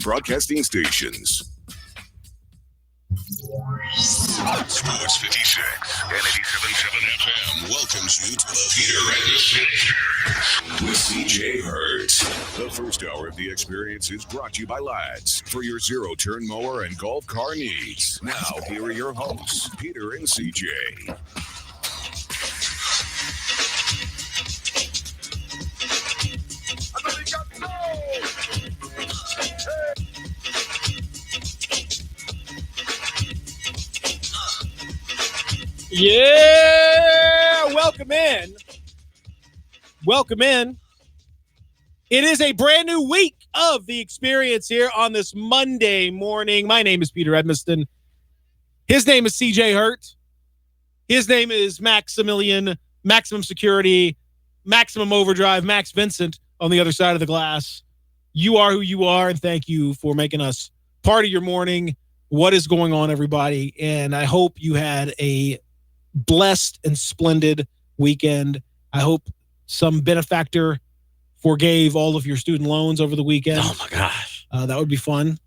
broadcasting stations. Sports 56 and 87.7 FM welcomes you to the Peter Edmiston with CJ Hurt. The first hour of the experience is brought to you by Lads for your zero-turn mower and golf car needs. Now, here are your hosts, Peter and CJ. Yeah, welcome in. Welcome in. It is a brand new week of the experience here on this Monday morning. My name is Peter Edmiston. His name is CJ Hurt. His name is Maximilian, Maximum Security, Maximum Overdrive, Max Vincent on the other side of the glass. You are who you are, and thank you for making us part of your morning. What is going on, everybody? And I hope you had a blessed and splendid weekend. I hope some benefactor forgave all of your student loans over the weekend. Oh my gosh. That would be fun.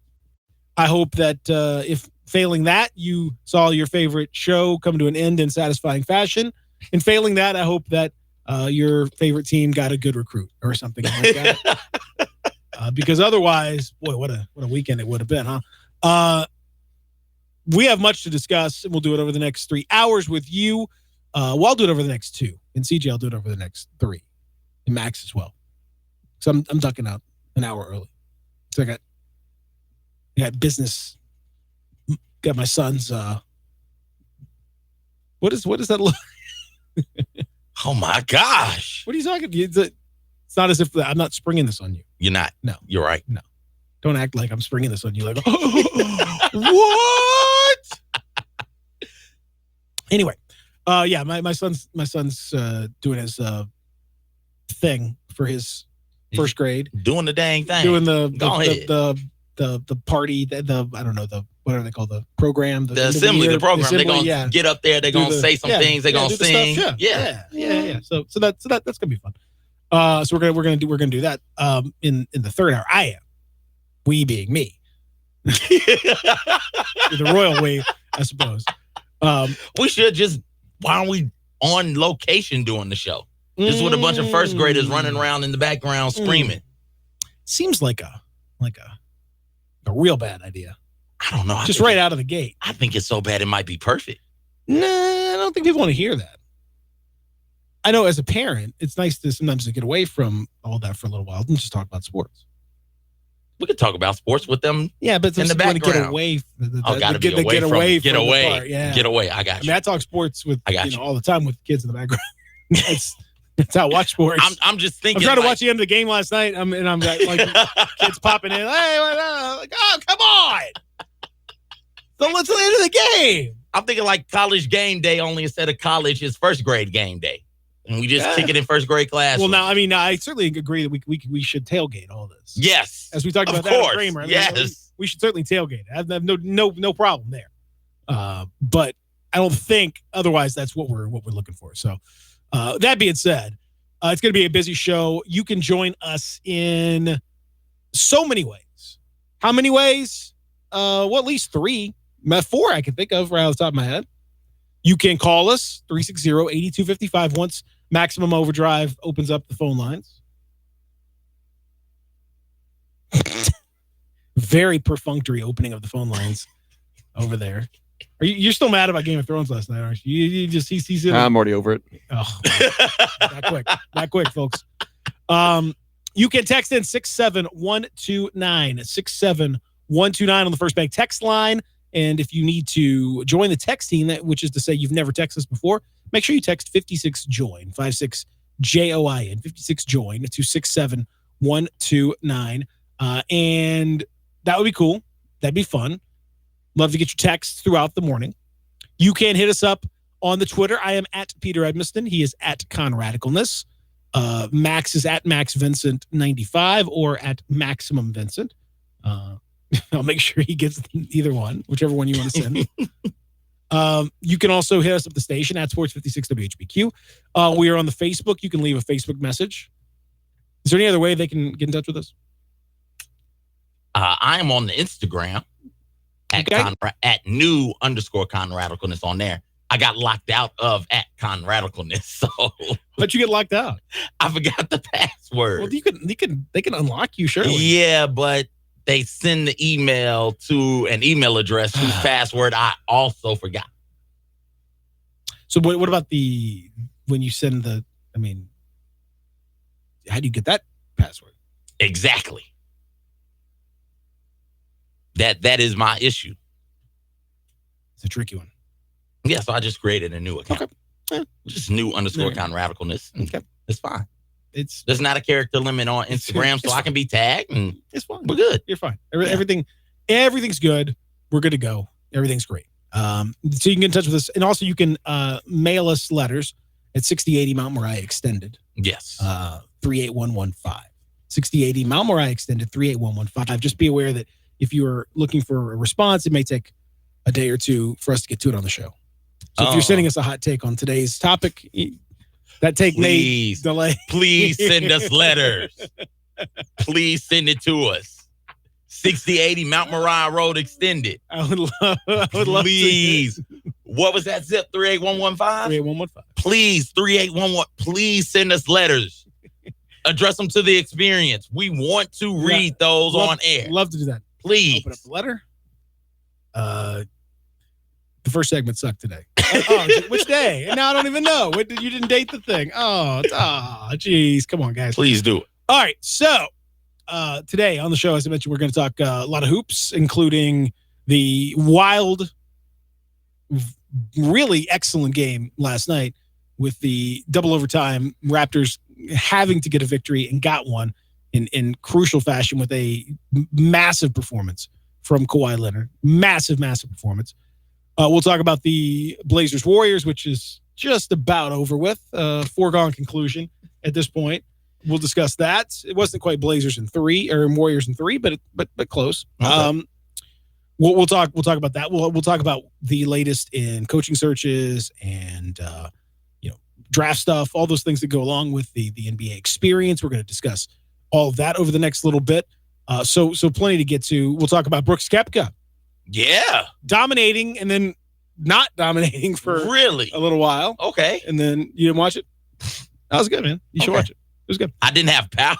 I hope that if failing that, you saw your favorite show come to an end in satisfying fashion. And failing that, I hope that your favorite team got a good recruit or something like that. Because otherwise, boy, what a weekend it would have been, huh? We have much to discuss, and we'll do it over the next 3 hours with you. Well, I'll do it over the next 2, and CJ, I'll do it over the next 3, and Max as well. So I'm ducking out an hour early. So I got business. Got my son's. What is that look? Oh my gosh! What are you talking? It's not as if I'm not springing this on you. You're not. No, you're right. No, don't act like I'm springing this on you. Like, what? Anyway, yeah, my son's doing his thing for his first grade. Doing the dang thing. Doing the party. The I don't know, whatever they call the program. The assembly. The program. They're gonna get up there. They're gonna say some things. They're gonna sing. Yeah. So that's gonna be fun. So we're gonna do that. In the third hour, I am. We being me. The royal way, I suppose. We should just, why aren't we on location doing the show? Just with a bunch of first graders running around in the background screaming. Seems like a real bad idea. I don't know. Just right out of the gate. I think it's so bad it might be perfect. Nah, I don't think people want to hear that. I know as a parent, it's nice to sometimes get away from all that for a little while and just talk about sports. We could talk about sports with them. Yeah, but in the background. Get away. Gotta be away from it. Get away. Yeah. Get away. I got you. I mean, I talk sports with all the time with kids in the background. That's how I watch sports. I'm just thinking. I'm trying to watch the end of the game last night. I'm like kids popping in. Hey, like, oh, come on! So let's the end of the game. I'm thinking like college game day. Only instead of college is first grade game day. And we just kick it in first grade class. Well, now, I mean, I certainly agree that we should tailgate all this. Yes. As we talked about that with Kramer. I mean, yes. We should certainly tailgate it. I have no problem there. But I don't think otherwise that's what we're looking for. So that being said, it's going to be a busy show. You can join us in so many ways. How many ways? Well, at least 3. 4 I can think of right off the top of my head. You can call us 360-8255 once Maximum Overdrive opens up the phone lines. Very perfunctory opening of the phone lines over there. You're still mad about Game of Thrones last night, aren't you? You just he's I'm already over it. Oh, not quick, folks. You can text in 67129 67129 on the First Bank text line. And if you need to join the text team, which is to say you've never texted us before, make sure you text 56JOIN, 56JOIN, 56JOIN to 67129. And that would be cool. That'd be fun. Love to get your texts throughout the morning. You can hit us up on the Twitter. I am at Peter Edmiston. He is at Conradicalness. Max is at MaxVincent95 or at Maximum Vincent. I'll make sure he gets either one, whichever one you want to send. You can also hit us up the station at Sports 56 WHBQ. We are on the Facebook. You can leave a Facebook message. Is there any other way they can get in touch with us? I am on the Instagram at at new_Conradicalness on there. I got locked out of at Conradicalness, so How'd you get locked out? I forgot the password. Well, they can unlock you, surely. Yeah, but they send the email to an email address whose password I also forgot. So what about when you send how do you get that password? Exactly. That is my issue. It's a tricky one. Yeah, so I just created a new account. Okay. Yeah. Just new_Conradicalness. Okay. It's fine. There's not a character limit on Instagram, so I can be tagged and it's fine. We're good. You're fine. Everything's good. We're good to go. Everything's great. So you can get in touch with us. And also you can mail us letters at 6080 Mount Moriah Extended. Yes. 38115. 6080 Mount Moriah Extended 38115. Just be aware that if you are looking for a response, it may take a day or two for us to get to it on the show. So if you're sending us a hot take on today's topic, that take may delay. Please send us letters. Please send it to us. 6080 Mount Moriah Road Extended. I would love Please. What was that zip? 38115? 38115. Please, 3811. Please send us letters. Address them to the experience. We want to read those on air. Love to do that. Please. Open up the letter. The first segment sucked today. Which day? And now I don't even know. You didn't date the thing. Geez. Come on, guys. Please do it. All right. So today on the show, as I mentioned, we're going to talk a lot of hoops, including the wild, really excellent game last night with the double overtime Raptors having to get a victory and got one in crucial fashion with a massive performance from Kawhi Leonard. Massive performance. We'll talk about the Blazers-Warriors, which is just about over with. Foregone conclusion at this point. We'll discuss that. It wasn't quite Blazers in 3 or Warriors in 3, but close. Okay. We'll talk about that. We'll talk about the latest in coaching searches and draft stuff, all those things that go along with the NBA experience. We're going to discuss all of that over the next little bit. So plenty to get to. We'll talk about Brooks Koepka. Yeah. Dominating and then not dominating for really a little while. Okay. And then you didn't watch it? That was good, man. You should watch it. It was good. I didn't have power.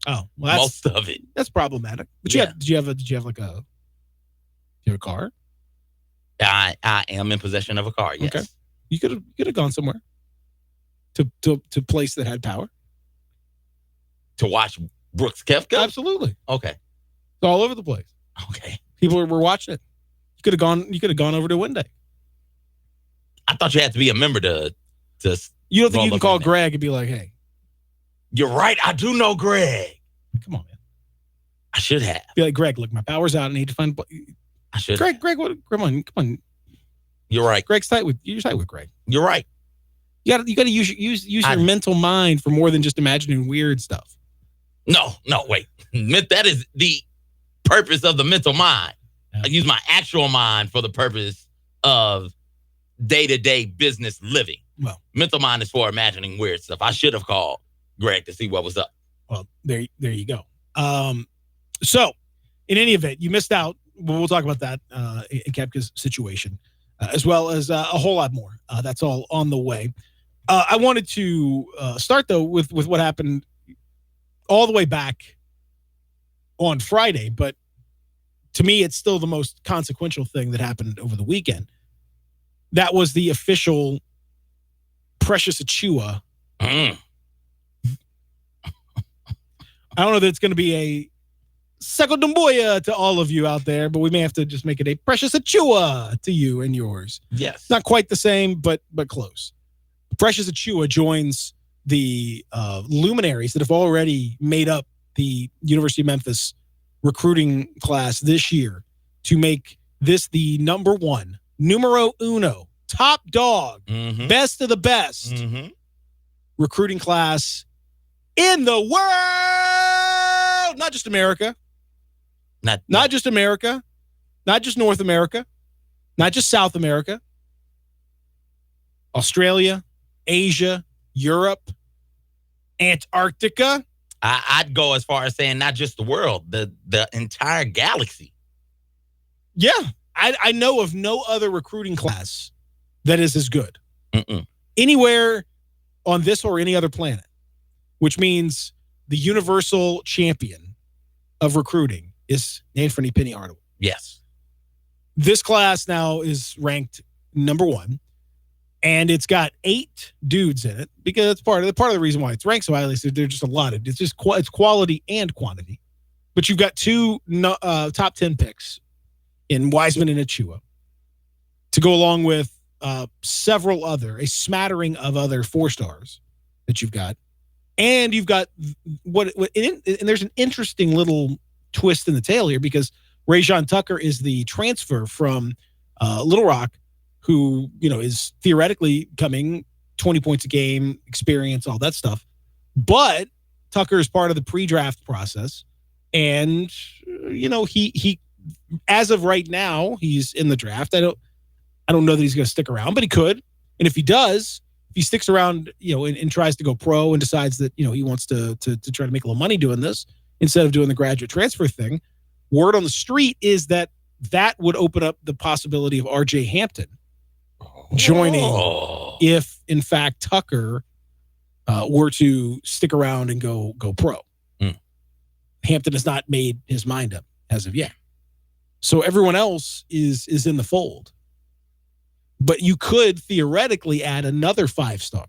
Oh, well, most of it. That's problematic. But did you have a car? I am in possession of a car, yes. Okay. You could have gone somewhere to place that had power. To watch Brooks Koepka? Absolutely. Okay. It's all over the place. Okay. People were watching it. You could have gone over to one day. I thought you had to be a member to You don't think you can call Greg and be like, hey. You're right. I do know Greg. Come on, man. I should have. Be like, Greg, look, my power's out. I need to find. I should. Greg, what? Come on. You're right. You're tight with Greg. You're right. You got to use your mental mind for more than just imagining weird stuff. No, wait. That is the purpose of the mental mind. I use my actual mind for the purpose of day-to-day business living. Well, mental mind is for imagining weird stuff. I should have called Greg to see what was up. Well, there you go. So, in any event, you missed out. We'll talk about that in Koepka's situation, as well as a whole lot more. That's all on the way. I wanted to start, though, with what happened all the way back on Friday, but to me, it's still the most consequential thing that happened over the weekend. That was the official Precious Achiuwa. I don't know that it's going to be a Seko Doumbouya to all of you out there, but we may have to just make it a Precious Achiuwa to you and yours. Yes. Not quite the same, but close. Precious Achiuwa joins the luminaries that have already made up the University of Memphis recruiting class this year to make this the numero uno, top dog, best of the best recruiting class in the world. Not just America. Not just America. Not just North America. Not just South America. Australia, Asia, Europe, Antarctica, I'd go as far as saying not just the world, the entire galaxy. Yeah. I know of no other recruiting class that is as good. Anywhere on this or any other planet, which means the universal champion of recruiting is Anthony Penny Hardaway. Yes. This class now is ranked number 1, and it's got 8 dudes in it because it's part of the reason why it's ranked so highly. So there's just a lot of it's just it's quality and quantity. But you've got 2 top 10 picks in Wiseman and Achua to go along with a smattering of other 4-stars that you've got. And you've got and there's an interesting little twist in the tail here because Rajon Tucker is the transfer from Little Rock who, is theoretically coming 20 points a game, experience, all that stuff. But Tucker is part of the pre-draft process. And, he as of right now, he's in the draft. I don't know that he's going to stick around, but he could. And if he does, if he sticks around, and tries to go pro and decides that, he wants to try to make a little money doing this instead of doing the graduate transfer thing, word on the street is that would open up the possibility of R.J. Hampton joining if, in fact, Tucker were to stick around and go pro. Hampton has not made his mind up as of yet. So everyone else is in the fold. But you could theoretically add another 5-star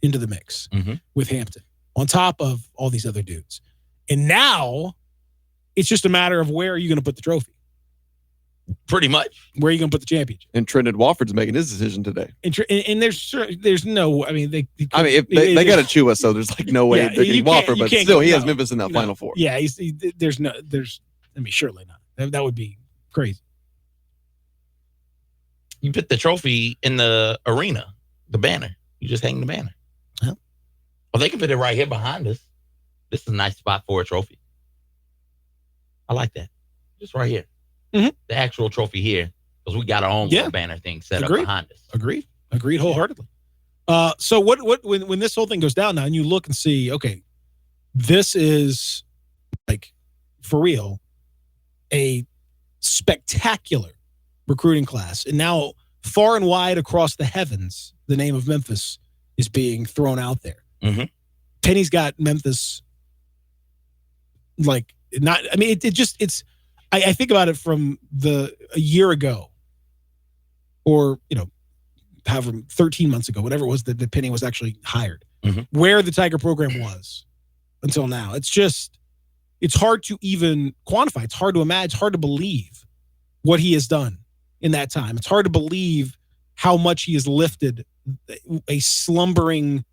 into the mix with Hampton on top of all these other dudes. And now it's just a matter of where are you going to put the trophy? Pretty much. Where are you going to put the championship? And Trenton Wofford's making his decision today. And there's no, they got Achua, so there's like no way they're getting Wofford, but still he has Memphis in that Final Four. Yeah, surely not. That would be crazy. You put the trophy in the arena, the banner. You just hang the banner. Yeah. Well, they can put it right here behind us. This is a nice spot for a trophy. I like that. Just right here. The actual trophy here, because we got our own little banner thing set up behind us. Agreed wholeheartedly. So when this whole thing goes down now and you look and see, okay, this is like for real a spectacular recruiting class. And now far and wide across the heavens, the name of Memphis is being thrown out there. Penny's got Memphis like not, I mean, I think about it from a year ago or, however, 13 months ago, whatever it was that Penny was actually hired, where the Tiger program was until now. It's hard to even quantify. It's hard to imagine. It's hard to believe what he has done in that time. It's hard to believe how much he has lifted a slumbering,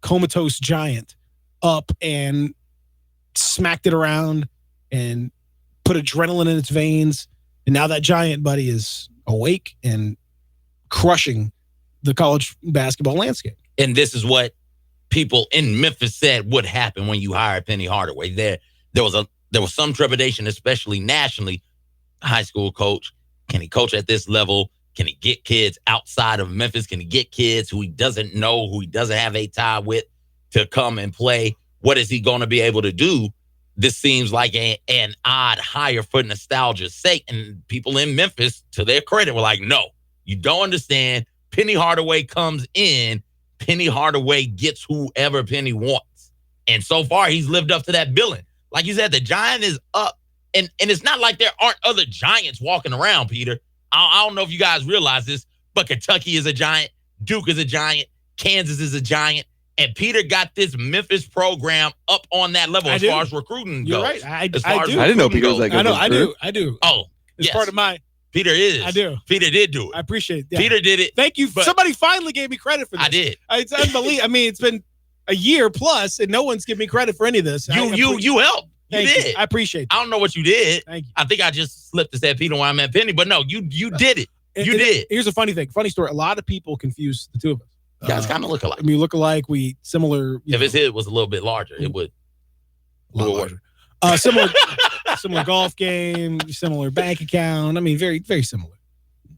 comatose giant up and smacked it around and put adrenaline in its veins. And now that giant, buddy, is awake and crushing the college basketball landscape. And this is what people in Memphis said would happen when you hired Penny Hardaway. There was some trepidation, especially nationally. High school coach, can he coach at this level? Can he get kids outside of Memphis? Can he get kids who he doesn't know, who he doesn't have a tie with, to come and play? What is he going to be able to do? This seems like an odd hire for nostalgia's sake. And people in Memphis, to their credit, were like, no, you don't understand. Penny Hardaway comes in. Penny Hardaway gets whoever Penny wants. And so far, he's lived up to that billing. Like you said, the giant is up. And it's not like there aren't other giants walking around, Peter. I don't know if you guys realize this, but Kentucky is a giant. Duke is a giant. Kansas is a giant. And Peter got this Memphis program up on that level as far as recruiting goes. You're right. I do. I didn't know Peter was that good. I do. Oh, it's part of my. Peter is. I do. Peter did do it. I appreciate that. Peter did it. Thank you. Somebody finally gave me credit for this. I did. It's unbelievable. I mean, it's been a year plus, and no one's giving me credit for any of this. You helped. You did. I appreciate that. I don't know what you did. Thank you. I think I just slipped and said Peter when I met Penny, but no, you did it. You did. Here's a funny thing. Funny story. A lot of people confuse the two of us. You guys kind of look alike. I mean, look alike. We similar. If his head was a little bit larger, it would. A lot larger. Similar golf game, similar bank account. I mean, very, very similar.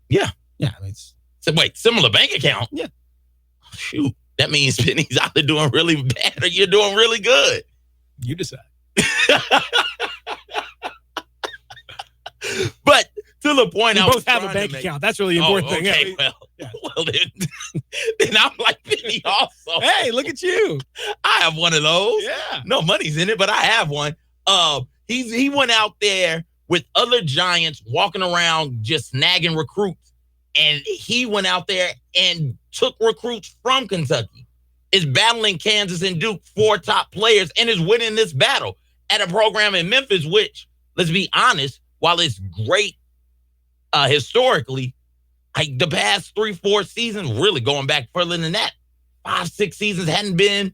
Yeah. Yeah. I mean, similar bank account? Yeah. Shoot. That means Penny's either doing really bad or you're doing really good. You decide. But to the point, we I both was have a bank account. That's really the important thing. Okay, well, then I'm like Penny also. Hey, look at you. I have one of those. Yeah. No money's in it, but I have one. He went out there with other Giants walking around just snagging recruits. And he went out there and took recruits from Kentucky. Is battling Kansas and Duke, 4 top players, and is winning this battle at a program in Memphis, which, let's be honest, while it's great historically, like the past 3-4 seasons, really going back further than that, 5-6 seasons hadn't been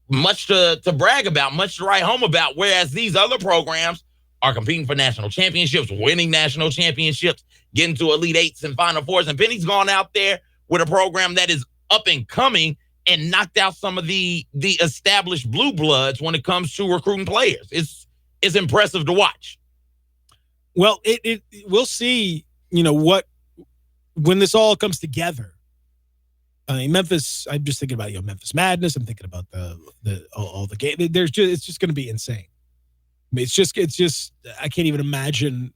much to brag about, much to write home about, whereas these other programs are competing for national championships, winning national championships, getting to Elite Eights and Final Fours. And Penny's gone out there with a program that is up and coming and knocked out some of the established blue bloods when it comes to recruiting players. It's impressive to watch. Well, we'll see, what when this all comes together. I mean, Memphis, I'm just thinking about, Memphis Madness. I'm thinking about all the game. It's just going to be insane. I mean, it's just I can't even imagine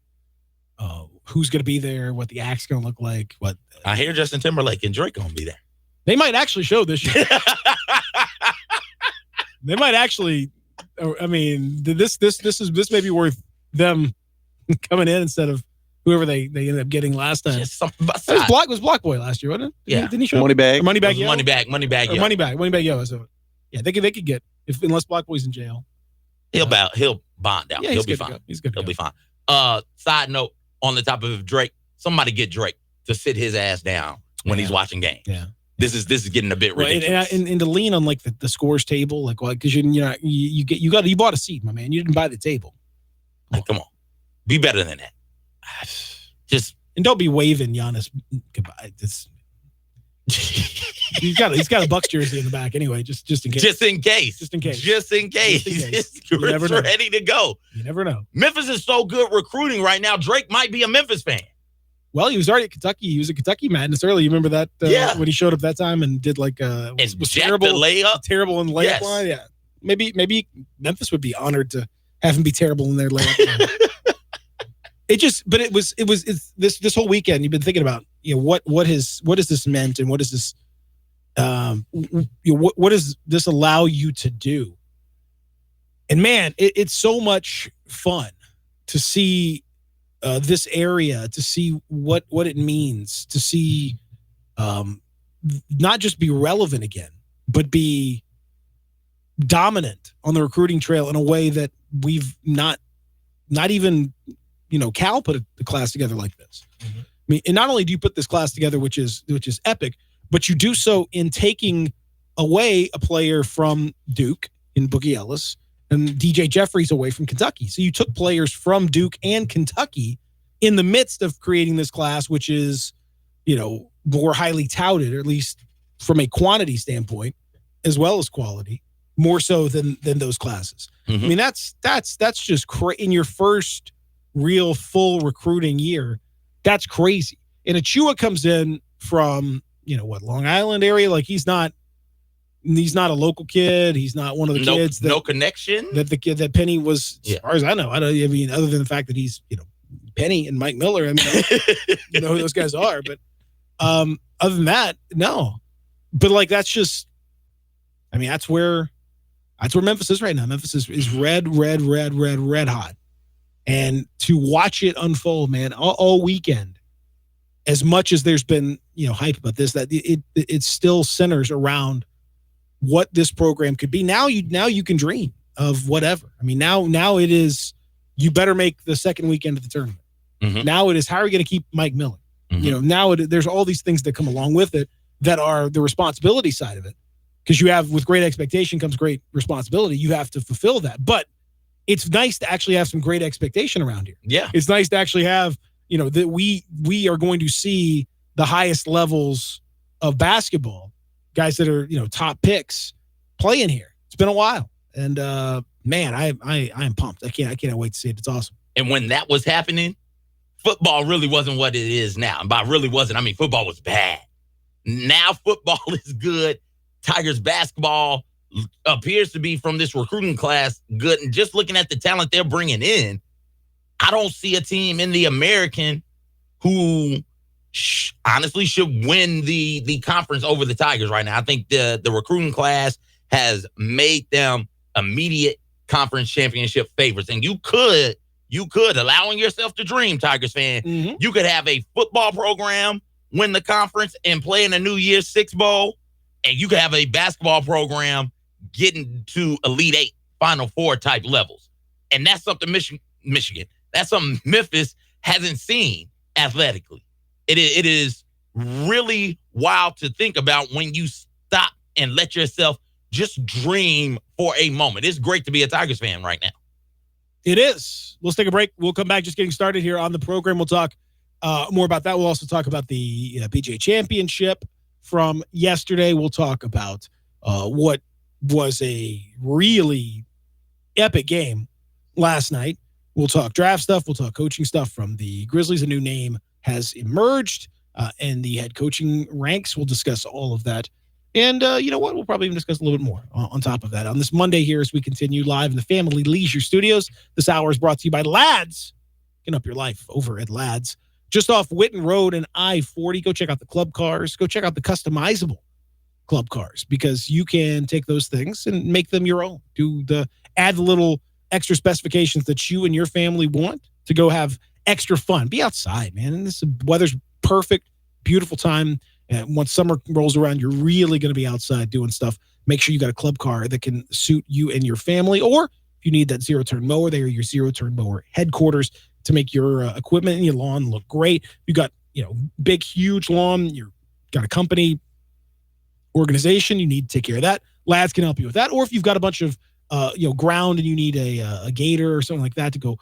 who's going to be there, what the act's going to look like. What I hear Justin Timberlake and Drake going to be there. They might actually show this year. They might actually. I mean, this may be worth them coming in instead of whoever they ended up getting last time. It was Block Boy last year, wasn't it? Yeah. Didn't he show Moneybag? Moneybag. Moneybag. Yo. So yeah, they could get unless Block Boy's in jail. He'll bond out. Yeah, he'll be fine. He's good. He'll be fine. Side note on the top of Drake, somebody get Drake to sit his ass down when he's watching games. Yeah. This is getting a bit ridiculous. And to lean on like the scores table, like because you bought a seat, my man. You didn't buy the table. Like, come on, be better than that. And don't be waving Giannis goodbye. He's got a Bucks jersey in the back anyway, just in case. Just in case. You never know. Ready to go. You never know. Memphis is so good recruiting right now. Drake might be a Memphis fan. Well, he was already at Kentucky. He was at Kentucky Madness early. You remember that? When he showed up that time and did like was terrible, terrible in the layup line. Yeah, maybe Memphis would be honored to have him be terrible in their layup line. It's this whole weekend. You've been thinking about what has this meant and what is this what does this allow you to do? And man, it's so much fun to see this area, to see what it means, to see not just be relevant again, but be dominant on the recruiting trail in a way that we've not even. Cal put the class together like this. Mm-hmm. I mean, and not only do you put this class together, which is epic, but you do so in taking away a player from Duke in Boogie Ellis and DJ Jeffries away from Kentucky. So you took players from Duke and Kentucky in the midst of creating this class, which is, more highly touted, or at least from a quantity standpoint, as well as quality, more so than those classes. Mm-hmm. I mean, that's just in your first real full recruiting year. That's crazy. And Achua comes in from, Long Island area. Like he's not a local kid. He's not one of the kids no connection that Penny was, as far as I know. Other than the fact that he's, Penny and Mike Miller. I mean, you know who those guys are, but other than that, no. But like that's where Memphis is right now. Memphis is red hot. And to watch it unfold, man, all weekend, as much as there's been, hype about this, that it still centers around what this program could be. Now you can dream of whatever. I mean, now it is, you better make the second weekend of the tournament. Mm-hmm. Now it is, how are we going to keep Mike Miller? Mm-hmm. There's all these things that come along with it that are the responsibility side of it. Because you have, with great expectation comes great responsibility. You have to fulfill that. But it's nice to actually have some great expectation around here. Yeah. It's nice to actually have, that we are going to see the highest levels of basketball, guys that are, top picks playing here. It's been a while. And man, I am pumped. I can't wait to see it. It's awesome. And when that was happening, football really wasn't what it is now. And by really wasn't, I mean football was bad. Now football is good. Tigers basketball appears to be from this recruiting class good. And just looking at the talent they're bringing in, I don't see a team in the American who honestly should win the conference over the Tigers right now. I think the recruiting class has made them immediate conference championship favorites. And you could, allowing yourself to dream, Tigers fan, you could have a football program win the conference and play in a New Year's Six Bowl, and you could have a basketball program getting to Elite Eight, Final Four type levels. And that's something Michigan, that's something Memphis hasn't seen athletically. It is really wild to think about when you stop and let yourself just dream for a moment. It's great to be a Tigers fan right now. It is. Let's take a break. We'll come back just getting started here on the program. We'll talk more about that. We'll also talk about the PGA Championship from yesterday. We'll talk about what was a really epic game last night. We'll talk draft stuff. We'll talk coaching stuff from the Grizzlies. A new name has emerged in the head coaching ranks. We'll discuss all of that. And you know what? We'll probably even discuss a little bit more on top of that on this Monday here as we continue live in the Family Leisure Studios. This hour is brought to you by Lads. Get up your life over at Lads. Just off Whitten Road and I-40. Go check out the club cars. Go check out the customizable club cars because you can take those things and make them your own. Add the little extra specifications that you and your family want to go have extra fun. Be outside, man. And this weather's perfect, beautiful time. And once summer rolls around, you're really going to be outside doing stuff. Make sure you got a club car that can suit you and your family. Or if you need that zero-turn mower, they are your zero-turn mower headquarters to make your equipment and your lawn look great. You got, big, huge lawn. You've got a company organization. You need to take care of that. Lads can help you with that. Or if you've got a bunch of, ground and you need a gator or something like that to go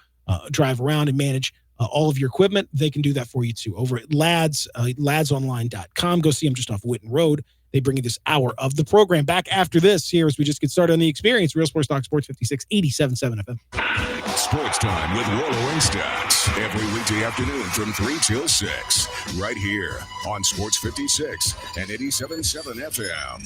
drive around and manage all of your equipment, they can do that for you too. Over at Lads, ladsonline.com. Go see them just off Whitten Road. They bring you this hour of the program. Back after this here as we just get started on the experience. Real Sports Talk Sports 56, 87.7 FM. Sports Time with Rollo and Stats. Every weekday afternoon from 3 till 6. Right here on Sports 56 and 87.7 FM.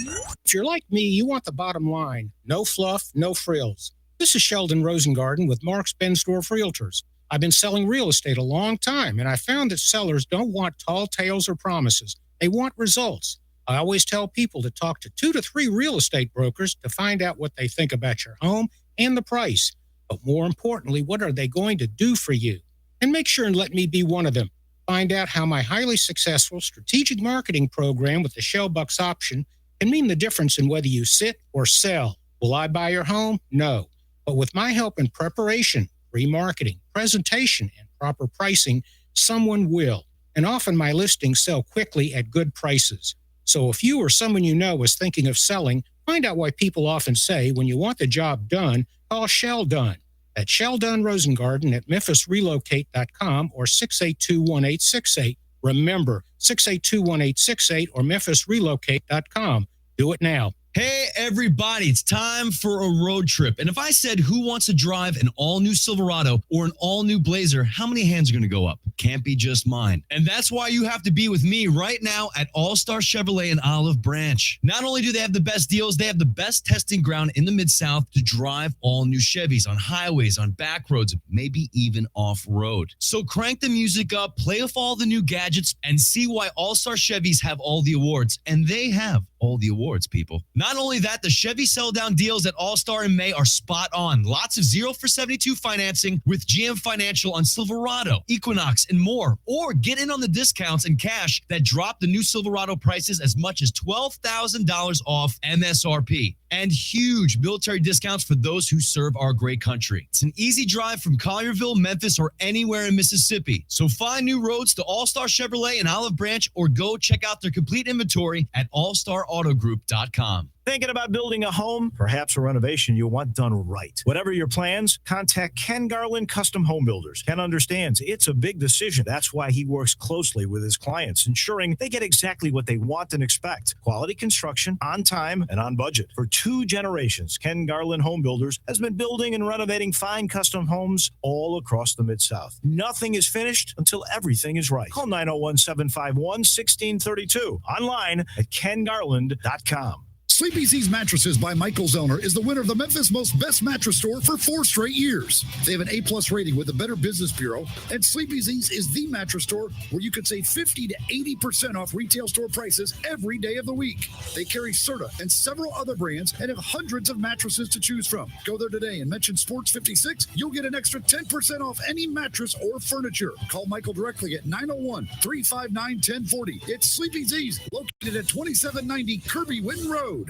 If you're like me, you want the bottom line. No fluff, no frills. This is Sheldon Rosengarten with Mark's Bensdorf Realtors. I've been selling real estate a long time, and I found that sellers don't want tall tales or promises. They want results. I always tell people to talk to 2 to 3 real estate brokers to find out what they think about your home and the price. But more importantly, what are they going to do for you? And make sure and let me be one of them. Find out how my highly successful strategic marketing program with the Shell Bucks option can mean the difference in whether you sit or sell. Will I buy your home? No. But with my help in preparation, remarketing, presentation, and proper pricing, someone will. And often my listings sell quickly at good prices. So if you or someone you know is thinking of selling, find out why people often say when you want the job done, call Shell Dunn. That's Shell Dunn Rosengarten at memphisrelocate.com or 682-1868. Remember, 682-1868 or memphisrelocate.com. Do it now. Hey, everybody, it's time for a road trip. And if I said who wants to drive an all-new Silverado or an all-new Blazer, how many hands are going to go up? Can't be just mine. And that's why you have to be with me right now at All-Star Chevrolet in Olive Branch. Not only do they have the best deals, they have the best testing ground in the Mid-South to drive all-new Chevys on highways, on back roads, maybe even off-road. So crank the music up, play with all the new gadgets, and see why All-Star Chevys have all the awards. And they have all the awards, people. Not only that, the Chevy sell-down deals at All-Star in May are spot on. Lots of 0 for 72 financing with GM Financial on Silverado, Equinox, and more. Or get in on the discounts and cash that drop the new Silverado prices as much as $12,000 off MSRP. And huge military discounts for those who serve our great country. It's an easy drive from Collierville, Memphis, or anywhere in Mississippi. So find new roads to All-Star Chevrolet in Olive Branch or go check out their complete inventory at allstarautogroup.com. Thinking about building a home? Perhaps a renovation you want done right. Whatever your plans, contact Ken Garland Custom Home Builders. Ken understands it's a big decision. That's why he works closely with his clients, ensuring they get exactly what they want and expect. Quality construction, on time, and on budget. For 2 generations, Ken Garland Home Builders has been building and renovating fine custom homes all across the Mid-South. Nothing is finished until everything is right. Call 901-751-1632. Online at kengarland.com. Sleepy Z's Mattresses by Michael Zellner is the winner of the Memphis Most Best Mattress Store for 4 straight years. They have an A+ rating with the Better Business Bureau, and Sleepy Z's is the mattress store where you could save 50 to 80% off retail store prices every day of the week. They carry Serta and several other brands and have hundreds of mattresses to choose from. Go there today and mention Sports 56. You'll get an extra 10% off any mattress or furniture. Call Michael directly at 901-359-1040. It's Sleepy Z's, located at 2790 Kirby Winton Road.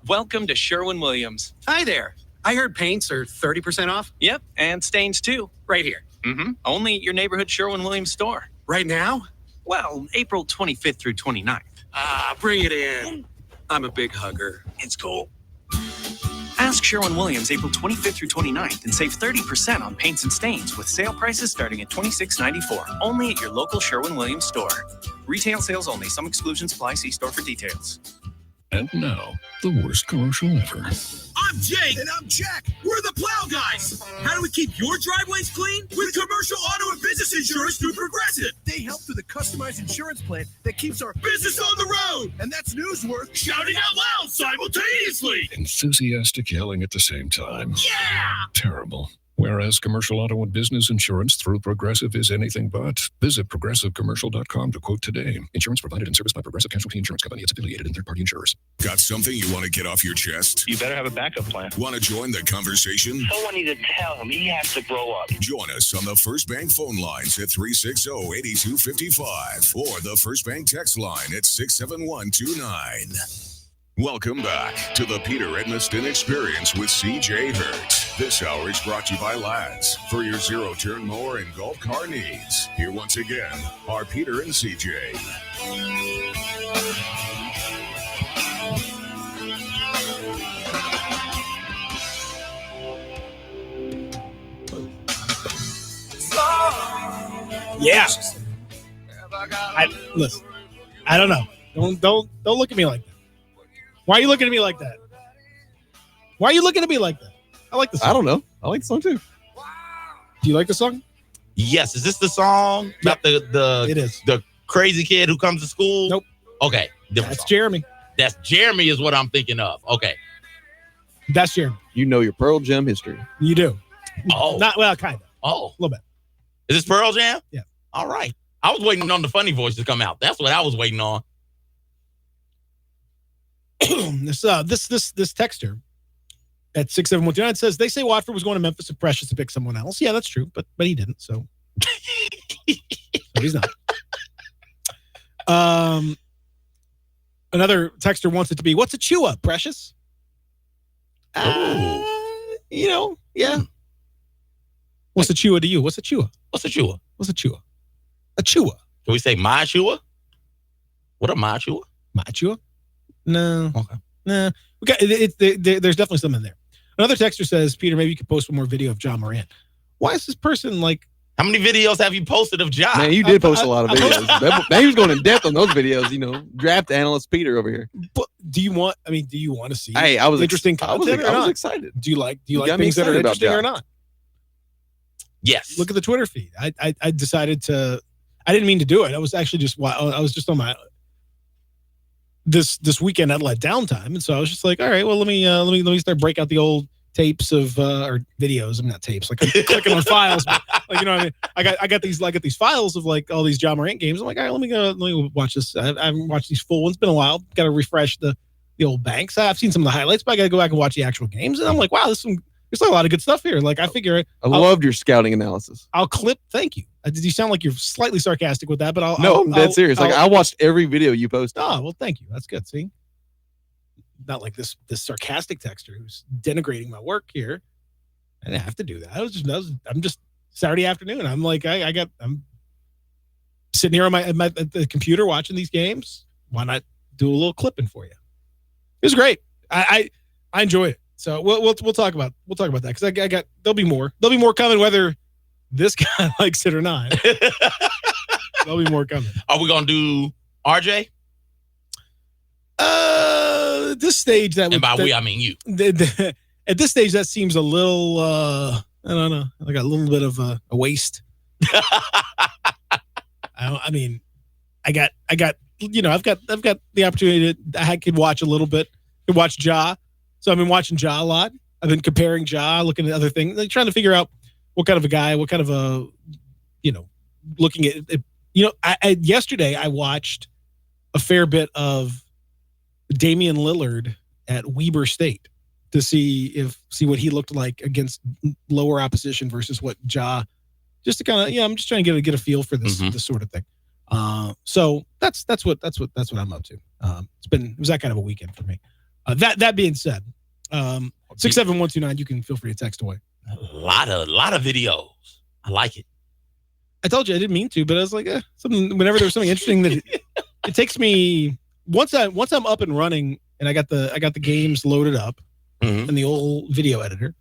Welcome to Sherwin-Williams. Hi there. I heard paints are 30% off. Yep, and stains too. Right here. Mm-hmm. Only at your neighborhood Sherwin-Williams store. Right now? Well, April 25th through 29th. Bring it in. I'm a big hugger. It's cool. Ask Sherwin-Williams April 25th through 29th and save 30% on paints and stains with sale prices starting at $26.94. Only at your local Sherwin-Williams store. Retail sales only. Some exclusions apply. See store for details. And now, the worst commercial ever. I'm Jake. And I'm Jack. We're the Plow Guys. How do we keep your driveways clean? With commercial auto and business insurance through Progressive. They help through the customized insurance plan that keeps our business on the road. And that's news worth shouting out loud simultaneously. Enthusiastic yelling at the same time. Yeah! Terrible. Whereas commercial auto and business insurance through Progressive is anything but. Visit progressivecommercial.com to quote today. Insurance provided and serviced by Progressive Casualty Insurance Company. Its affiliated and third-party insurers. Got something you want to get off your chest? You better have a backup plan. Want to join the conversation? Someone needs to tell him he has to grow up. Join us on the First Bank phone lines at 360-8255 or the First Bank text line at 67129. Welcome back to the Peter Edmiston Experience with CJ Hurt. This hour is brought to you by Lads for your zero-turn mower and golf car needs. Here once again are Peter and CJ. Yeah. Listen, I don't know. Don't look at me like that. Why are you looking at me like that? Why are you looking at me like that? I like the song. I don't know. I like the song too. Do you like the song? Yes. Is this the song about It is. the crazy kid who comes to school? Nope. Okay. That's song. Jeremy. That's Jeremy is what I'm thinking of. Okay. That's Jeremy. You know your Pearl Jam history. You do. Oh. Not well, kind of. Oh. A little bit. Is this Pearl Jam? Yeah. All right. I was waiting on the funny voice to come out. That's what I was waiting on. This texter at 67129 says they say Watford was going to Memphis and Precious to pick someone else. Yeah, that's true, but he didn't, so he's not. Another texter wants it to be, what's a chew-up, Precious? Yeah. What's a chew-up to you? What's a chew-up? What's a chew-up? What's a chew-up? A chew-up. Can we say my chew-up? What a my chew-up? My chew-up? No. Okay. Nah. We got there's definitely something in there. Another texter says, Peter, maybe you could post one more video of John Moran. Why is this person like? How many videos have you posted of John? Man, you did post a lot of videos. Man, he was going in depth on those videos. Draft analyst Peter over here. But do you want to see? Hey, I was interesting content. I was excited. Do you like things that are interesting or not? Yes. Look at the Twitter feed. I decided to. I didn't mean to do it. I was actually I was just on my. This weekend I had like downtime, and so I was just like, all right, well let me start break out the old tapes of or videos. I'm not tapes, like I'm clicking on files, but like you know what I mean. I got these files of like all these John Morant games. I'm like, all right, let me watch this. I haven't watched these full ones. It's been a while. Got to refresh the old banks. I've seen some of the highlights, but I got to go back and watch the actual games. And I'm like, wow, there's a lot of good stuff here. Like I figure I loved your scouting analysis. I'll clip. Thank you. Did you sound like you're slightly sarcastic with that? But I'm dead serious. I watched every video you posted. Oh, well, thank you. That's good. See, not like this sarcastic texter who's denigrating my work here. I didn't have to do that. I'm just Saturday afternoon. I'm like, I'm sitting here at the computer watching these games. Why not do a little clipping for you? It was great. I enjoyed it. So we'll talk about that because there'll be more coming whether this guy likes it or not. There'll be more coming. Are we gonna do RJ? At this stage, I mean you. At this stage, that seems a little. I don't know. I got a little bit of a waste. I got I've got the opportunity I could watch a little bit. Could watch Ja. So I've been watching Ja a lot. I've been comparing Ja, looking at other things, like trying to figure out what kind of a guy, what kind of a, looking at, yesterday I watched a fair bit of Damian Lillard at Weber State to see what he looked like against lower opposition versus what Ja, just to kind of, I'm just trying to get a feel for this sort of thing. So that's what I'm up to. It was that kind of a weekend for me. That being said, 67129, you can feel free to text away. A lot of videos. I like it. I told you I didn't mean to, but I was like, whenever there's something interesting that it takes me once I'm up and running and I got the games loaded up in the old video editor,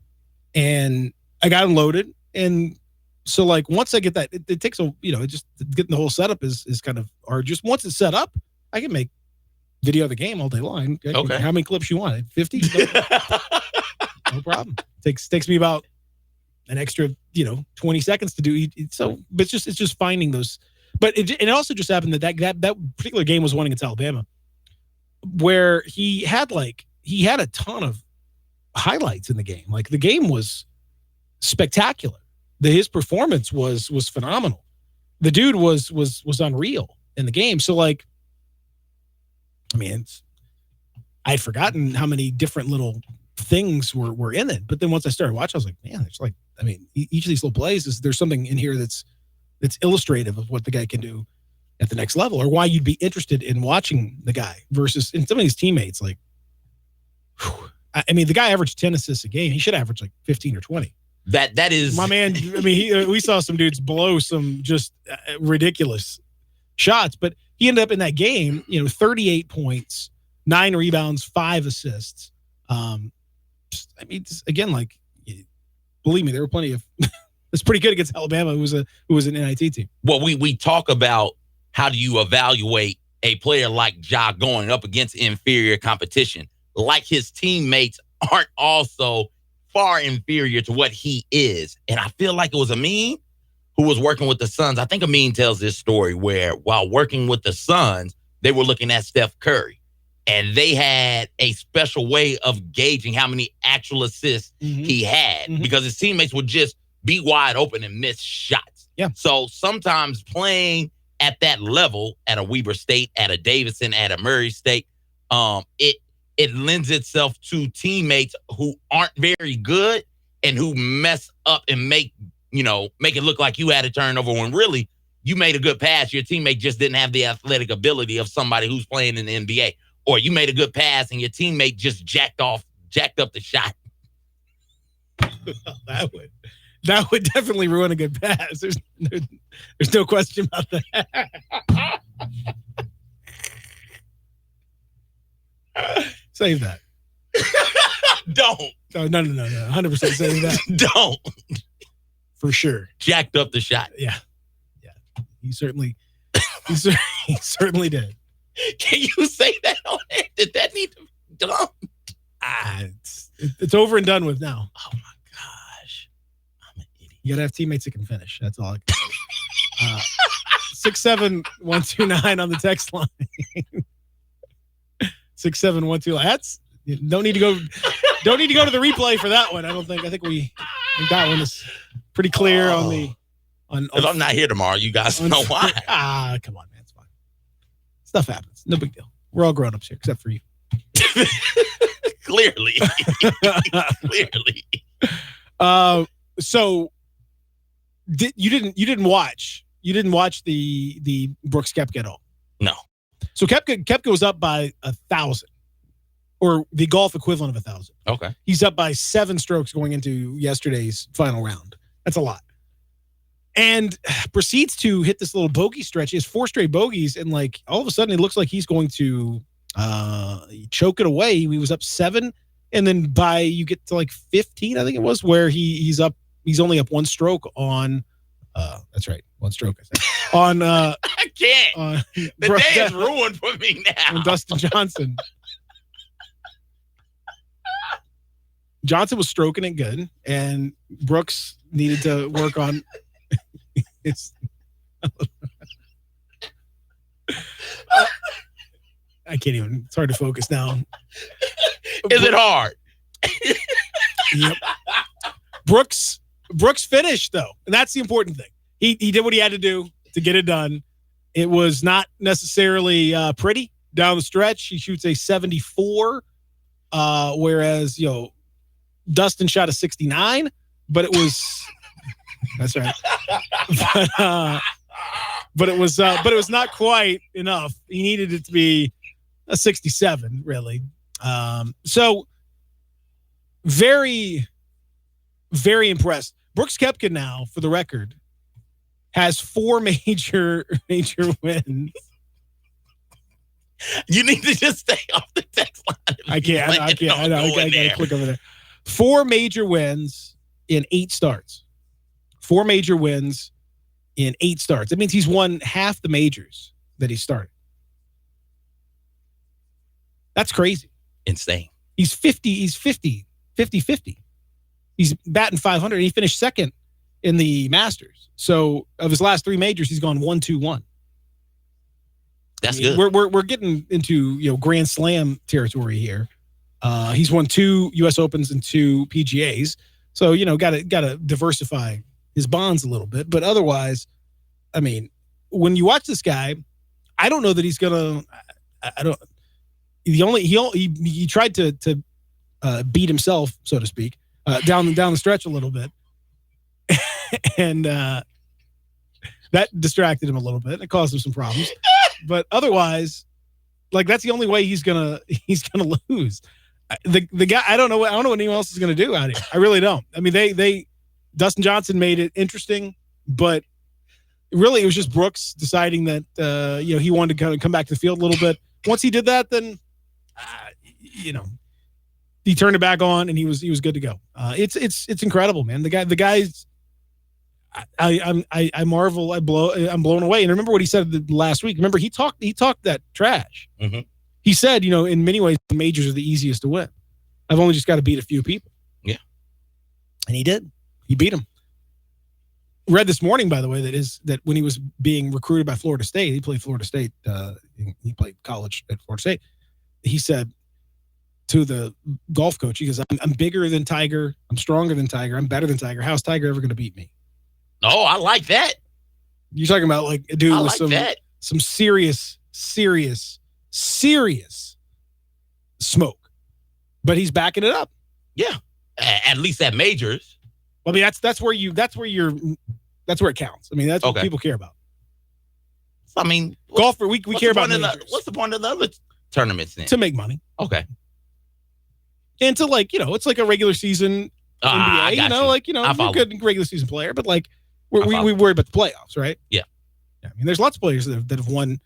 and I got them loaded, and so like once I get that, it takes just getting the whole setup is kind of arduous. Once it's set up, I can make video of the game all day long. Okay. How many clips you want? 50? No problem. Takes me about an extra 20 seconds to do it. So, but it's just finding those. But it also just happened that particular game was one against Alabama, where he had a ton of highlights in the game. Like the game was spectacular. His performance was phenomenal. The dude was unreal in the game. So like, I mean, I'd forgotten how many different little things were in it. But then once I started watching, I was like, man, it's like, I mean, each of these little plays there's something in here that's illustrative of what the guy can do at the next level, or why you'd be interested in watching the guy versus in some of these teammates. Like, I mean, the guy averaged 10 assists a game. He should average like 15 or 20. That is my man. I mean, we saw some dudes blow some just ridiculous shots, but he ended up in that game, 38 points, 9 rebounds, 5 assists. I mean, again, like, believe me, there were plenty of. It's pretty good against Alabama, who was an NIT team. Well, we talk about how do you evaluate a player like Ja going up against inferior competition, like his teammates aren't also far inferior to what he is. And I feel like it was Amin who was working with the Suns. I think Amin tells this story where while working with the Suns, they were looking at Steph Curry, and they had a special way of gauging how many actual assists he had because his teammates would just be wide open and miss shots. Yeah. So sometimes playing at that level, at a Weber State, at a Davidson, at a Murray State, it lends itself to teammates who aren't very good and who mess up and make it look like you had a turnover when really you made a good pass. Your teammate just didn't have the athletic ability of somebody who's playing in the NBA. Or you made a good pass and your teammate just jacked up the shot. That would definitely ruin a good pass. There's no question about that. Save that. Don't. No. 100% save that. Don't. For sure. Jacked up the shot. Yeah. He certainly did. Can you say that on air? Did that need to be done? It's over and done with now. Oh my gosh. I'm an idiot. You gotta have teammates that can finish. That's all I can say. 67129 on the text line. 67129. That's don't need to go to the replay for that one. I think we that one is pretty clear on the if I'm not here tomorrow, you guys know why. Come on, man. It's fine. Stuff happens. No big deal. We're all grown-ups here, except for you. Clearly. So you didn't watch the Brooks Koepka at all? No. So Koepka was up by 1,000, or the golf equivalent of 1,000. Okay. He's up by 7 strokes going into yesterday's final round. That's a lot. And proceeds to hit this little bogey stretch. He has 4 straight bogeys, and like all of a sudden it looks like he's going to choke it away. He was up 7, and then by you get to like 15, I think it was, where he's only up 1 stroke on that's right, 1 stroke I said. On I can't. The day is ruined for me now. On Dustin Johnson. Johnson was stroking it good, and Brooks needed to work on I can't even. It's hard to focus now. Is it hard? Yep. Brooks finished though, and that's the important thing. He did what he had to do to get it done. It was not necessarily pretty down the stretch. He shoots a 74, whereas Dustin shot a 69, but it was that's right. But it was not quite enough. He needed it to be a 67, really. So very, very impressed. Brooks Koepka now, for the record, has 4 major wins. You need to just stay off the text line. I can't. I gotta click over there. 4 major wins in 8 starts. 4 major wins in 8 starts. That means he's won half the majors that he started. That's crazy. Insane. He's 50. He's batting 500. He finished second in the Masters. So of his last 3 majors, he's gone 1-2-1. That's good. We're getting into Grand Slam territory here. He's won 2 U.S. Opens and 2 PGAs. So gotta diversify his bonds a little bit. But otherwise, I mean, when you watch this guy, I don't know that he's gonna. I don't. He tried to beat himself, so to speak, down the stretch a little bit, and that distracted him a little bit. It caused him some problems, but otherwise, that's the only way he's gonna lose. The guy, I don't know what anyone else is gonna do out here. I really don't. I mean, Dustin Johnson made it interesting, but really it was just Brooks deciding that he wanted to kind of come back to the field a little bit. Once he did that, then he turned it back on and he was good to go. It's incredible, man. The guy's I marvel. I'm blown away. And remember what he said last week. Remember he talked that trash. Mm-hmm. He said, in many ways the majors are the easiest to win. I've only just got to beat a few people. Yeah, and he did. He beat him. Read this morning, by the way, that when he was being recruited by Florida State, he played Florida State. He played college at Florida State. He said to the golf coach, he goes, I'm bigger than Tiger. I'm stronger than Tiger. I'm better than Tiger. How's Tiger ever going to beat me? Oh, I like that. You're talking about a dude with some serious smoke, but he's backing it up. Yeah, at least at majors. I mean, that's where it counts. I mean, that's what people care about. I mean, golfer, we care about majors. What's the point of the other tournaments then? To make money. Okay. And to it's like a regular season NBA. You're a good regular season player, but we worry about the playoffs, right? Yeah. I mean, there's lots of players that have won,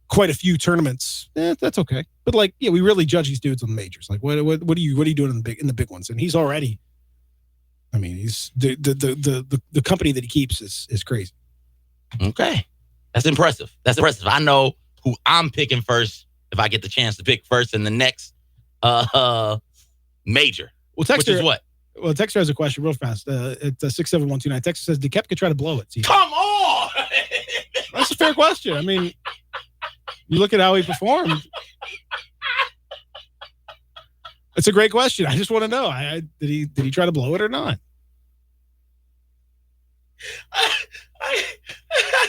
quite a few tournaments. That's okay. But we really judge these dudes on the majors. What are you doing in the big ones? And he's already. I mean, he's the company that he keeps is crazy. Okay, that's impressive. I know who I'm picking first if I get the chance to pick first in the next major. Well, Texter, which is what? Well, Texter has a question real fast. It's 67129. Texter says, "Did Koepka try to blow it?" Come on, that's a fair question. I mean, you look at how he performed. It's a great question. I just want to know. Did he try to blow it or not? I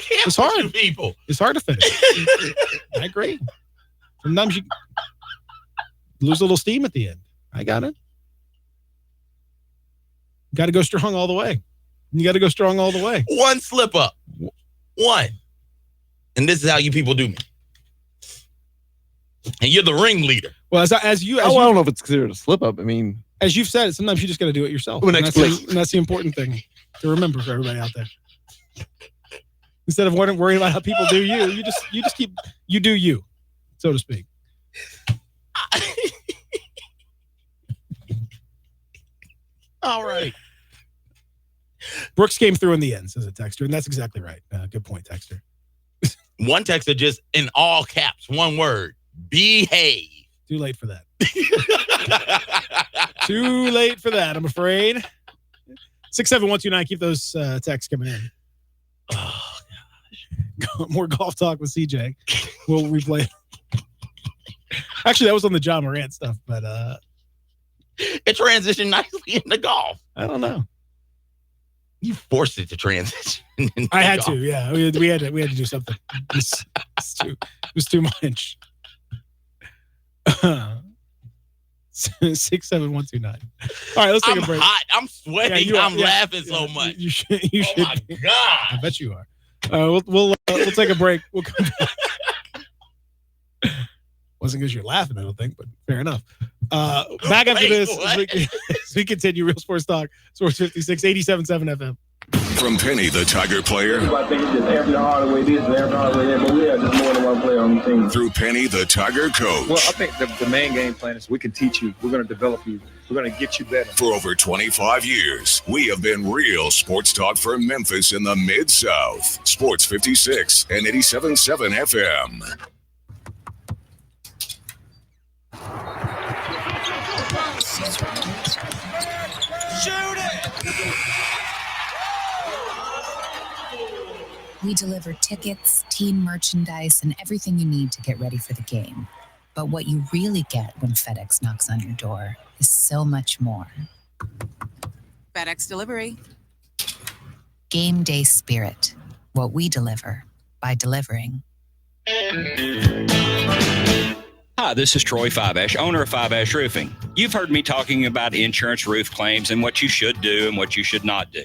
can't. It's hard. People. It's hard to finish. I agree. Sometimes you lose a little steam at the end. I got it. Got to go strong all the way. You got to go strong all the way. One slip up. One. And this is how you people do me. And you're the ringleader. Well, I don't know if it's considered a slip up. I mean, as you've said, sometimes you just got to do it yourself. And that's the important thing to remember for everybody out there. Instead of worrying about how people do you just keep do you, so to speak. All right. Brooks came through in the end, says a texter, and that's exactly right. Good point, texter. One texter just in all caps, one word: behave. Too late for that. Too late for that, I'm afraid. 67129. Keep those texts coming in. Oh, gosh. More golf talk with CJ. We'll replay Actually, that was on the John Morant stuff, but it transitioned nicely into golf. I don't know. You forced it to transition. I had to, yeah. We had to do something. It was too much. 67129. All right, let's take a break. I'm hot. I'm sweating. Yeah, I'm laughing so much. You should. Oh my God! I bet you are. We'll take a break. We'll come back. Wasn't because you're laughing, I don't think, but fair enough. Back after this, as we continue Real Sports Talk, Sports 56, 87.7 FM. From Penny, the Tiger player. I think it's just every hard way this and every hard way that, but we have just more than one player on the team. Through Penny, the Tiger coach. Well, I think the main game plan is we can teach you. We're going to develop you. We're going to get you better. For over 25 years, we have been real sports talk for Memphis in the Mid-South. Sports 56 and 87.7 FM. Shoot it! We deliver tickets, team merchandise, and everything you need to get ready for the game. But what you really get when FedEx knocks on your door is so much more. FedEx Delivery. Game day spirit. What we deliver by delivering. Hi, this is Troy Fiveash, owner of Fiveash Roofing. You've heard me talking about insurance roof claims and what you should do and what you should not do.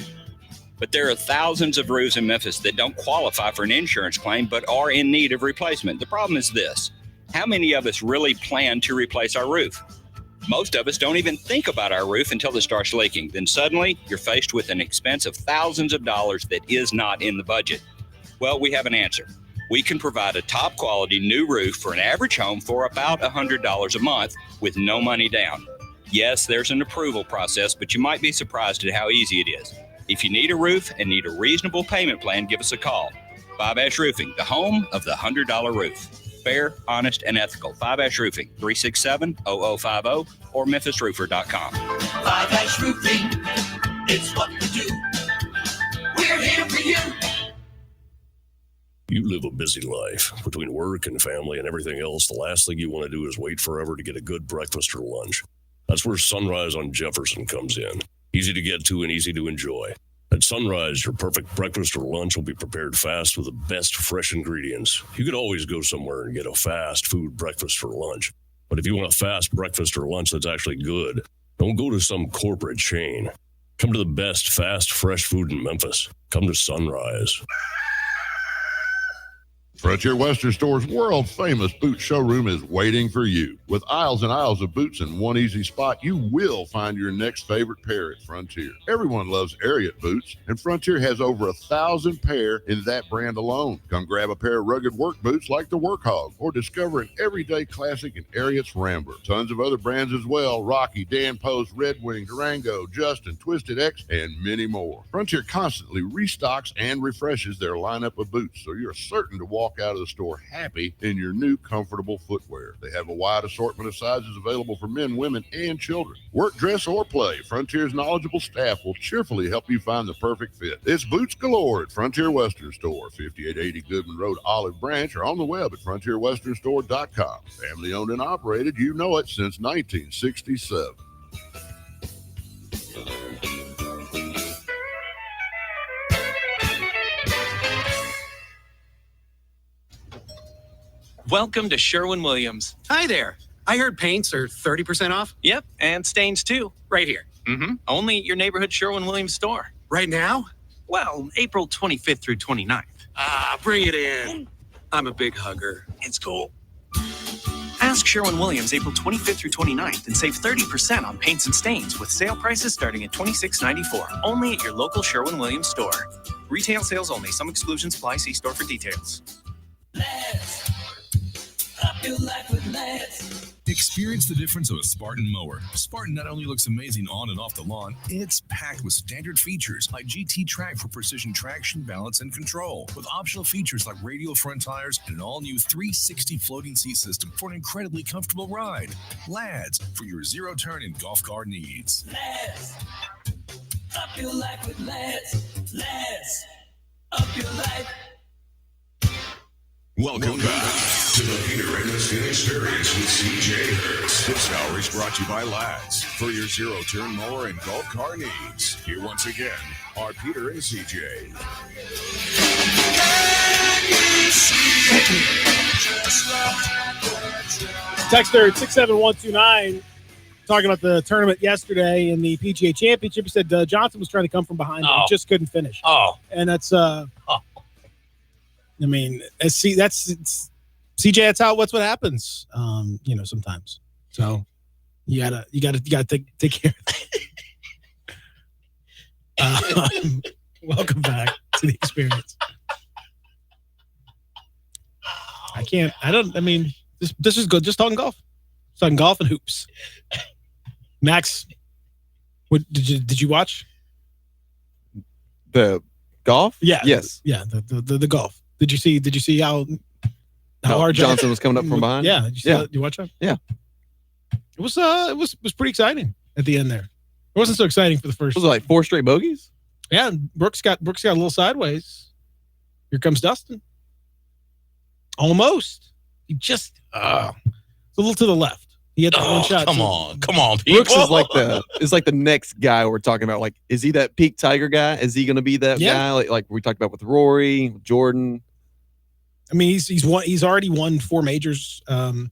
But there are thousands of roofs in Memphis that don't qualify for an insurance claim but are in need of replacement. The problem is this: how many of us really plan to replace our roof? Most of us don't even think about our roof until it starts leaking. Then suddenly, you're faced with an expense of thousands of dollars that is not in the budget. Well, we have an answer. We can provide a top quality new roof for an average home for about $100 a month with no money down. Yes, there's an approval process, but you might be surprised at how easy it is. If you need a roof and need a reasonable payment plan, give us a call. Five Ash Roofing, the home of the $100 roof. Fair, honest, and ethical. Five Ash Roofing, 367-0050 or memphisroofer.com. Five Ash Roofing, it's what we do. We're here for you. You live a busy life. Between work and family and everything else, the last thing you want to do is wait forever to get a good breakfast or lunch. That's where Sunrise on Jefferson comes in. Easy to get to and easy to enjoy. At Sunrise, your perfect breakfast or lunch will be prepared fast with the best fresh ingredients. You could always go somewhere and get a fast food breakfast for lunch. But if you want a fast breakfast or lunch that's actually good, don't go to some corporate chain. Come to the best fast, fresh food in Memphis. Come to Sunrise. Frontier Western Store's world-famous boot showroom is waiting for you. With aisles and aisles of boots in one easy spot, you will find your next favorite pair at Frontier. Everyone loves Ariat boots, and Frontier has over 1,000 pair in that brand alone. Come grab a pair of rugged work boots like the Workhog, or discover an everyday classic in Ariat's Rambler. Tons of other brands as well: Rocky, Dan Post, Red Wing, Durango, Justin, Twisted X, and many more. Frontier constantly restocks and refreshes their lineup of boots, so you're certain to walk out of the store happy in your new comfortable footwear. They have a wide assortment of sizes available for men, women, and children. Work, dress, or play, Frontier's knowledgeable staff will cheerfully help you find the perfect fit. It's boots galore at Frontier Western Store, 5880 Goodman Road, Olive Branch, or on the web at frontierwesternstore.com. Family owned and operated, you know it, since 1967. Welcome to Sherwin-Williams. Hi there. I heard paints are 30% off. Yep, and stains too. Right here. Only at your neighborhood Sherwin-Williams store. Right now? Well, April 25th through 29th. Ah, bring it in. I'm a big hugger. It's cool. Ask Sherwin-Williams April 25th through 29th and save 30% on paints and stains with sale prices starting at $26.94. Only at your local Sherwin-Williams store. Retail sales only. Some exclusions apply. See store for details. Up your life with Lance. Experience the difference of a Spartan mower. Spartan not only looks amazing on and off the lawn, it's packed with standard features like GT Track for precision traction, balance, and control, with optional features like radial front tires and an all-new 360 floating seat system for an incredibly comfortable ride. Lads, for your zero-turn and golf car needs. Lads. Up your life with Lads. Lads. Up your life. Welcome back to the Peter Edmiston Experience with CJ Hertz. This hour is brought to you by Lads for your zero-turn mower and golf car needs. Here once again are Peter and CJ. Texter 67129 talking about the tournament yesterday in the PGA Championship. He said Johnson was trying to come from behind and just couldn't finish. And that's I mean, CJ, that's what happens. Sometimes. So you gotta take care of that. Welcome back to the experience. This is good. Just talking golf. Talking golf and hoops. Max, what did you watch? The golf? Yeah. Yes. The golf. Did you see how hard Johnson was coming up from behind? Yeah. Did you see that? Did you watch that? Yeah. It was pretty exciting at the end there. It wasn't so exciting for the first. Was it like 4 straight bogeys? Yeah, Brooks got a little sideways. Here comes Dustin. Almost. He just a little to the left. He had that one shot. Come on, people. Brooks is like the next guy we're talking about. Like, is he that peak Tiger guy? Is he going to be that guy? Like we talked about with Rory, with Jordan. I mean, he's already won 4 majors, and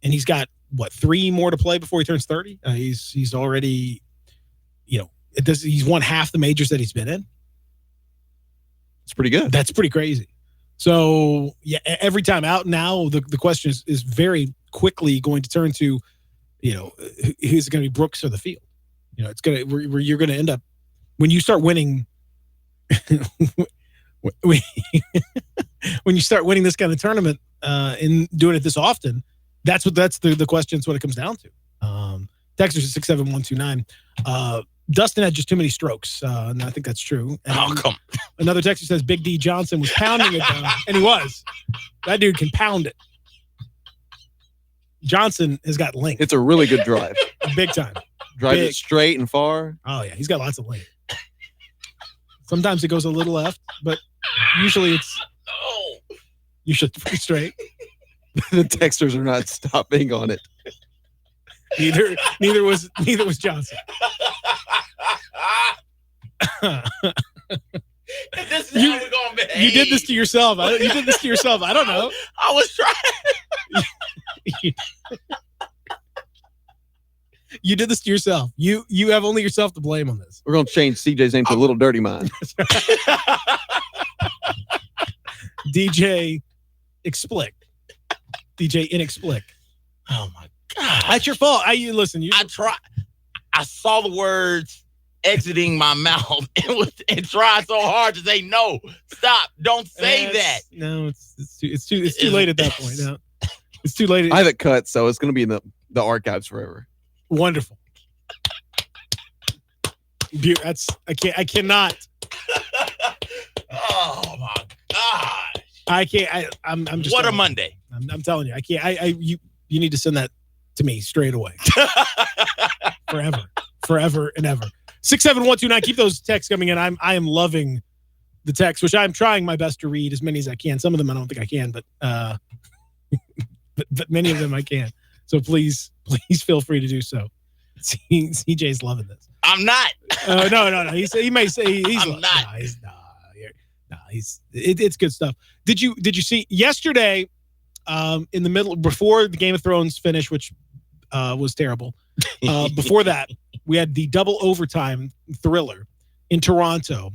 he's got 3 more to play before he turns 30. He's already, he's won half the majors that he's been in. It's pretty good. That's pretty crazy. So yeah, every time out now, the question is very quickly going to turn to, who's going to be Brooks or the field. It's going to where you're going to end up when you start winning. When you start winning this kind of tournament and doing it this often, that's the question. It's what it comes down to. Texas is 67129. Dustin had just too many strokes, and I think that's true. And come. Another texter says Big D Johnson was pounding it down, and he was. That dude can pound it. Johnson has got length. It's a really good drive. Big time. Drive it straight and far. Oh, yeah. He's got lots of length. Sometimes it goes a little left, but usually it's pretty straight. The texters are not stopping on it. Neither was Johnson. This is how we're gonna behave. You did this to yourself. I don't know. I was trying. You did this to yourself. You have only yourself to blame on this. We're gonna change CJ's name to Little Dirty Mind. DJ Explic. DJ Inexplic. Oh my God. That's your fault. I saw the words exiting my mouth and tried so hard to say no. Stop. Don't say that. No, it's too late at that point. No. It's too late. I have it cut, so it's gonna be in the archives forever. Wonderful. I cannot. Oh my God. I can't. I'm just. What a Monday. I'm telling you, I can't. You need to send that to me straight away. Forever and ever. 67129. Keep those texts coming in. I am loving the text, which I'm trying my best to read as many as I can. Some of them I don't think I can, but but many of them I can. So please feel free to do so. CJ's loving this. I'm not. No. He may say he's not. It's good stuff. Did you see yesterday? In the middle, before the Game of Thrones finish, which was terrible. Before that, we had the double overtime thriller in Toronto,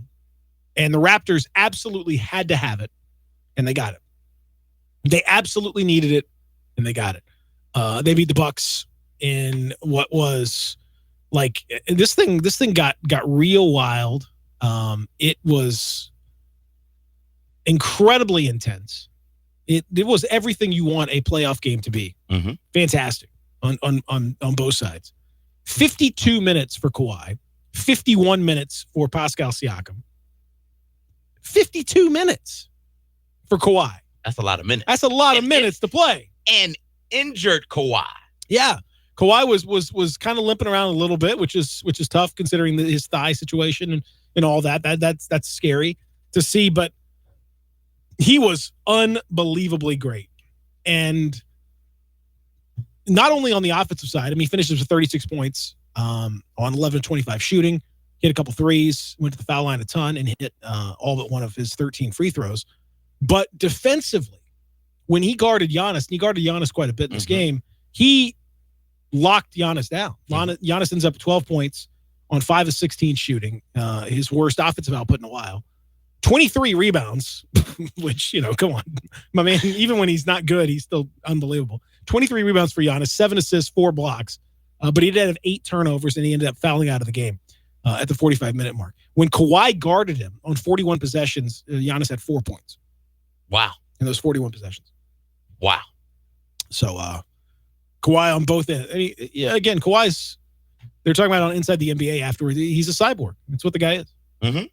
and the Raptors absolutely had to have it, and they got it. They absolutely needed it, and they got it. They beat the Bucks in what was like this thing got real wild. It was incredibly intense. It was everything you want a playoff game to be. Mm-hmm. Fantastic on both sides. 52 minutes for Kawhi, 51 minutes for Pascal Siakam. 52 minutes for Kawhi. That's a lot of minutes. That's a lot of minutes to play. And injured Kawhi. Yeah. Kawhi was kind of limping around a little bit, which is tough considering his thigh situation and all that. That's scary to see, but he was unbelievably great. And not only on the offensive side, I mean, he finishes with 36 points on 11 of 25 shooting, hit a couple threes, went to the foul line a ton, and hit all but one of his 13 free throws. But defensively, when he guarded Giannis, and he guarded Giannis quite a bit in this game, he locked Giannis down. Giannis ends up 12 points on 5 of 16 shooting, his worst offensive output in a while. 23 rebounds, which, come on. My man, even when he's not good, he's still unbelievable. 23 rebounds for Giannis, 7 assists, 4 blocks. But he did have 8 turnovers, and he ended up fouling out of the game at the 45-minute mark. When Kawhi guarded him on 41 possessions, Giannis had 4 points. Wow. In those 41 possessions. Wow. So, Kawhi on both ends. I mean, yeah, again, Kawhi's, they're talking about on Inside the NBA afterwards. He's a cyborg. That's what the guy is. Mm-hmm.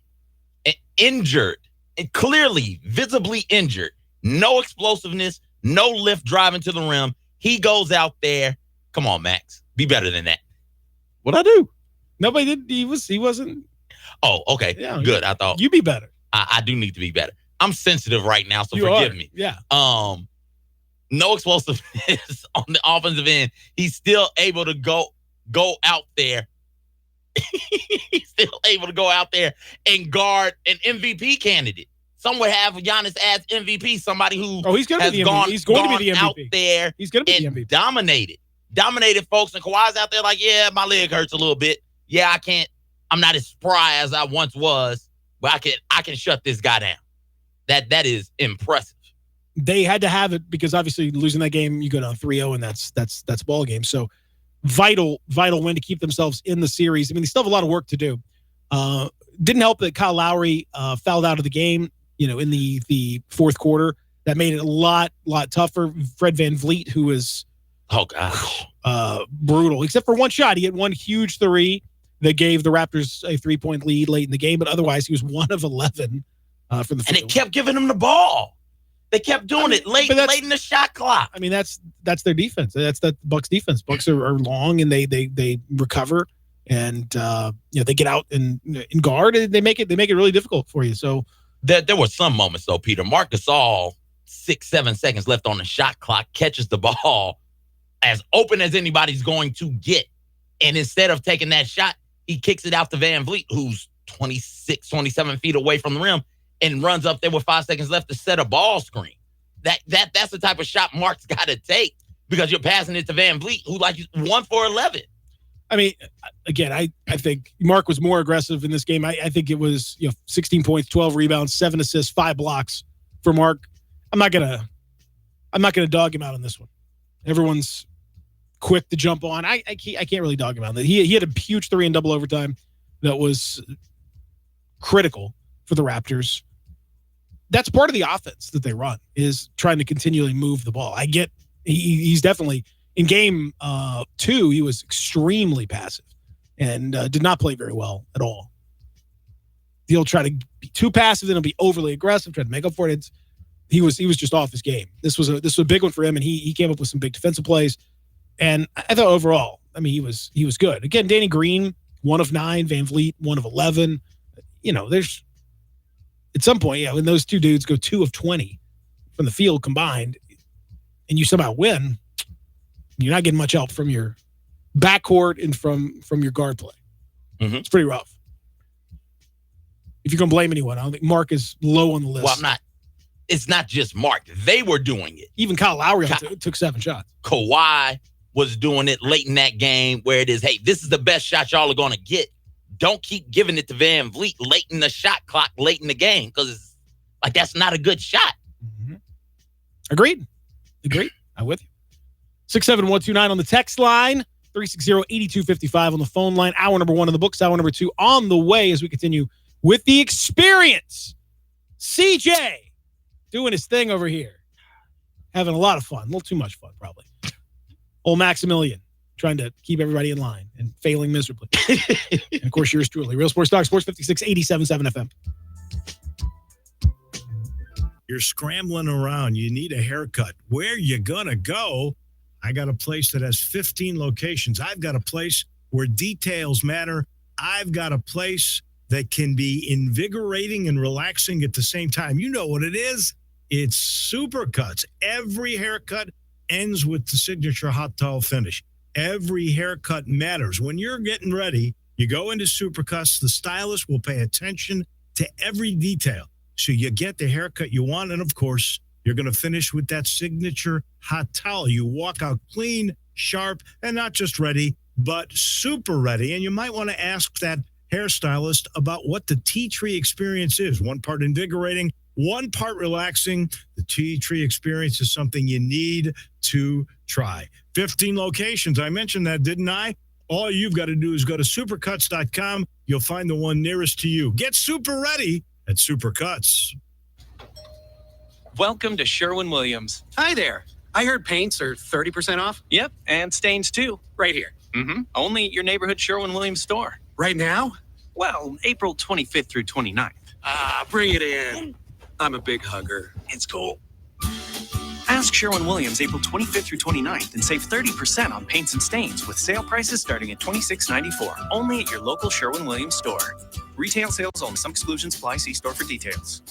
Injured, and clearly, visibly injured. No explosiveness, no lift driving to the rim. He goes out there. Come on, Max. Be better than that. What'd I do? Nobody did. He wasn't. Oh, okay. Yeah, good. I thought. You be better. I do need to be better. I'm sensitive right now, so you forgive are. me. Yeah. No explosiveness on the offensive end. He's still able to go out there. He's still able to go out there and guard an MVP candidate. Some would have Giannis as MVP, somebody who he's going to be the MVP. He's going to be the MVP. Out there. He's going to be the MVP. Dominated folks, and Kawhi's out there like, yeah, my leg hurts a little bit. Yeah, I'm not as spry as I once was, but I can shut this guy down. That is impressive. They had to have it because obviously losing that game, you go down 3-0, and that's ball game. So vital win to keep themselves in the series. I mean, they still have a lot of work to do. Didn't help that Kyle Lowry fouled out of the game, in the fourth quarter. That made it a lot tougher. Fred VanVleet, who was brutal, except for one shot. He had one huge three that gave the Raptors a 3-point lead late in the game, but otherwise he was 1 of 11 from the field. And it kept giving him the ball. They kept doing it late in the shot clock. I mean, that's their defense. That's the Bucks defense. Bucks are long, and they recover, and they get out and guard, and they make it really difficult for you. So there were some moments though, Peter. Marc Gasol, 6-7 seconds left on the shot clock, catches the ball as open as anybody's going to get, and instead of taking that shot, he kicks it out to VanVleet, who's 26, 27 feet away from the rim, and runs up there with 5 seconds left to set a ball screen. That's the type of shot Mark's got to take, because you're passing it to VanVleet, who 1 for 11. I mean, again, I think Mark was more aggressive in this game. I think it was 16 points, 12 rebounds, 7 assists, 5 blocks for Mark. I'm not gonna dog him out on this one. Everyone's quick to jump on. I can't really dog him out. He had a huge 3 in double overtime that was critical for the Raptors. That's part of the offense that they run, is trying to continually move the ball. I get he's definitely in game 2, he was extremely passive and did not play very well at all. He'll try to be too passive, then he'll be overly aggressive, try to make up for it. He was just off his game. This was a big one for him, and he came up with some big defensive plays. And I thought overall, I mean, he was good. Again, Danny Green, 1 of 9, VanVleet, 1 of 11. There's at some point, when those two dudes go 2 of 20 from the field combined, and you somehow win, you're not getting much help from your backcourt and from your guard play. Mm-hmm. It's pretty rough. If you're going to blame anyone, I don't think Mark is low on the list. Well, I'm not. It's not just Mark. They were doing it. Even Kyle Lowry took 7 shots. Kawhi was doing it late in that game, where it is, hey, this is the best shot y'all are going to get. Don't keep giving it to VanVleet late in the shot clock, late in the game, because that's not a good shot. Mm-hmm. Agreed. I'm with you. 67129 on the text line, 360-8255 on the phone line. Hour number 1 in the books, hour number 2 on the way as we continue with the experience. CJ doing his thing over here. Having a lot of fun. A little too much fun, probably. Old Maximilian trying to keep everybody in line and failing miserably. And, of course, yours truly. Real Sports Talk, Sports 56, 87.7 FM. You're scrambling around. You need a haircut. Where you gonna go? I got a place that has 15 locations. I've got a place where details matter. I've got a place that can be invigorating and relaxing at the same time. You know what it is. It's Supercuts. Every haircut ends with the signature hot towel finish. Every haircut matters. When you're getting ready, you go into Supercuts. The stylist will pay attention to every detail, so you get the haircut you want. And, of course, you're going to finish with that signature hot towel. You walk out clean, sharp, and not just ready, but super ready. And you might want to ask that hairstylist about what the tea tree experience is. One part invigorating, one part relaxing. The tea tree experience is something you need to try. 15 locations. I mentioned that, didn't I? All you've got to do is go to supercuts.com. You'll find the one nearest to you. Get super ready at Supercuts. Welcome to Sherwin-Williams. Hi there. I heard paints are 30% off. Yep, and stains too. Right here. Mm-hmm. Only at your neighborhood Sherwin-Williams store. Right now? Well, April 25th through 29th. Bring it in. I'm a big hugger. It's cool. Ask Sherwin-Williams April 25th through 29th and save 30% on paints and stains with sale prices starting at $26.94. Only at your local Sherwin-Williams store. Retail sales only. Some exclusions apply. See store for details.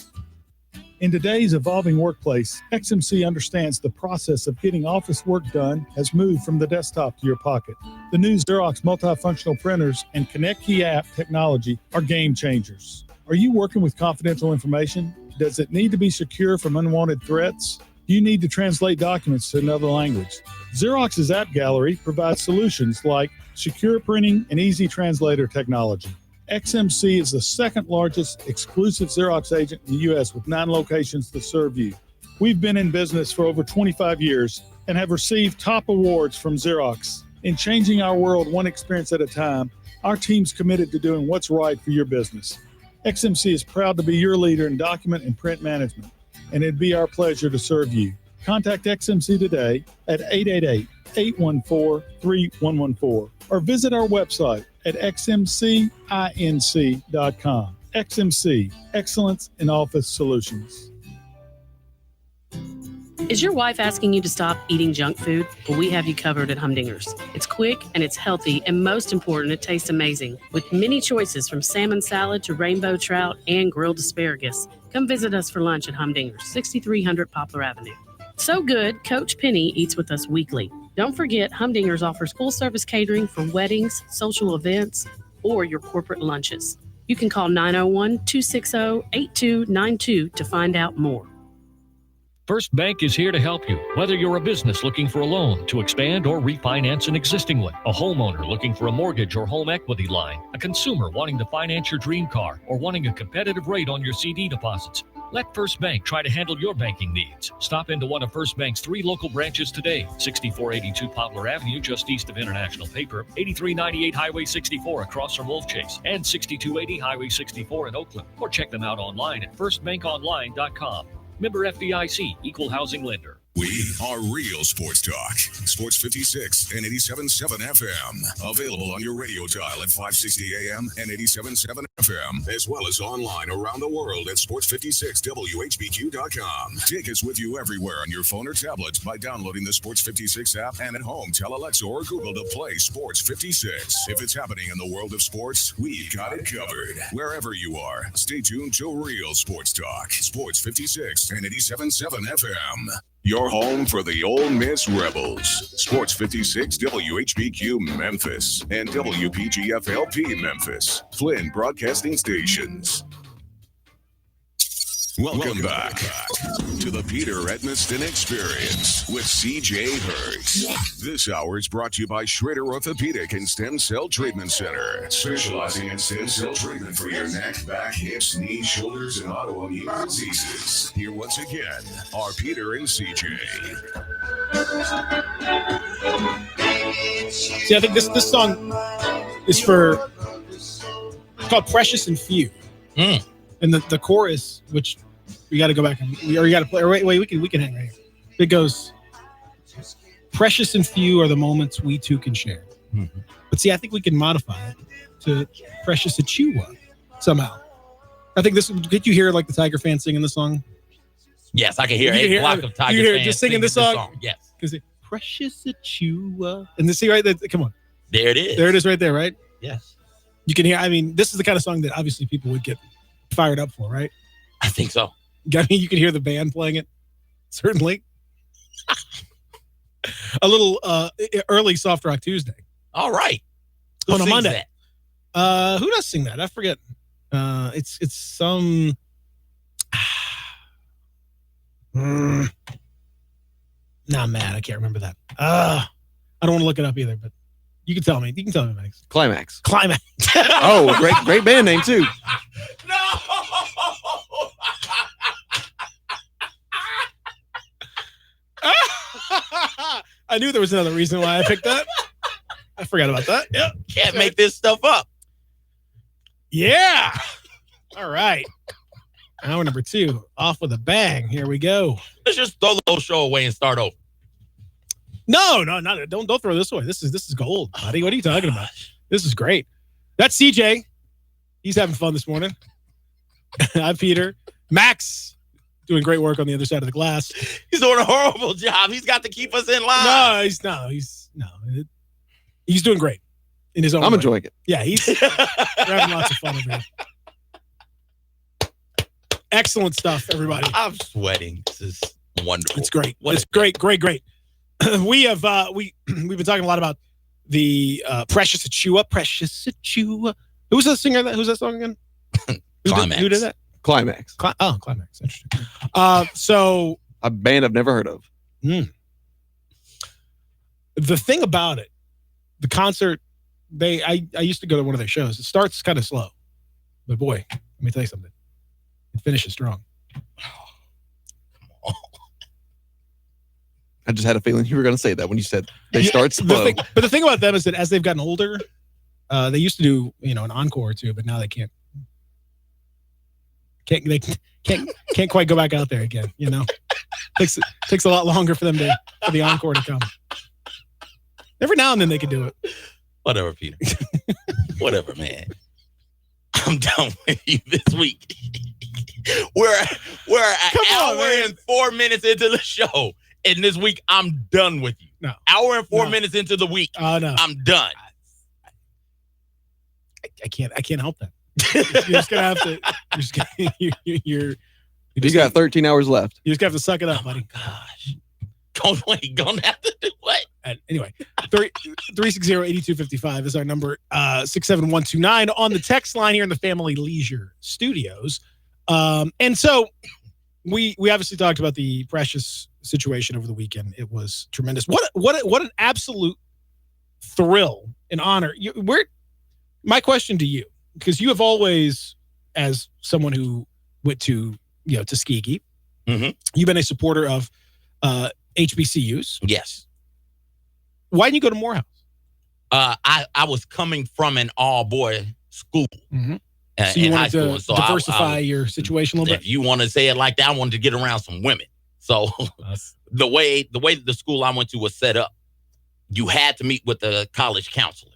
In today's evolving workplace, XMC understands the process of getting office work done has moved from the desktop to your pocket. The new Xerox multifunctional printers and Connect Key app technology are game changers. Are you working with confidential information? Does it need to be secure from unwanted threats? Do you need to translate documents to another language? Xerox's App Gallery provides solutions like secure printing and easy translator technology. XMC is the second largest exclusive Xerox agent in the U.S. with 9 locations to serve you. We've been in business for over 25 years and have received top awards from Xerox. In changing our world one experience at a time, our team's committed to doing what's right for your business. XMC is proud to be your leader in document and print management, and it'd be our pleasure to serve you. Contact XMC today at 888-814-3114 or visit our website at xmcinc.com. XMC, excellence in office solutions. Is your wife asking you to stop eating junk food? Well, we have you covered at Humdinger's. It's quick and it's healthy, and most important, it tastes amazing. With many choices from salmon salad to rainbow trout and grilled asparagus. Come visit us for lunch at Humdinger's, 6300 Poplar Avenue. So good, Coach Penny eats with us weekly. Don't forget, Humdinger's offers full-service catering for weddings, social events, or your corporate lunches. You can call 901-260-8292 to find out more. First Bank is here to help you. Whether you're a business looking for a loan to expand or refinance an existing one, a homeowner looking for a mortgage or home equity line, a consumer wanting to finance your dream car, or wanting a competitive rate on your CD deposits, let First Bank try to handle your banking needs. Stop into one of First Bank's 3 local branches today. 6482 Poplar Avenue, just east of International Paper, 8398 Highway 64 across from Wolf Chase, and 6280 Highway 64 in Oakland. Or check them out online at firstbankonline.com. Member FDIC, Equal Housing Lender. We are Real Sports Talk. Sports 56 and 87.7 FM. Available on your radio dial at 560 AM and 87.7 FM, as well as online around the world at sports56whbq.com. Take us with you everywhere on your phone or tablet by downloading the Sports 56 app, and at home, tell Alexa or Google to play Sports 56. If it's happening in the world of sports, we've got it covered. Wherever you are, stay tuned to Real Sports Talk. Sports 56 and 87.7 FM. Your home for the Ole Miss Rebels. Sports 56 WHBQ Memphis and WPGF-LP Memphis. Flynn Broadcasting Stations. Welcome back to the Peter Edmiston Experience with CJ Hurts. This hour is brought to you by Schrader Orthopedic and Stem Cell Treatment Center, specializing in stem cell treatment for your neck, back, hips, knees, shoulders, and autoimmune diseases. Here once again are Peter and CJ. See, I think this song is for, it's called Precious and Few. And the chorus, which we got to go back and you got to play. Or wait, we can hang right here. It goes, precious and few are the moments we two can share. Mm-hmm. But see, I think we can modify it to precious and chew somehow. I think this, did you hear like the Tiger fans singing the song? Yes, I can hear a block of Tiger fans just singing this song. Yes. Because precious and chew. And this, see right there, come on. There it is. There it is right there, right? Yes. You can hear, I mean, this is the kind of song that obviously people would get fired up for, right? I think so. I mean, you can hear the band playing it. Certainly. A little early Soft Rock Tuesday. All right. On a Monday. Who does sing that? I forget. It's some. Nah, man, I can't remember that. I don't want to look it up either, but you can tell me. You can tell me, Max. Climax. Oh, great band name too. No. I knew there was another reason why I picked that. I forgot about that. Yeah. Can't make this stuff up. Yeah. All right. Hour number 2, off with a bang. Here we go. Let's just throw the whole show away and start over. No. Don't throw this away. This is gold, buddy. What are you talking about? This is great. That's CJ. He's having fun this morning. I'm Peter. Max doing great work on the other side of the glass. He's doing a horrible job. He's got to keep us in line. He's doing great in his own way. I'm enjoying it. Yeah, we're having lots of fun over here. Excellent stuff, everybody. I'm sweating. This is wonderful. It's great. It's great. We have we've been talking a lot about the Precious Achua. Precious Achua. Who's the singer? Who's that song again? Climax. Who did that? Climax. Climax. Interesting. So a band I've never heard of. The thing about it, the concert, I used to go to one of their shows. It starts kind of slow, but boy, let me tell you something. It finishes strong. I just had a feeling you were going to say that when you said they start slow. But the thing about them is that as they've gotten older, they used to do an encore or two, but now they can't. They can't quite go back out there again. Takes a lot longer for the encore to come. Every now and then they can do it. Whatever, Peter. Whatever, man. I'm done with you this week. We're an hour and 4 minutes into the show, and this week I'm done with you. No, hour and 4 minutes into the week. Oh no, I'm done. I can't help that. You're just gonna have to. You got 13 hours left. You just have to suck it up, buddy. Gosh, gonna have to do what? Anyway, 360-8255 is our number. 67129 on the text line here in the Family Leisure Studios. And so we obviously talked about the Precious situation over the weekend. It was tremendous. What an absolute thrill and honor. My question to you, because you have always, as someone who went to Tuskegee, you've been a supporter of HBCUs. Yes. Why didn't you go to Morehouse? I was coming from an all-boy school. So you wanted to diversify your situation a little bit? If you want to say it like that, I wanted to get around some women. So the way the school I went to was set up, you had to meet with the college counselor.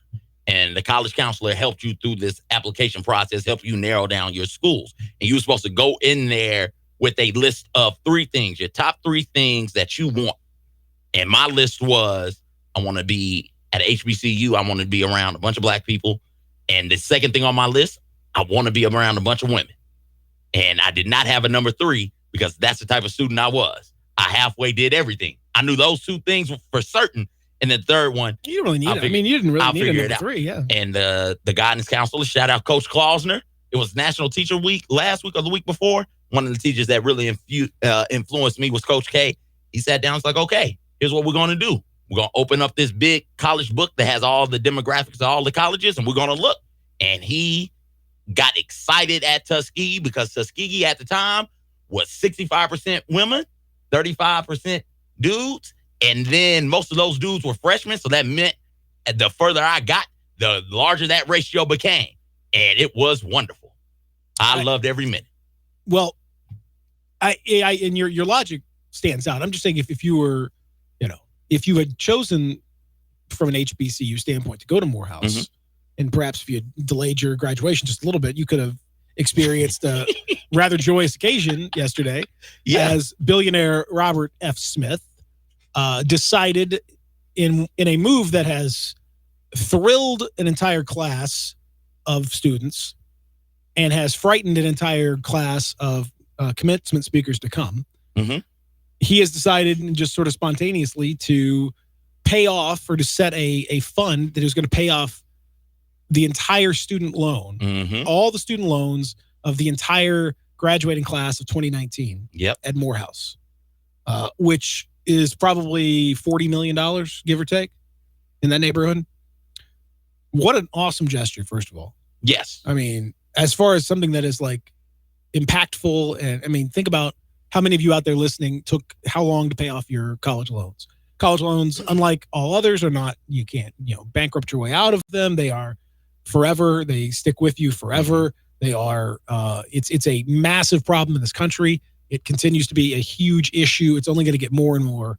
And the college counselor helped you through this application process, helped you narrow down your schools. And you were supposed to go in there with a list of 3 things, your top 3 things that you want. And my list was, I want to be at HBCU. I want to be around a bunch of black people. And the second thing on my list, I want to be around a bunch of women. And I did not have a number 3 because that's the type of student I was. I halfway did everything. I knew those 2 things for certain. And the third one, you didn't really need it. I mean, you didn't really need a number 3, yeah. And the guidance counselor, shout out Coach Klausner. It was National Teacher Week last week or the week before. One of the teachers that really influenced me was Coach K. He sat down and was like, okay, here's what we're going to do. We're going to open up this big college book that has all the demographics of all the colleges, and we're going to look. And he got excited at Tuskegee because Tuskegee at the time was 65% women, 35% dudes. And then most of those dudes were freshmen. So that meant the further I got, the larger that ratio became. And it was wonderful. I loved every minute. Well, and your logic stands out. I'm just saying if you were, if you had chosen from an HBCU standpoint to go to Morehouse, and perhaps if you had delayed your graduation just a little bit, you could have experienced a rather joyous occasion yesterday as billionaire Robert F. Smith decided in a move that has thrilled an entire class of students and has frightened an entire class of commencement speakers to come. Mm-hmm. He has decided just sort of spontaneously to pay off or to set a fund that is going to pay off the entire student loan, all the student loans of the entire graduating class of 2019 at Morehouse, which is probably $40 million, give or take, in that neighborhood. What an awesome gesture, first of all. Yes. I mean, as far as something that is like impactful, and I mean, think about how many of you out there listening took how long to pay off your college loans. College loans, unlike all others, are not, you can't, bankrupt your way out of them. They are forever. They stick with you forever. They are, it's a massive problem in this country. It continues to be a huge issue. It's only going to get more and more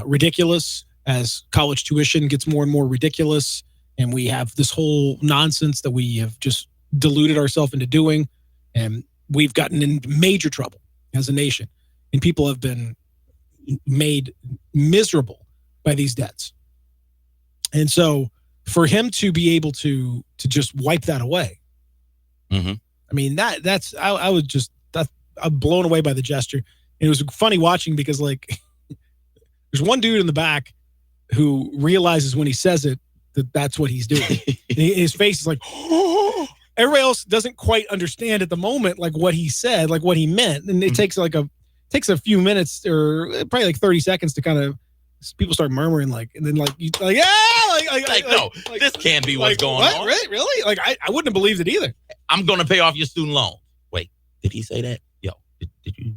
ridiculous as college tuition gets more and more ridiculous. And we have this whole nonsense that we have just deluded ourselves into doing. And we've gotten in major trouble as a nation. And people have been made miserable by these debts. And so for him to be able to just wipe that away, I mean, I was just, I'm blown away by the gesture. And it was funny watching because, like, there's one dude in the back who realizes when he says it that that's what he's doing. His face is like, oh. Everybody else doesn't quite understand at the moment, like, what he said, like what he meant. And it takes a few minutes or probably like 30 seconds to kind of, people start murmuring, like, and then this can't be what's going on. Really? Like, I wouldn't have believed it either. I'm going to pay off your student loan. Wait, did he say that? Yo, did you?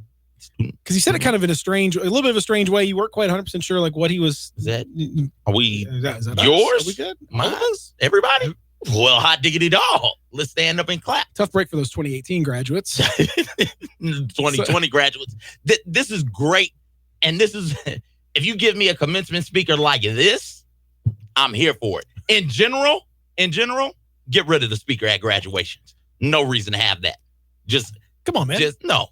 Because he said it kind of in a little bit of a strange way. You weren't quite 100% sure, like, what he was. Is that yours? Are we good? Mine? Everybody? Well, hot diggity dog. Let's stand up and clap. Tough break for those 2018 graduates. 2020 graduates. This is great. And this is, if you give me a commencement speaker like this, I'm here for it. In general, get rid of the speaker at graduations. No reason to have that. Just come on, man. No.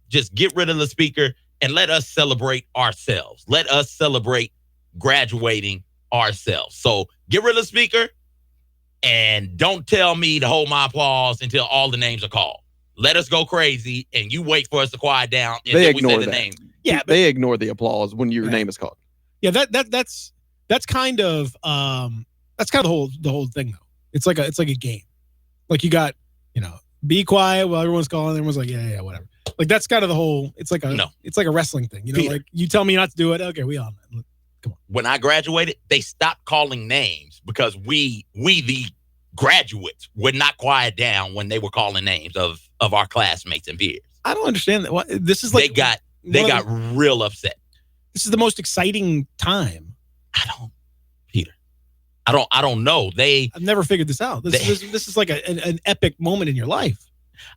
Just get rid of the speaker and let us celebrate ourselves. Let us celebrate graduating ourselves. So get rid of the speaker and don't tell me to hold my applause until all the names are called. Let us go crazy and you wait for us to quiet down and they then we say ignore the that. name. Yeah, they ignore the applause when your name is called. Yeah, that's kind of the whole thing though. It's like a game. Like, you got, be quiet while everyone's calling. Everyone's like, yeah, whatever. Like, that's kind of the whole. It's like a wrestling thing. Peter, like, you tell me not to do it. Okay, we on it. Come on. When I graduated, they stopped calling names because we the graduates would not quiet down when they were calling names of our classmates and peers. I don't understand that. This is like they got real upset. This is the most exciting time. I don't know. I've never figured this out. This is like an epic moment in your life.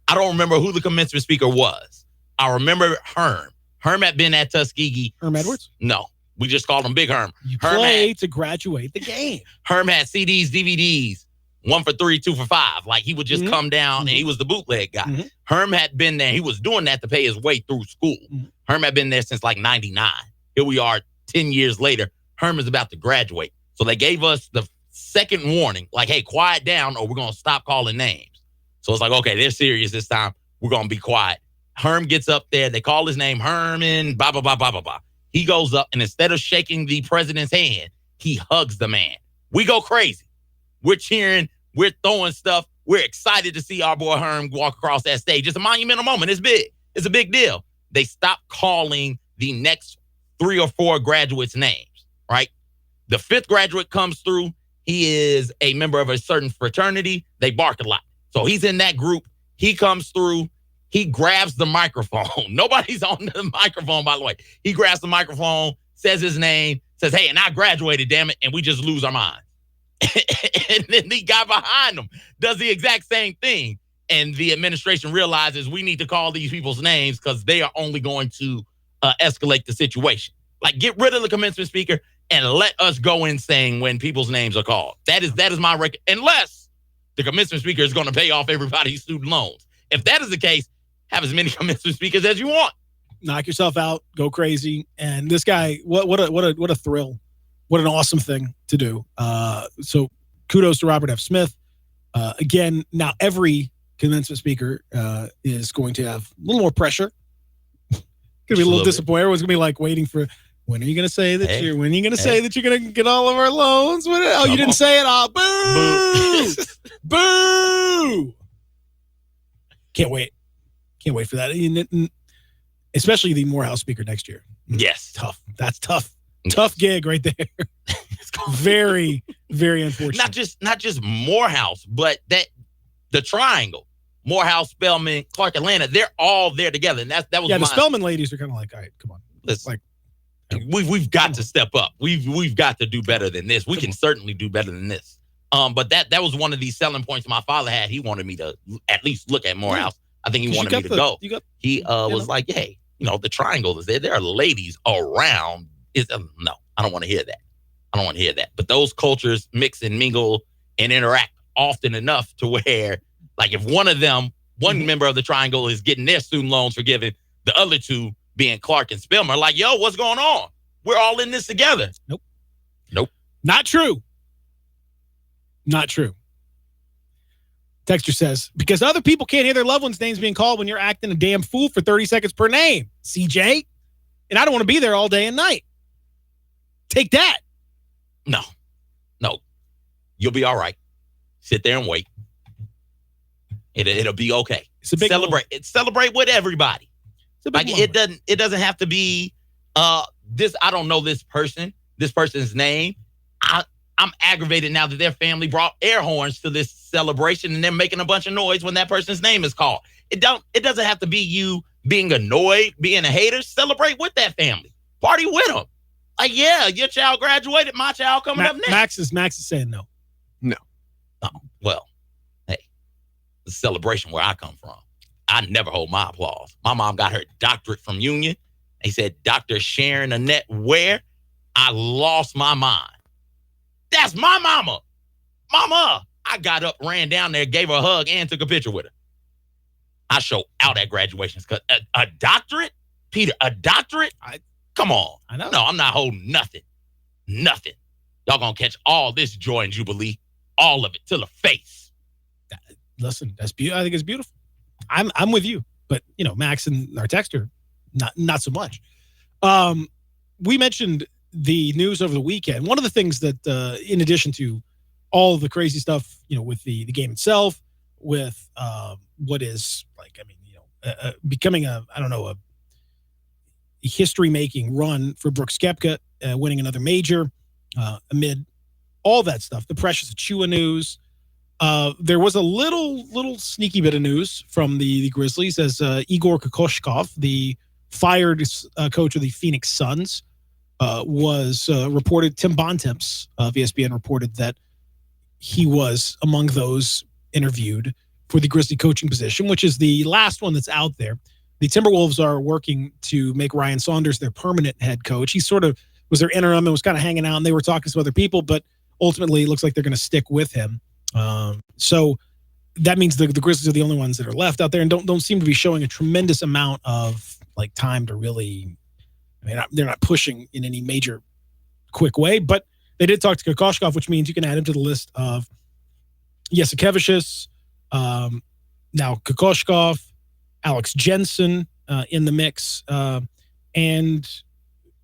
I don't remember who the commencement speaker was. I remember Herm. Herm had been at Tuskegee. Herm Edwards? No. We just called him Big Herm. You play to graduate the game. Herm had CDs, DVDs, 1 for 3, 2 for 5. Like, he would just come down and he was the bootleg guy. Herm had been there. He was doing that to pay his way through school. Herm had been there since like 99. Here we are 10 years later. Herm is about to graduate. So they gave us the second warning, like, hey, quiet down or we're going to stop calling names. So it's like, okay, they're serious this time. We're going to be quiet. Herm gets up there. They call his name Herman, blah, blah, blah, blah, blah, blah. He goes up and instead of shaking the president's hand, he hugs the man. We go crazy. We're cheering. We're throwing stuff. We're excited to see our boy Herm walk across that stage. It's a monumental moment. It's big. It's a big deal. They stop calling the next 3 or 4 graduates' names, right? The 5th graduate comes through. He is a member of a certain fraternity. They bark a lot. So he's in that group. He comes through. He grabs the microphone. Nobody's on the microphone, by the way. He grabs the microphone, says his name, says, hey, and I graduated, damn it, and we just lose our minds. And then the guy behind him does the exact same thing. And the administration realizes we need to call these people's names because they are only going to escalate the situation. Like, get rid of the commencement speaker and let us go insane when people's names are called. That is my record. Unless the commencement speaker is going to pay off everybody's student loans. If that is the case, have as many commencement speakers as you want. Knock yourself out, go crazy. And this guy, what a thrill. What an awesome thing to do. So kudos to Robert F. Smith. Again, now every commencement speaker is going to have a little more pressure. Going to be a little disappointed. Everyone's going to be like waiting for, when are you going to say that when are you going to say that you're going to get all of our loans? Oh, you didn't say it? Oh, boo! Boo! Can't wait. Can't wait for that. Especially the Morehouse speaker next year. Yes. Tough. That's tough. Tough gig right there. Very, very unfortunate. Not just Morehouse, but the triangle. Morehouse, Spelman, Clark, Atlanta, they're all there together. And that was the Spelman ladies are kind of like, all right, come on. We've got to step up. We've got to do better than this. We can certainly do better than this. But that was one of these selling points my father had. He wanted me to at least look at Morehouse. I think he wanted me to go. He was like, hey, the triangle is there. There are ladies around. No, I don't want to hear that. I don't want to hear that. But those cultures mix and mingle and interact often enough to where, like, if one member of the triangle is getting their student loans forgiven, the other two, being Clark and Spelman, are like, yo, what's going on? We're all in this together. Nope. Not true. Not true. Texter says, because other people can't hear their loved ones' names being called when you're acting a damn fool for 30 seconds per name, CJ. And I don't want to be there all day and night. Take that. No. You'll be all right. Sit there and wait. It'll be okay. It's a big celebrate with everybody. It doesn't have to be this. I don't know this person's name. I'm aggravated now that their family brought air horns to this celebration and they're making a bunch of noise when that person's name is called. It doesn't have to be you being annoyed, being a hater. Celebrate with that family. Party with them. Like, yeah, your child graduated, my child coming up next. Max is saying no. No. Oh, well, hey, the celebration where I come from, I never hold my applause. My mom got her doctorate from Union. They said, Dr. Sharon Annette Ware. I lost my mind. That's my mama. Mama. I got up, ran down there, gave her a hug, and took a picture with her. I show out at graduations because a doctorate? Peter, a doctorate? Come on. I know. No, I'm not holding nothing. Nothing. Y'all gonna catch all this joy and jubilee, all of it to the face. Listen, that's beautiful. I think it's beautiful. I'm with you, but Max and our texter, not so much. We mentioned the news over the weekend. One of the things that, in addition to all of the crazy stuff, with the game itself, with what is becoming a history-making run for Brooks Koepka, winning another major, amid all that stuff, the Precious Achua news. There was a little sneaky bit of news from the Grizzlies as Igor Kokoshkov, the fired coach of the Phoenix Suns, was reported. Tim Bontemps of ESPN reported that he was among those interviewed for the Grizzly coaching position, which is the last one that's out there. The Timberwolves are working to make Ryan Saunders their permanent head coach. He sort of was their interim and was kind of hanging out, and they were talking to some other people, but ultimately it looks like they're going to stick with him. So that means the Grizzlies are the only ones that are left out there and don't seem to be showing a tremendous amount of time to really. They're not pushing in any major quick way, but they did talk to Kokoshkov, which means you can add him to the list of Jasikevicius, now Kokoshkov, Alex Jensen in the mix, and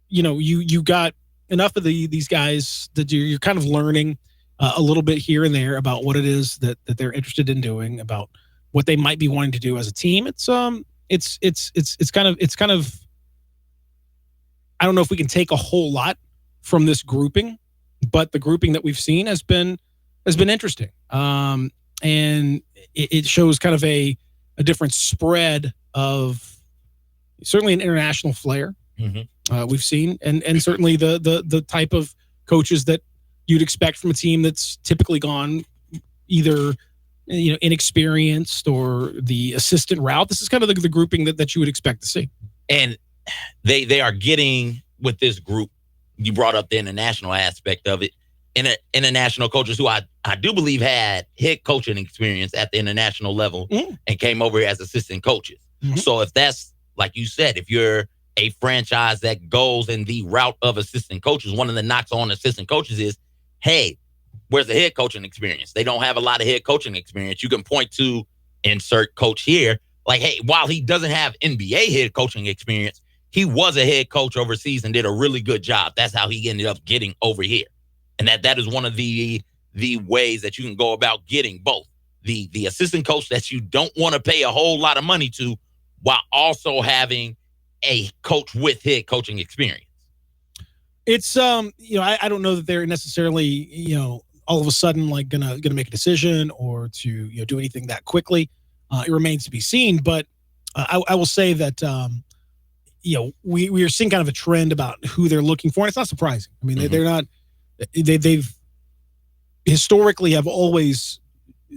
you got enough of these guys that you're kind of learning a little bit here and there about what it is that they're interested in doing, about what they might be wanting to do as a team. It's kind of. I don't know if we can take a whole lot from this grouping, but the grouping that we've seen has been interesting, and it shows kind of a different spread of certainly an international flair. Mm-hmm. We've seen, and certainly the type of coaches that you'd expect from a team that's typically gone either inexperienced or the assistant route. This is kind of the grouping that you would expect to see. And they are getting with this group. You brought up the international aspect of it. International coaches who I do believe had head coaching experience at the international level and came over here as assistant coaches. Mm-hmm. So if that's, like you said, if you're a franchise that goes in the route of assistant coaches, one of the knocks on assistant coaches is, hey, where's the head coaching experience? They don't have a lot of head coaching experience. You can point to insert coach here. Like, hey, while he doesn't have NBA head coaching experience, he was a head coach overseas and did a really good job. That's how he ended up getting over here. And that is one of the ways that you can go about getting both the assistant coach that you don't want to pay a whole lot of money to, while also having a coach with head coaching experience. It's I don't know that they're necessarily all of a sudden like gonna make a decision or to do anything that quickly. It remains to be seen, but I will say that we are seeing kind of a trend about who they're looking for, and it's not surprising. I mean, they're not. They've historically have always,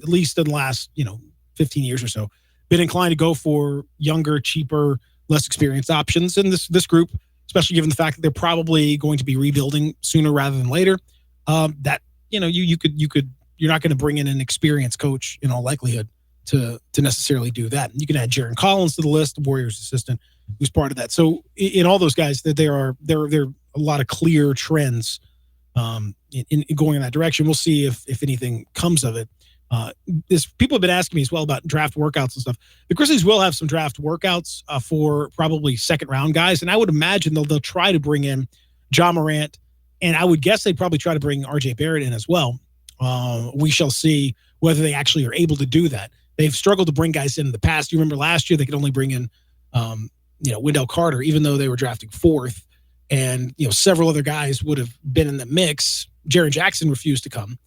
at least in the last 15 years or so, been inclined to go for younger, cheaper, less experienced options. And this group, especially given the fact that they're probably going to be rebuilding sooner rather than later, that you're not going to bring in an experienced coach in all likelihood to necessarily do that. And you can add Jaron Collins to the list, the Warriors assistant, who's part of that. So in all those guys, that there are a lot of clear trends in going in that direction. We'll see if anything comes of it. People have been asking me as well about draft workouts and stuff. The Grizzlies will have some draft workouts for probably second round guys, and I would imagine they'll try to bring in Ja Morant, and I would guess they'd probably try to bring RJ Barrett in as well. We shall see whether they actually are able to do that. They've struggled to bring guys in the past. You remember last year they could only bring in Wendell Carter, even though they were drafting fourth, and several other guys would have been in the mix. Jaren Jackson refused to come.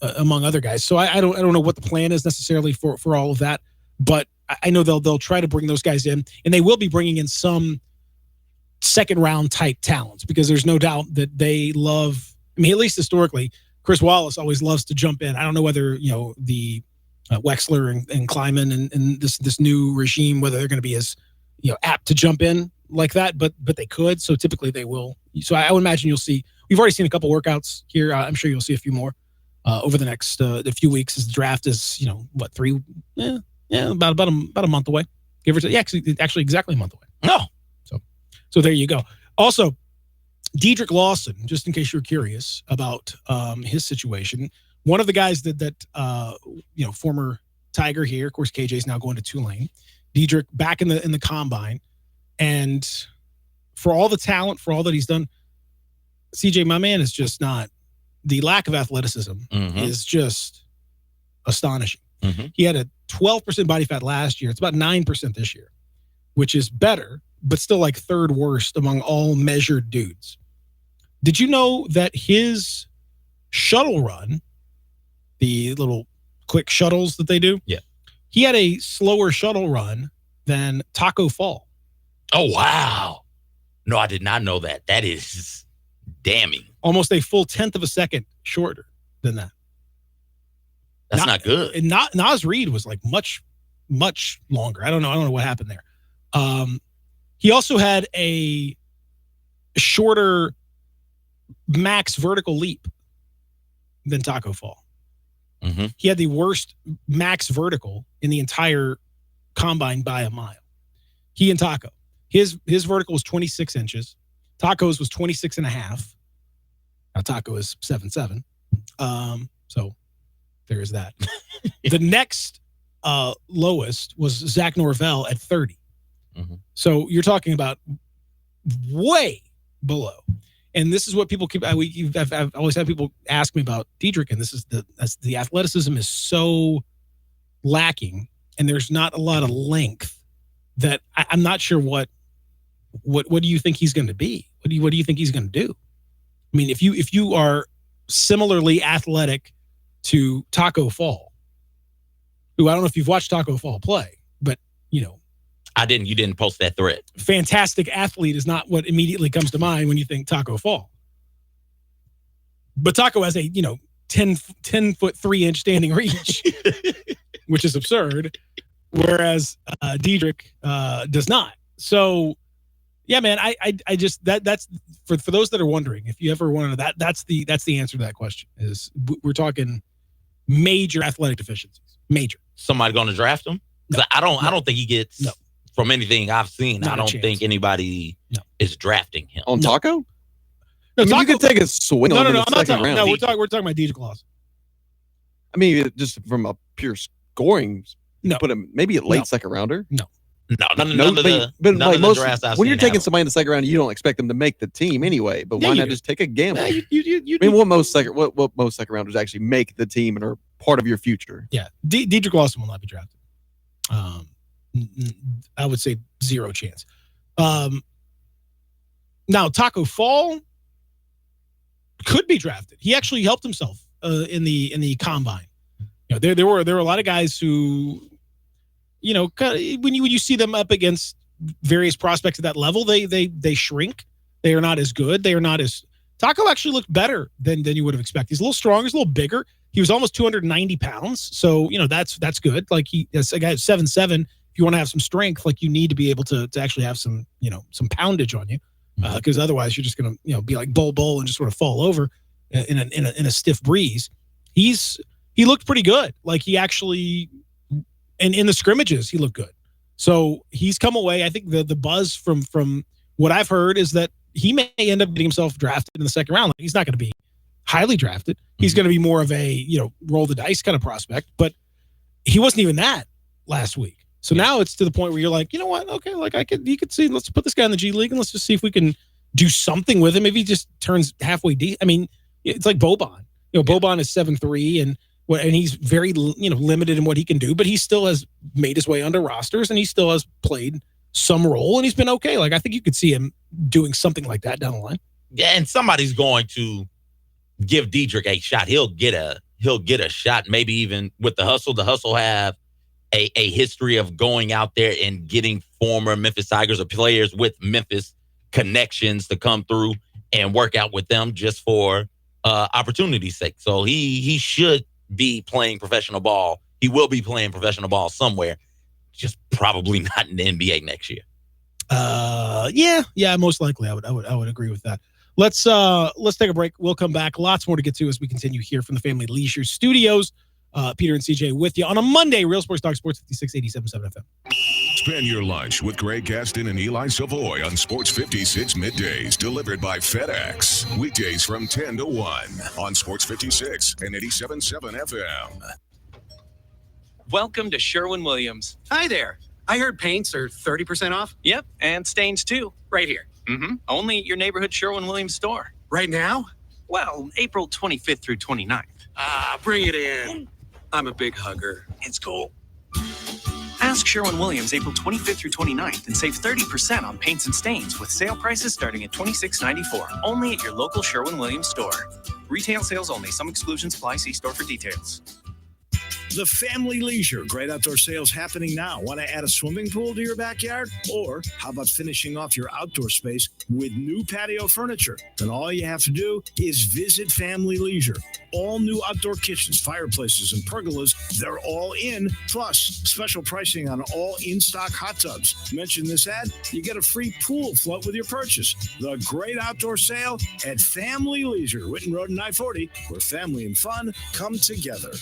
Among other guys. So I don't know what the plan is necessarily for all of that, but I know they'll try to bring those guys in, and they will be bringing in some second round type talents, because there's no doubt that they love, I mean, at least historically, Chris Wallace always loves to jump in. I don't know whether, the Wexler and Kleiman and this new regime, whether they're going to be as, apt to jump in like that, but they could. So typically they will. So I would imagine you'll see, we've already seen a couple workouts here. I'm sure you'll see a few more over the next a few weeks, as the draft is, about a month away, give or take. Yeah, actually exactly a month away. No. So there you go. Also, Dedrick Lawson, just in case you're curious about his situation, one of the guys that former Tiger here, of course, KJ's now going to Tulane. Dedrick back in the combine, and for all the talent, for all that he's done, CJ, my man, is just not. The lack of athleticism is just astonishing. He had a 12% body fat last year. It's about 9% this year, which is better, but still like third worst among all measured dudes. Did you know that his shuttle run, the little quick shuttles that they do? Yeah. He had a slower shuttle run than Taco Fall. Oh, wow. No, I did not know that. That is damning. Almost a full 1/10 of a second shorter than that. That's not good. And Nas Reed was like much, much longer. I don't know what happened there. He also had a shorter max vertical leap than Taco Fall. He had the worst max vertical in the entire combine by a mile. He and Taco. His vertical was 26 inches. Taco's was 26.5. Now Taco is 7'7". So there is that. The next lowest was Zach Norvell at 30. So you're talking about way below. And this is what people keep. I've always had people ask me about Dedrick, and this is the athleticism is so lacking, and there's not a lot of length that I'm not sure what do you think he's going to be? What do you think he's going to do? I mean, if you are similarly athletic to Taco Fall, who I don't know if you've watched Taco Fall play, but I didn't. You didn't post that thread. Fantastic athlete is not what immediately comes to mind when you think Taco Fall. But Taco has a 10 foot 3 inch standing reach, which is absurd, whereas Dedrick does not. So, yeah, man, I just that's for those that are wondering, if you ever want to know that's the answer to that question. Is we're talking major athletic deficiencies, major. Somebody going to draft him? No. I don't think he gets. No. From anything I've seen, Not I don't think anybody is drafting him. On Taco? No, Taco, you could take a swing on him in the second round. No, we're talking about Dedrick Lawson. I mean, just from a pure scoring No. Put him maybe a late No. second rounder. No. None of the drafts I've when you're seen taking happen. somebody in the second round, you don't expect them to make the team anyway. But Yeah, why you not do. just take a gamble? You I mean, what most second rounders actually make the team and are part of your future? Yeah, Dedrick Lawson will not be drafted. I would say 0 chance. Now Taco Fall could be drafted. He actually helped himself in the combine. You know, there were a lot of guys who, you know, when you see them up against various prospects at that level, they shrink. They are not as good. They are not as. Taco actually looked better than you would have expected. He's a little stronger. He's a little bigger. He was almost 290 pounds. So, you know, that's good. Like as a guy at 7'7", if you want to have some strength, like you need to be able to actually have some, you know, some poundage on you. Because otherwise you're just going to, you know, be like bull and just sort of fall over in a stiff breeze. He looked pretty good. Like he actually, and in the scrimmages, he looked good. So he's come away. I think the buzz from what I've heard is that he may end up getting himself drafted in the second round. Like, he's not going to be highly drafted. He's going to be more of a, you know, roll the dice kind of prospect, but he wasn't even that last week. So now it's to the point where you're like, you know what? Okay, like you could see, let's put this guy in the G League and let's just see if we can do something with him. If he just turns halfway deep. I mean, it's like Boban. You know, Boban is 7'3" and he's very, you know, limited in what he can do, but he still has made his way under rosters and he still has played some role and he's been okay. Like I think you could see him doing something like that down the line. Yeah, and somebody's going to give Dedrick a shot. He'll get a shot, maybe even with the Hustle. The Hustle have a history of going out there and getting former Memphis Tigers or players with Memphis connections to come through and work out with them just for opportunity's sake. So he should be playing professional ball. He will be playing professional ball somewhere, just probably not in the NBA next year. Yeah, most likely. I would agree with that. Let's take a break. We'll come back. Lots more to get to as we continue here from the Family Leisure Studios. Peter and CJ with you on a Monday. Real Sports Talk Sports 56.87.7 FM. Spend your lunch with Greg Gaston and Eli Savoy on Sports 56 middays, delivered by FedEx. Weekdays from 10 to 1 on Sports 56 and 87.7 FM. Welcome to Sherwin-Williams. Hi there. I heard paints are 30% off. Yep, and stains too. Right here. Mm-hmm. Only at your neighborhood Sherwin-Williams store. Right now? Well, April 25th through 29th. Bring it in. I'm a big hugger. It's cool. Ask Sherwin-Williams April 25th through 29th and save 30% on paints and stains with sale prices starting at $26.94. Only at your local Sherwin-Williams store. Retail sales only. Some exclusions apply. See store for details. The Family Leisure. Great outdoor sales happening now. Want to add a swimming pool to your backyard? Or how about finishing off your outdoor space with new patio furniture? Then all you have to do is visit Family Leisure. All new outdoor kitchens, fireplaces, and pergolas, they're all in. Plus, special pricing on all in-stock hot tubs. Mention this ad, you get a free pool float with your purchase. The great outdoor sale at Family Leisure, Whitten Road and I-40, where family and fun come together.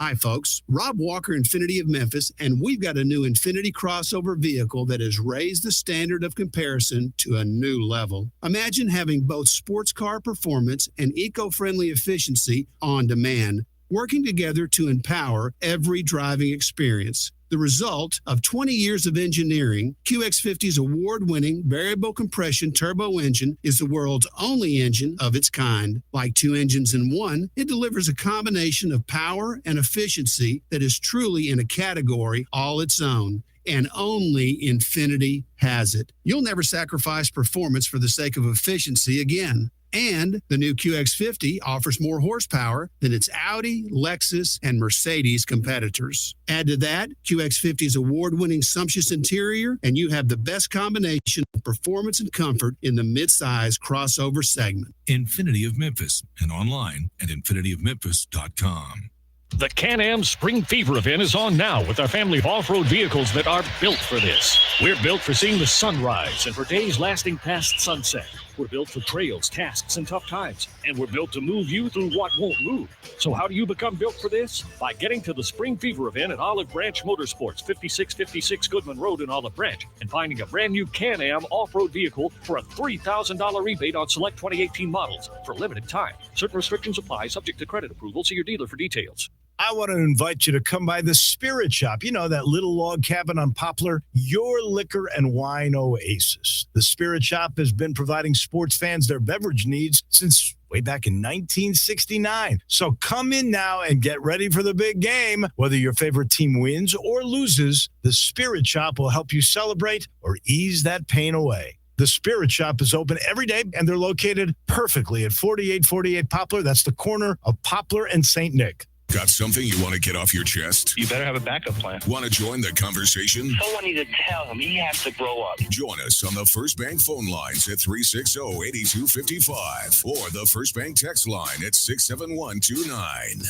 Hi, folks. Rob Walker, Infinity of Memphis, and we've got a new Infinity crossover vehicle that has raised the standard of comparison to a new level. Imagine having both sports car performance and eco-friendly efficiency on demand, working together to empower every driving experience. The result of 20 years of engineering, QX50's award-winning variable compression turbo engine is the world's only engine of its kind. Like two engines in one, it delivers a combination of power and efficiency that is truly in a category all its own. And only Infinity has it. You'll never sacrifice performance for the sake of efficiency again. And the new QX50 offers more horsepower than its Audi, Lexus, and Mercedes competitors. Add to that QX50's award-winning sumptuous interior, and you have the best combination of performance and comfort in the midsize crossover segment. Infinity of Memphis and online at infinityofmemphis.com. The Can-Am Spring Fever event is on now with our family of off-road vehicles that are built for this. We're built for seeing the sunrise and for days lasting past sunset. We're built for trails, tasks, and tough times. And we're built to move you through what won't move. So how do you become built for this? By getting to the Spring Fever event at Olive Branch Motorsports, 5656 Goodman Road in Olive Branch, and finding a brand new Can-Am off-road vehicle for a $3,000 rebate on select 2018 models for limited time. Certain restrictions apply, subject to credit approval. See your dealer for details. I want to invite you to come by the Spirit Shop. You know, that little log cabin on Poplar, your liquor and wine oasis. The Spirit Shop has been providing sports fans their beverage needs since way back in 1969. So come in now and get ready for the big game. Whether your favorite team wins or loses, the Spirit Shop will help you celebrate or ease that pain away. The Spirit Shop is open every day, and they're located perfectly at 4848 Poplar. That's the corner of Poplar and St. Nick. Got something you want to get off your chest? You better have a backup plan. Want to join the conversation? Someone needs to tell him he has to grow up. Join us on the First Bank phone lines at 360-8255 or the First Bank text line at 67129.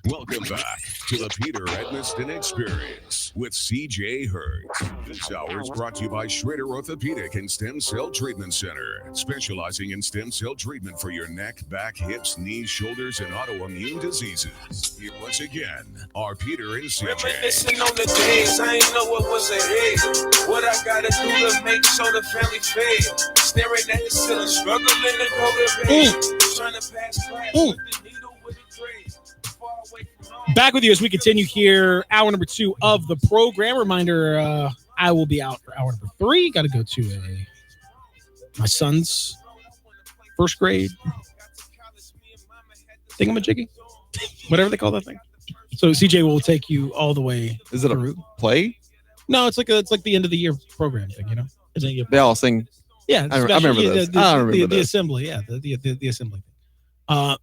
Welcome back to the Peter Edmiston Experience with CJ Hurt. This hour is brought to you by Schrader Orthopedic and Stem Cell Treatment Center, specializing in stem cell treatment for your neck, back, hips, knees, shoulders, and autoimmune diseases. Here once again are Peter and CJ. Reminiscing on the days, I ain't know what was ahead. What I gotta do to make sure the family fed. Staring at the ceiling, struggling to go to bed. Trying to pass class with the needle with a dread. Back with you as we continue here, hour number 2 of the program. Reminder, I will be out for hour number 3. Got to go to my son's first grade thingamajiggy, whatever they call that thing. So CJ will take you all the way. Is it a play? No, it's like the end of the year program thing, you know. They all sing. Yeah, I remember this. The assembly, yeah, the assembly.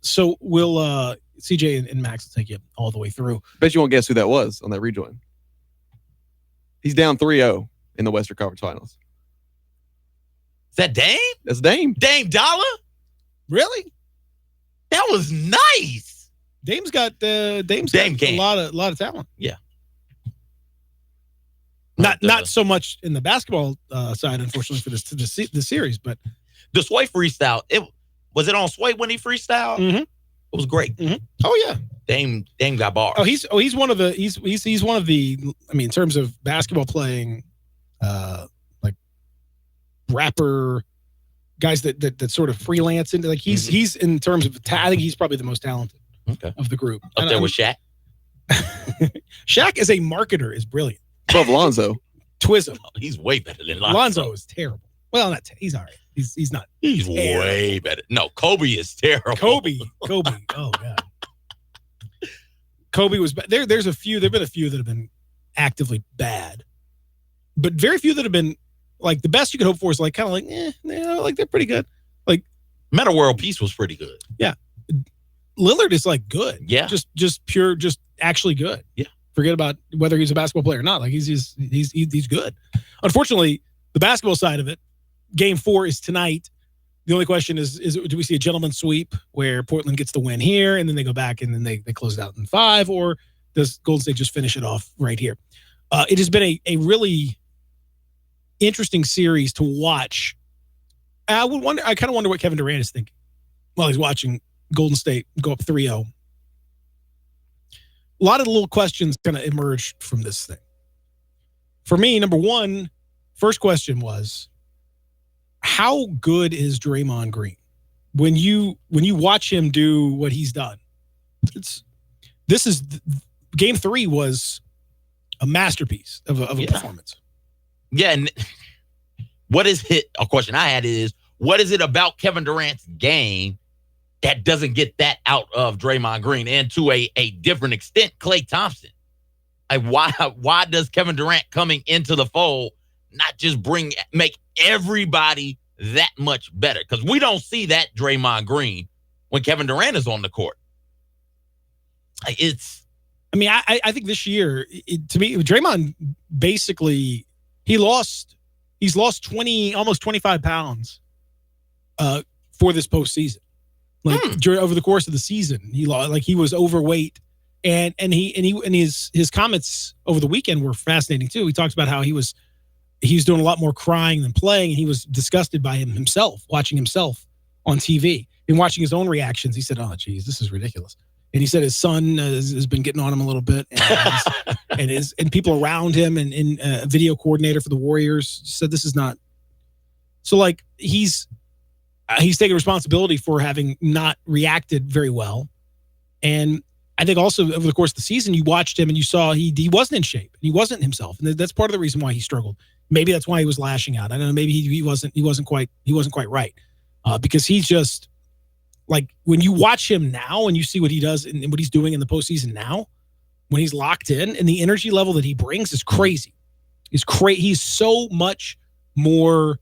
So we'll CJ and Max will take you all the way through. Bet you won't guess who that was on that rejoin. He's down 3-0 in the Western Conference Finals. Is that Dame? That's Dame. Dame Dollar? Really? That was nice. Dame's got a lot of talent. Yeah. Not so much in the basketball side, unfortunately, for the series, but the Sway freestyle. Was it on Sway when he freestyled? Mm-hmm. It was great. Mm-hmm. Oh yeah, Dame got bars. He's one of the he's one of the. I mean, in terms of basketball playing, like rapper guys that sort of freelance into like he's in terms of I think he's probably the most talented of the group. Up there with Shaq. Shaq as a marketer is brilliant. Above Lonzo. Twism. Oh, he's way better than Lonzo. Lonzo is terrible. Well, he's all right. He's not. He's terrible. Way better. No, Kobe is terrible. Kobe. Oh god. Kobe was bad. There've been a few that have been actively bad, but very few that have been like the best you could hope for is like kind of like like they're pretty good. Like Meta World Peace was pretty good. Yeah. Lillard is like good. Yeah. Just pure, just actually good. Yeah. Forget about whether he's a basketball player or not. Like he's good. Unfortunately, the basketball side of it, Game 4 is tonight. The only question is do we see a gentleman's sweep where Portland gets the win here and then they go back and then they close it out in 5, or does Golden State just finish it off right here? It has been a really interesting series to watch. I kind of wonder what Kevin Durant is thinking while he's watching Golden State go up 3-0. A lot of the little questions kind of emerged from this thing. For me, number one, first question was, how good is Draymond Green? When you watch him do what he's done, Game 3 was a masterpiece of a performance. Yeah, and a question I had is, what is it about Kevin Durant's game that doesn't get that out of Draymond Green, and to a different extent, Klay Thompson? Like why does Kevin Durant coming into the fold not just make everybody that much better? Because we don't see that Draymond Green when Kevin Durant is on the court. I think this year, to me, Draymond basically he's lost 20, almost 25 pounds for this postseason. Over the course of the season, he was overweight, and his comments over the weekend were fascinating too. He talks about how he was doing a lot more crying than playing, and he was disgusted by himself, watching himself on TV and watching his own reactions. He said, "Oh, geez, this is ridiculous." And he said his son has been getting on him a little bit, and people around him, and a video coordinator for the Warriors said this is not. So like he's taking responsibility for having not reacted very well, and I think also over the course of the season, you watched him and you saw he wasn't in shape. He wasn't himself, and that's part of the reason why he struggled. Maybe that's why he was lashing out. I don't know. Maybe he wasn't quite right, because he's just like, when you watch him now and you see what he does and what he's doing in the postseason now, when he's locked in, and the energy level that he brings is crazy. He's so much more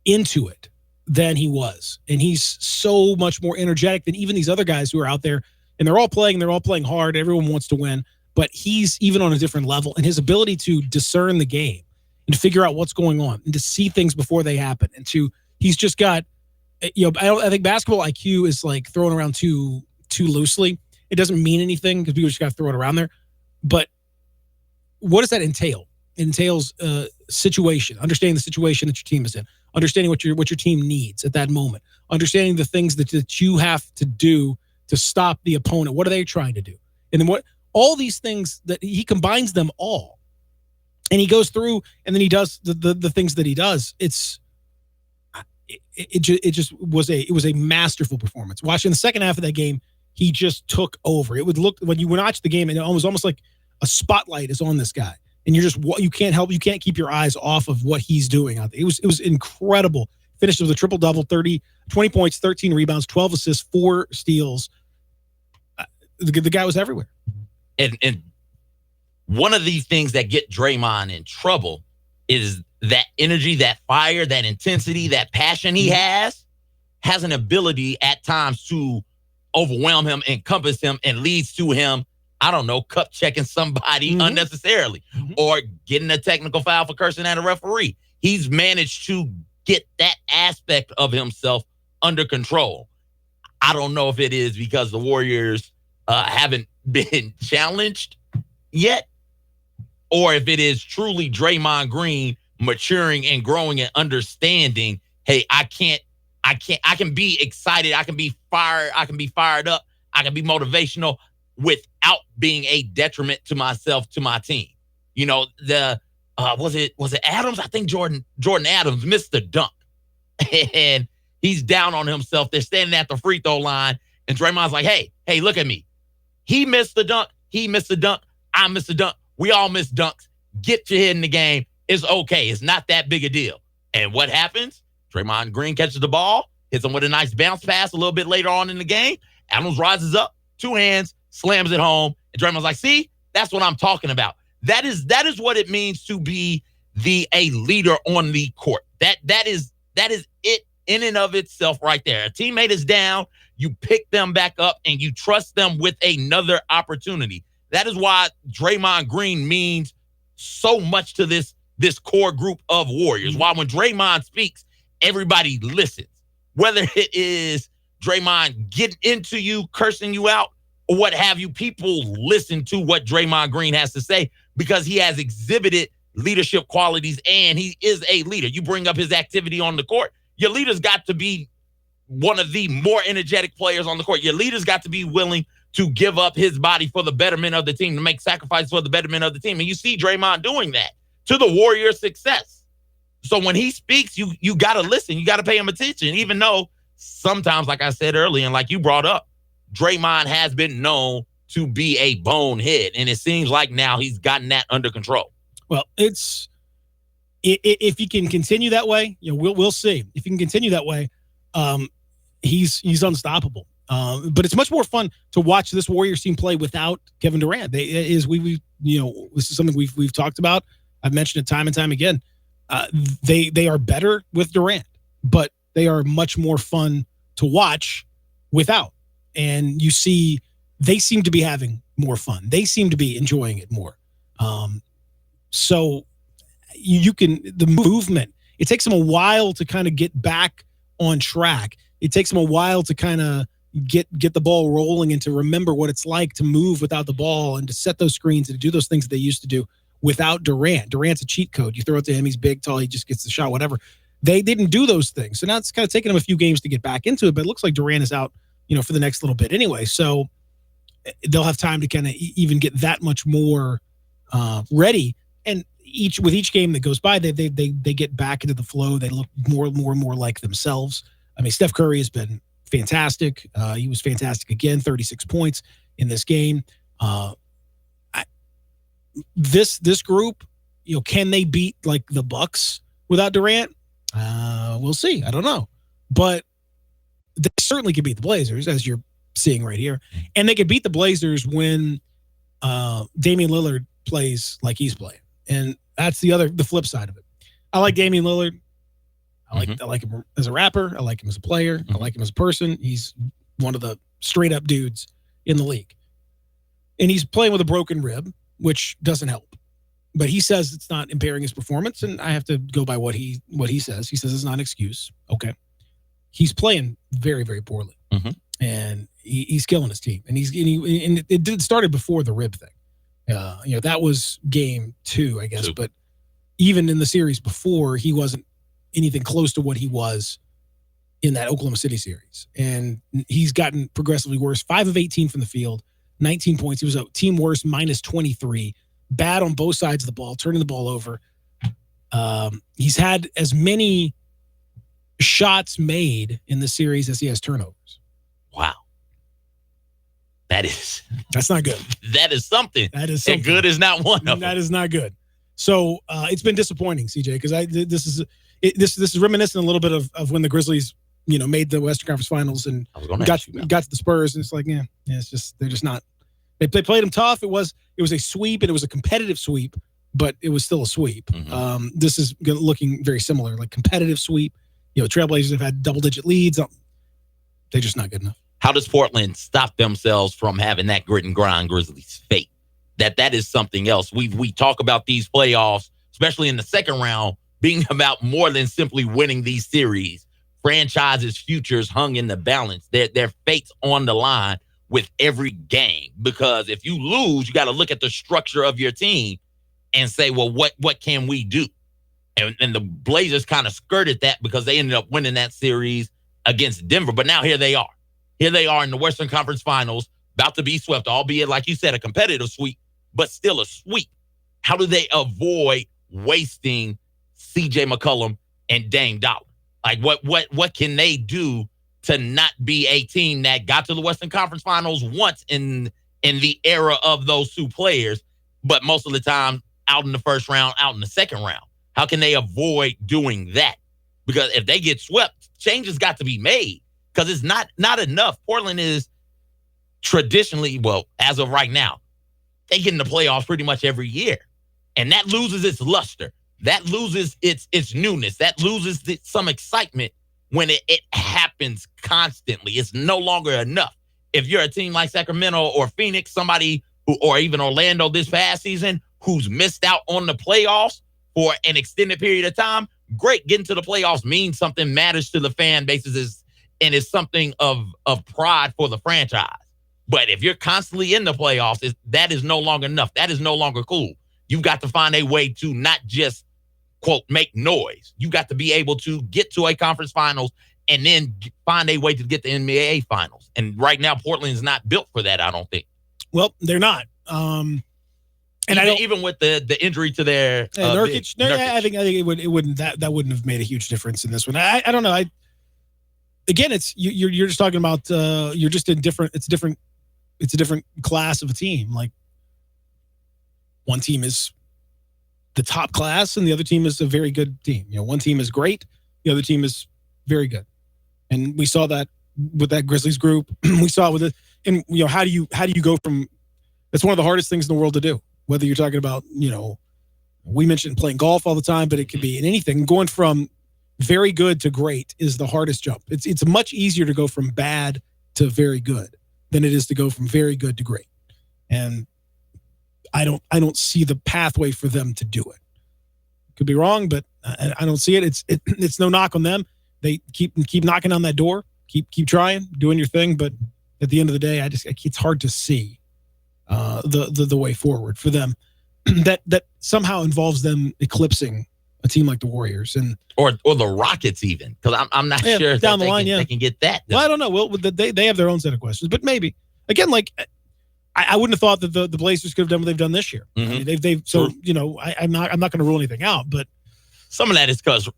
into it than he was, and he's so much more energetic than even these other guys who are out there, and they're all playing hard. Everyone wants to win, but he's even on a different level, and his ability to discern the game and to figure out what's going on and to see things before they happen, and he's just got, I think basketball IQ is like thrown around too loosely. It doesn't mean anything because people just got to throw it around there. But what does that entail? It entails situation, understanding the situation that your team is in, understanding what your team needs at that moment, understanding the things that you have to do to stop the opponent. What are they trying to do? And then all these things, that he combines them all, and he goes through, and then he does the things that he does. It was a masterful performance. Watching the second half of that game, he just took over. It would look, when you watch the game, and it was almost like a spotlight is on this guy, and you can't keep your eyes off of what he's doing out there. It was incredible. Finished with a triple-double, 20 points, 13 rebounds, 12 assists, 4 steals. The guy was everywhere. And one of these things that get Draymond in trouble is that energy, that fire, that intensity, that passion he has an ability at times to overwhelm him, encompass him, and leads to him, I don't know, cup checking somebody unnecessarily, or getting a technical foul for cursing at a referee. He's managed to get that aspect of himself under control. I don't know if it is because the Warriors haven't been challenged yet, or if it is truly Draymond Green maturing and growing and understanding, hey, I can be excited, I can be fired up, I can be motivational without being a detriment to myself, to my team. Was it Adams? I think Jordan Adams missed the dunk. And he's down on himself. They're standing at the free throw line, and Draymond's like, hey, look at me. He missed the dunk. I missed the dunk. We all miss dunks. Get your head in the game. It's okay. It's not that big a deal. And what happens? Draymond Green catches the ball, hits him with a nice bounce pass a little bit later on in the game. Adams rises up, 2 hands, slams it home. And Draymond's like, see, that's what I'm talking about. That is what it means to be a leader on the court. That is it in and of itself right there. A teammate is down, you pick them back up, and you trust them with another opportunity. That is why Draymond Green means so much to this core group of Warriors. Why when Draymond speaks, everybody listens. Whether it is Draymond getting into you, cursing you out, or what have you, people listen to what Draymond Green has to say because he has exhibited leadership qualities and he is a leader. You bring up his activity on the court, your leader's got to be one of the more energetic players on the court. Your leader's got to be willing to give up his body for the betterment of the team, to make sacrifices for the betterment of the team. And you see Draymond doing that to the Warriors' success. So when he speaks, you got to listen. You got to pay him attention, even though sometimes, like I said earlier, and like you brought up, Draymond has been known to be a bonehead. And it seems like now he's gotten that under control. Well, if he can continue that way, we'll see. If he can continue that way, he's unstoppable. But it's much more fun to watch this Warriors team play without Kevin Durant. This is something we've talked about. I've mentioned it time and time again. They are better with Durant, but they are much more fun to watch without. And you see, they seem to be having more fun. They seem to be enjoying it more. So the movement, it takes them a while to kind of get back on track. It takes them a while to kind of get the ball rolling and to remember what it's like to move without the ball and to set those screens and to do those things that they used to do without Durant. Durant's a cheat code. You throw it to him, he's big, tall, he just gets the shot, whatever. They didn't do those things. So now it's kind of taken them a few games to get back into it, but it looks like Durant is out, for the next little bit anyway. So they'll have time to kind of even get that much more ready. And with each game that goes by, they get back into the flow. They look more and more like themselves. I mean, Steph Curry has been fantastic. He was fantastic again, 36 points. in this game. This group, can they beat like the Bucks without Durant? We'll see. I don't know, but they certainly could beat the Blazers, as you're seeing right here, and they could beat the Blazers when Damian Lillard plays like he's playing, and that's the flip side of it. I like Damian Lillard. I like him as a rapper. I like him as a player. I like him as a person. He's one of the straight up dudes in the league, and he's playing with a broken rib, which doesn't help. But he says it's not impairing his performance, and I have to go by what he says. He says it's not an excuse. Okay, he's playing very, very poorly, and he's killing his team. And it started before the rib thing. That was game 2, I guess. But even in the series before, he wasn't anything close to what he was in that Oklahoma City series, and he's gotten progressively worse. 5 of 18 from the field, 19 points. He was a team worst, minus 23. Bad on both sides of the ball, turning the ball over. He's had as many shots made in the series as he has turnovers. Wow. That's not good. That is something. That is something. And good is not one of them. That is not good. So it's been disappointing, CJ, because this is reminiscent a little bit of when the Grizzlies, made the Western Conference Finals and got to the Spurs, and it's like, it's just they're just not. They played them tough. It was a sweep, and it was a competitive sweep, but it was still a sweep. This is looking very similar, like competitive sweep. Trailblazers have had double-digit leads. They're just not good enough. How does Portland stop themselves from having that grit and grind Grizzlies fate? That is something else. We talk about these playoffs, especially in the second round, being about more than simply winning these series. Franchises' futures hung in the balance. Their fate's on the line with every game, because if you lose, you got to look at the structure of your team and say, well, what can we do? And the Blazers kind of skirted that because they ended up winning that series against Denver. But now here they are. Here they are in the Western Conference Finals, about to be swept, albeit, like you said, a competitive sweep, but still a sweep. How do they avoid wasting CJ McCollum and Dame Dollar? Like, what can they do to not be a team that got to the Western Conference Finals once in the era of those two players, but most of the time out in the first round, out in the second round? How can they avoid doing that? Because if they get swept, changes got to be made, because it's not enough. Portland is traditionally, well, as of right now, they get in the playoffs pretty much every year, and that loses its luster. That loses its newness. That loses some excitement when it happens constantly. It's no longer enough. If you're a team like Sacramento or Phoenix, somebody or even Orlando this past season, who's missed out on the playoffs for an extended period of time, great. Getting to the playoffs means something, matters to the fan bases, and is something of pride for the franchise. But if you're constantly in the playoffs, that is no longer enough. That is no longer cool. You've got to find a way to not just, quote, make noise. You got to be able to get to a conference finals and then find a way to get the NBA finals. And right now, Portland is not built for that, I don't think. Well, they're not. And even with the injury to their Nurkic, I think it wouldn't have made a huge difference in this one. I don't know. Again, it's you're just talking about you're just in different. It's a different class of a team. Like, one team is the top class, and the other team is a very good team. One team is great, the other team is very good, and we saw that with that Grizzlies group. We saw it with it, and how do you go from? That's one of the hardest things in the world to do. Whether you're talking about, we mentioned playing golf all the time, but it could be in anything. Going from very good to great is the hardest jump. It's much easier to go from bad to very good than it is to go from very good to great. And I don't see the pathway for them to do it. Could be wrong, but I don't see it. It's no knock on them. They keep knocking on that door, keep trying, doing your thing. But at the end of the day, it's hard to see the way forward for them that somehow involves them eclipsing a team like the Warriors or the Rockets even, because I'm not sure down the line. They can get that done. Well, I don't know. Well, they have their own set of questions, but maybe again, like I wouldn't have thought that the Blazers could have done what they've done this year. I mean, they've so I'm not going to rule anything out, but some of that is because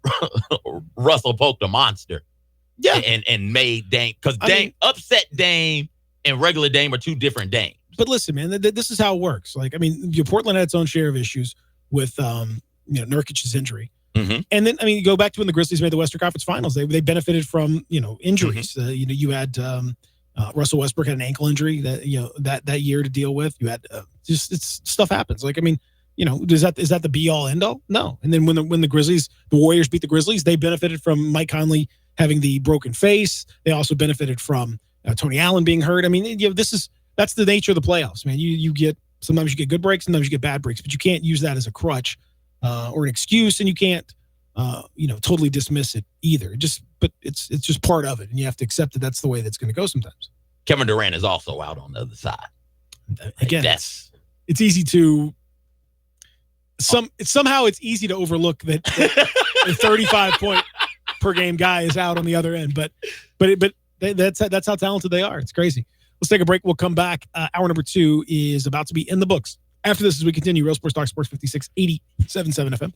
Russell poked a monster, and made Dame, because Dame upset Dame and regular Dame are two different Dames. But listen, man, this is how it works. Like, I mean, Portland had its own share of issues with Nurkic's injury. Mm-hmm. And then, I mean, you go back to when the Grizzlies made the Western Conference Finals. They benefited from, injuries. Mm-hmm. You had Russell Westbrook had an ankle injury that year to deal with. You had stuff happens. Like, I mean, is that the be all end all? No. And then when the Warriors beat the Grizzlies, they benefited from Mike Conley having the broken face. They also benefited from Tony Allen being hurt. I mean, that's the nature of the playoffs, man. Sometimes you get good breaks, sometimes you get bad breaks, but you can't use that as a crutch or an excuse, and you can't totally dismiss it either. But it's just part of it, and you have to accept that that's the way that's going to go sometimes. Kevin Durant is also out on the other side. Again, it's easy to somehow it's easy to overlook that a 35 point per game guy is out on the other end, but that's how talented they are. It's crazy. Let's take a break. We'll come back. Hour number 2 is about to be in the books. After this, as we continue, Real Sports Talk, Sports 56, 87.7 FM.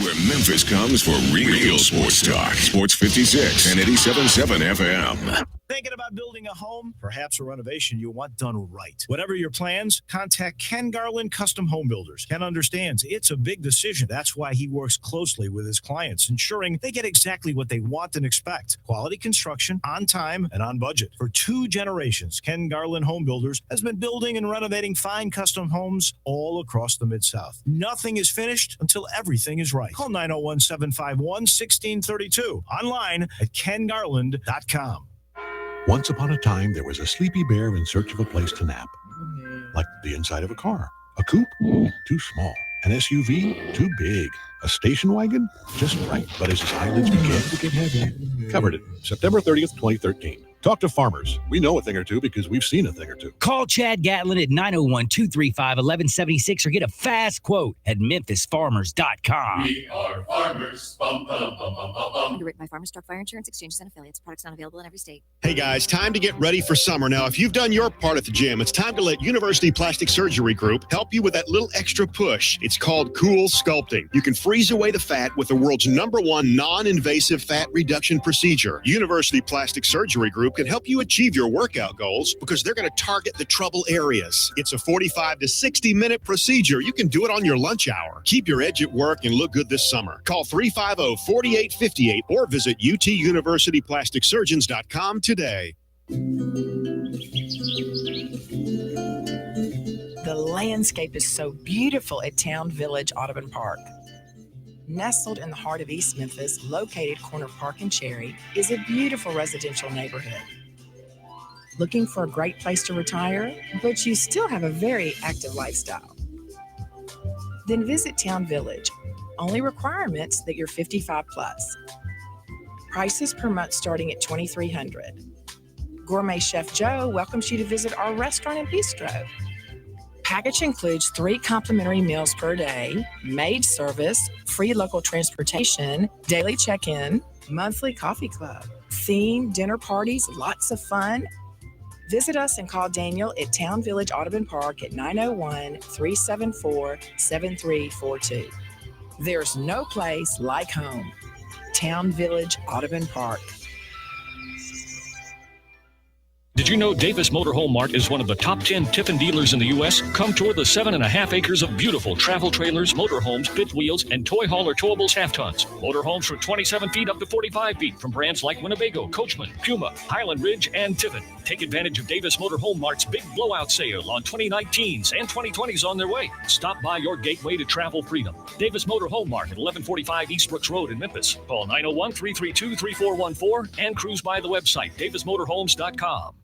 Where Memphis comes for real sports talk. Sports 56 and 87.7 FM. Thinking about building a home, perhaps a renovation you want done right. Whatever your plans, contact Ken Garland Custom Home Builders. Ken understands it's a big decision. That's why he works closely with his clients, ensuring they get exactly what they want and expect. Quality construction, on time and on budget. For 2 generations, Ken Garland Home Builders has been building and renovating fine custom homes all across the Mid-South. Nothing is finished until everything is right. Call 901-751-1632. Online at kengarland.com. Once upon a time, there was a sleepy bear in search of a place to nap. Like the inside of a car. A coupe? Too small. An SUV? Too big. A station wagon? Just right. But as his eyelids began to get heavy. Covered it. September 30th, 2013. Talk to farmers. We know a thing or two because we've seen a thing or two. Call Chad Gatlin at 901-235-1176 or get a fast quote at memphisfarmers.com. We are farmers. Bum, bum, bum, bum, bum, bum. Underwritten by Farmers Truck Fire Insurance Exchanges and Affiliates. Products not available in every state. Hey guys, time to get ready for summer. Now, if you've done your part at the gym, it's time to let University Plastic Surgery Group help you with that little extra push. It's called Cool Sculpting. You can freeze away the fat with the world's #1 non-invasive fat reduction procedure. University Plastic Surgery Group can help you achieve your workout goals because they're going to target the trouble areas. It's a 45 to 60-minute procedure. You can do it on your lunch hour. Keep your edge at work and look good this summer. Call 350-4858 or visit utuniversityplasticsurgeons.com today. The landscape is so beautiful at Town Village Audubon Park. Nestled in the heart of East Memphis, located corner Park and Cherry, is a beautiful residential neighborhood. Looking for a great place to retire, but you still have a very active lifestyle? Then visit Town Village. Only requirements that you're 55 plus. Prices per month starting at $2,300. Gourmet Chef Joe welcomes you to visit our restaurant and bistro. Package includes 3 complimentary meals per day, maid service, free local transportation, daily check-in, monthly coffee club, themed dinner parties, lots of fun. Visit us and call Daniel at Town Village Audubon Park at 901-374-7342. There's no place like home. Town Village Audubon Park. Did you know Davis Motorhome Mart is one of the top 10 Tiffin dealers in the U.S.? Come tour the 7.5 acres of beautiful travel trailers, motorhomes, fifth wheels, and toy hauler towables half tons. Motorhomes from 27 feet up to 45 feet from brands like Winnebago, Coachman, Puma, Highland Ridge, and Tiffin. Take advantage of Davis Motorhome Mart's big blowout sale on 2019s and 2020s on their way. Stop by your gateway to travel freedom. Davis Motorhome Mart at 1145 East Brooks Road in Memphis. Call 901-332-3414 and cruise by the website davismotorhomes.com.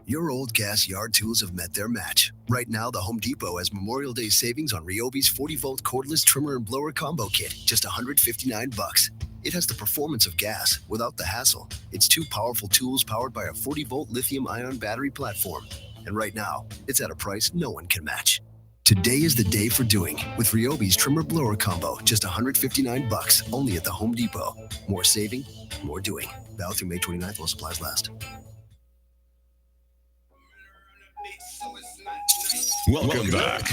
Your old gas yard tools have met their match. Right now, the Home Depot has Memorial Day savings on Ryobi's 40-volt cordless trimmer and blower combo kit, just $159. It has the performance of gas without the hassle. It's 2 powerful tools powered by a 40-volt lithium-ion battery platform. And right now, it's at a price no one can match. Today is the day for doing with Ryobi's trimmer blower combo, just $159, only at the Home Depot. More saving, more doing. Valid through May 29th while supplies last. Welcome back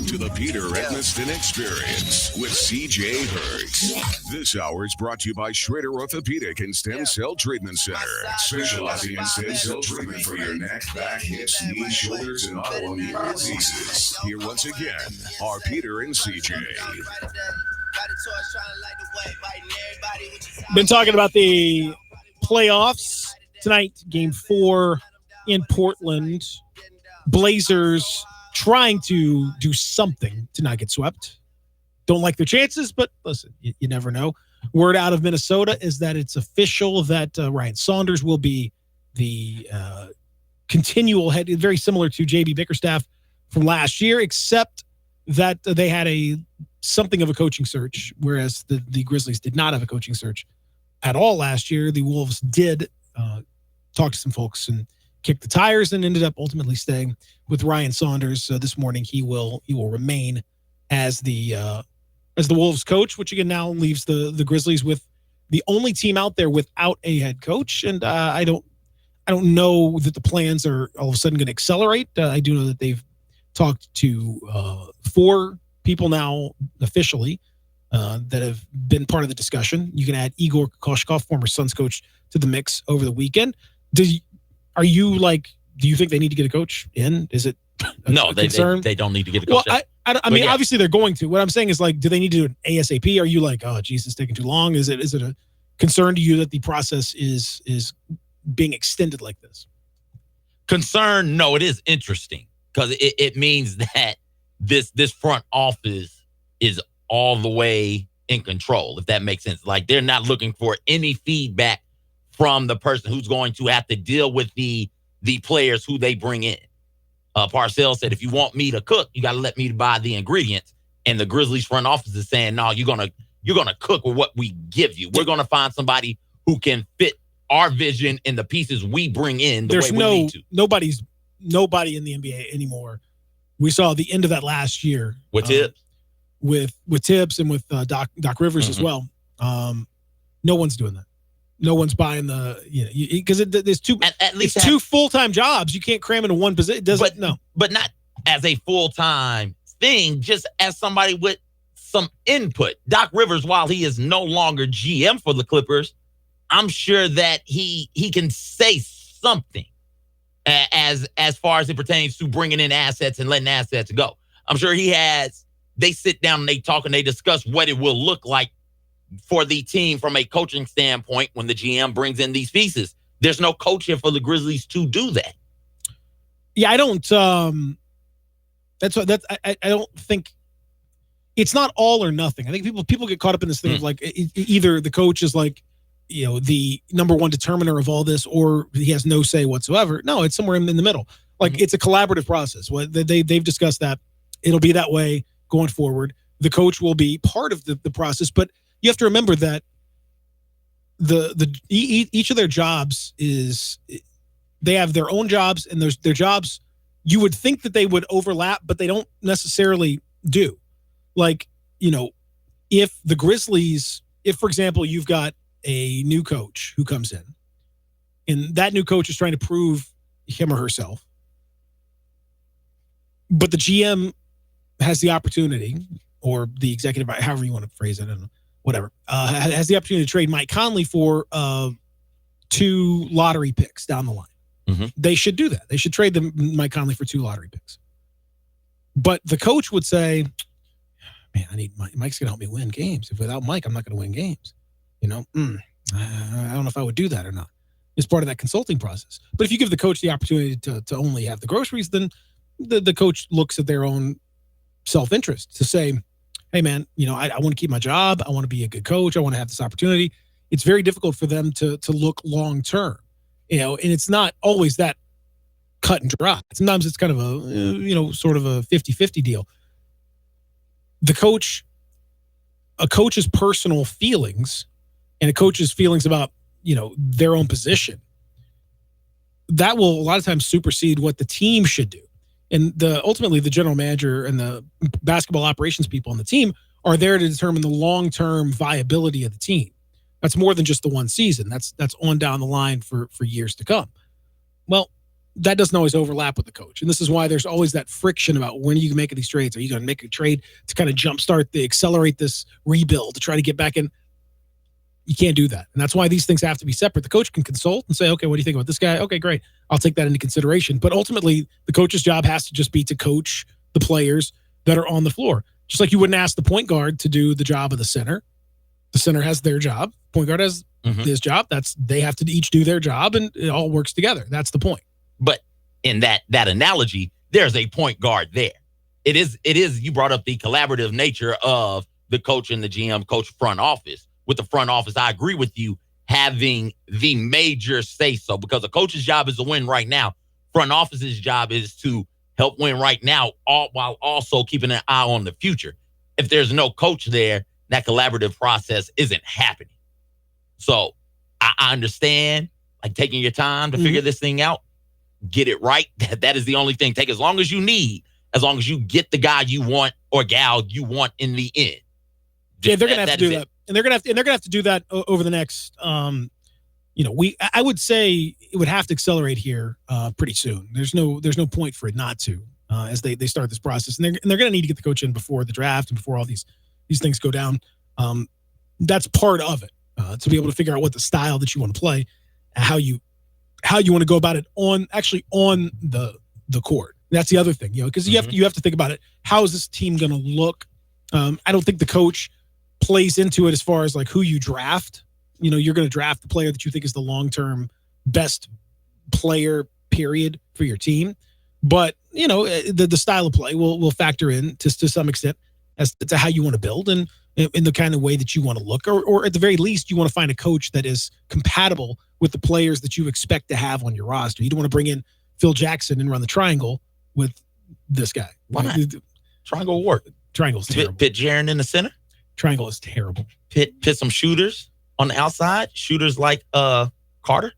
to the Peter Edmiston Experience with CJ Hurt. This hour is brought to you by Schrader Orthopedic and Stem Cell Treatment Center, specializing in stem cell treatment for your neck, back, hips, knees, shoulders, and autoimmune diseases. Here once again are Peter and CJ. Been talking about the playoffs tonight, game 4 in Portland. Blazers trying to do something to not get swept. Don't like their chances, but listen, you never know. Word out of Minnesota is that it's official that Ryan Saunders will be the continual head, very similar to J.B. Bickerstaff from last year, except that they had something of a coaching search, whereas the Grizzlies did not have a coaching search at all last year. The Wolves did talk to some folks and kicked the tires and ended up ultimately staying with Ryan Saunders. This morning he will remain as the Wolves coach, which again now leaves the Grizzlies with the only team out there without a head coach. And I don't know that the plans are all of a sudden going to accelerate. I do know that they've talked to 4 people now officially that have been part of the discussion. You can add Igor Kokoshkov, former Suns coach, to the mix over the weekend. Do you think they need to get a coach in? Is it no? They don't need to get a coach. Well, I mean, obviously they're going to. What I'm saying is, do they need to do an ASAP? Are you like, oh, geez, it's taking too long? Is it a concern to you that the process is being extended like this? Concern? No, it is interesting because it means that this front office is all the way in control, if that makes sense. Like, they're not looking for any feedback from the person who's going to have to deal with the players who they bring in. Parcells said, if you want me to cook, you got to let me buy the ingredients. And the Grizzlies front office is saying, no, you're gonna cook with what we give you. We're gonna find somebody who can fit our vision and the pieces we bring in. There's we need to. Nobody in the NBA anymore. We saw the end of that last year with Tibbs, with Tibbs and with Doc Rivers as well. No one's doing that. No one's buying because there's two full-time jobs. You can't cram into one position. But not as a full-time thing, just as somebody with some input. Doc Rivers, while he is no longer GM for the Clippers, I'm sure that he can say something as far as it pertains to bringing in assets and letting assets go. I'm sure they sit down and they talk and they discuss what it will look like for the team from a coaching standpoint when the GM brings in these pieces. There's no coach here for the Grizzlies to do that. Yeah, I don't. I don't think it's not all or nothing. I think people get caught up in this thing of like either the coach is like, the number one determiner of all this, or he has no say whatsoever. No, it's somewhere in the middle. Like it's a collaborative process. They've discussed that it'll be that way going forward. The coach will be part of the process, but you have to remember that each of their jobs they have their own jobs, and their jobs you would think that they would overlap, but they don't necessarily do. Like, if the Grizzlies, for example, you've got a new coach who comes in, and that new coach is trying to prove him or herself, but the GM has the opportunity, or the executive, however you want to phrase it, I don't know. Whatever, has the opportunity to trade Mike Conley for 2 lottery picks down the line. Mm-hmm. They should do that. They should trade Mike Conley for 2 lottery picks. But the coach would say, man, I need Mike's going to help me win games. If without Mike, I'm not going to win games. I don't know if I would do that or not. It's part of that consulting process. But if you give the coach the opportunity to only have the groceries, then the coach looks at their own self-interest to say, hey, man, I want to keep my job. I want to be a good coach. I want to have this opportunity. It's very difficult for them to look long-term, and it's not always that cut and dry. Sometimes it's kind of a, sort of a 50-50 deal. A coach's personal feelings and a coach's feelings about, their own position, that will a lot of times supersede what the team should do. And ultimately the general manager and the basketball operations people on the team are there to determine the long-term viability of the team. That's more than just the one season. That's on down the line for years to come. Well, that doesn't always overlap with the coach. And this is why there's always that friction about when you can make these trades. Are you going to make a trade to kind of accelerate this rebuild to try to get back in? You can't do that. And that's why these things have to be separate. The coach can consult and say, okay, what do you think about this guy? Okay, great. I'll take that into consideration. But ultimately, the coach's job has to just be to coach the players that are on the floor. Just like you wouldn't ask the point guard to do the job of the center. The center has their job. Point guard has his job. They have to each do their job, and it all works together. That's the point. But in that analogy, there's a point guard there. It is. You brought up the collaborative nature of the coach and the GM, coach front office. With the front office, I agree with you having the major say so, because the coach's job is to win right now. Front office's job is to help win right now, while also keeping an eye on the future. If there's no coach there, that collaborative process isn't happening. So I understand, like, taking your time to figure this thing out, get it right. That is the only thing. Take as long as you need, as long as you get the guy you want or gal you want in the end. Yeah, they're going to have to do that. And they're going to have to do that over the next, I would say it would have to accelerate here pretty soon. There's no point for it not to as they start this process. And they're going to need to get the coach in before the draft and before all these things go down. That's part of it, to be able to figure out what the style that you want to play, how you want to go about it on the court. That's the other thing, because you have to think about it. How is this team going to look? I don't think the coach plays into it as far as like who you draft. You're going to draft the player that you think is the long-term best player, period, for your team. But, the style of play will factor in to some extent as to how you want to build and in the kind of way that you want to look. Or at the very least, you want to find a coach that is compatible with the players that you expect to have on your roster. You don't want to bring in Phil Jackson and run the triangle with this guy. Why not? Triangle will work. Triangle's terrible. Pit Jaren in the center. Triangle is terrible. Pit some shooters on the outside. Shooters like Carter.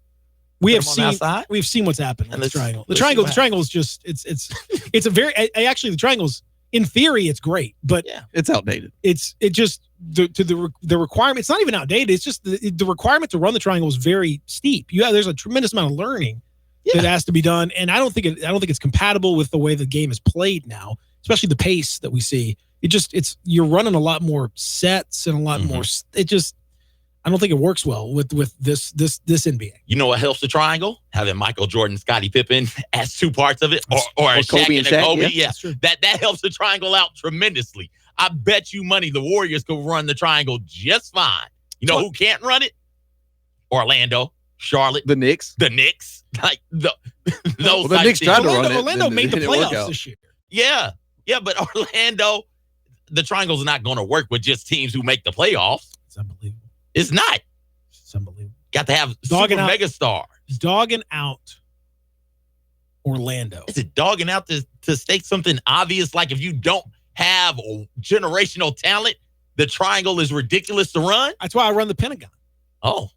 We've seen what's happened with the triangle. The triangle is just it's a very actually the triangle's in theory it's great, but it's outdated. The requirement. It's not even outdated. It's just the requirement to run the triangle is very steep. There's a tremendous amount of learning that has to be done, and I don't think it's compatible with the way the game is played now, especially the pace that we see. You're running a lot more sets and a lot more. I don't think it works well with this NBA. You know what helps the triangle? Having Michael Jordan, Scottie Pippen as two parts of it, or Shaq and Kobe. Yeah, that helps the triangle out tremendously. I bet you money the Warriors could run the triangle just fine. You know who can't run it? Orlando, Charlotte, the Knicks, like those. The Knicks tried to run it. Orlando made the playoffs this year. Yeah, but Orlando, the triangle's not going to work with just teams who make the playoffs. It's unbelievable. It's not. It's unbelievable. Got to have super mega stars. Dogging out Orlando. Is it dogging out to state something obvious? Like if you don't have generational talent, the triangle is ridiculous to run? That's why I run the Pentagon. Oh.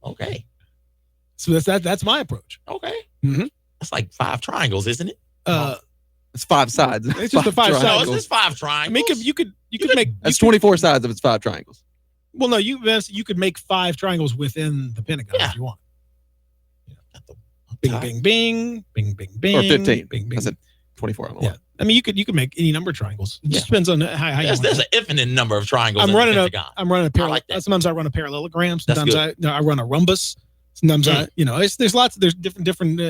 Okay. So that's my approach. Okay. Mm-hmm. That's like 5 triangles, isn't it? It's 5 sides. It's just the 5 sides. No, it's just 5 triangles. I mean, you could make that's 24 sides if it's 5 triangles. Well, no, you could make 5 triangles within the Pentagon if you want. Bing, bing, bing, bing, bing, bing. Or 15. Bing, bing. I said 24 on the line. I mean, you could make any number of triangles. It just depends on how you want. There's an infinite number of triangles. I'm running a parallel. Like sometimes I run a parallelogram. Sometimes I run a rhombus. Sometimes there's different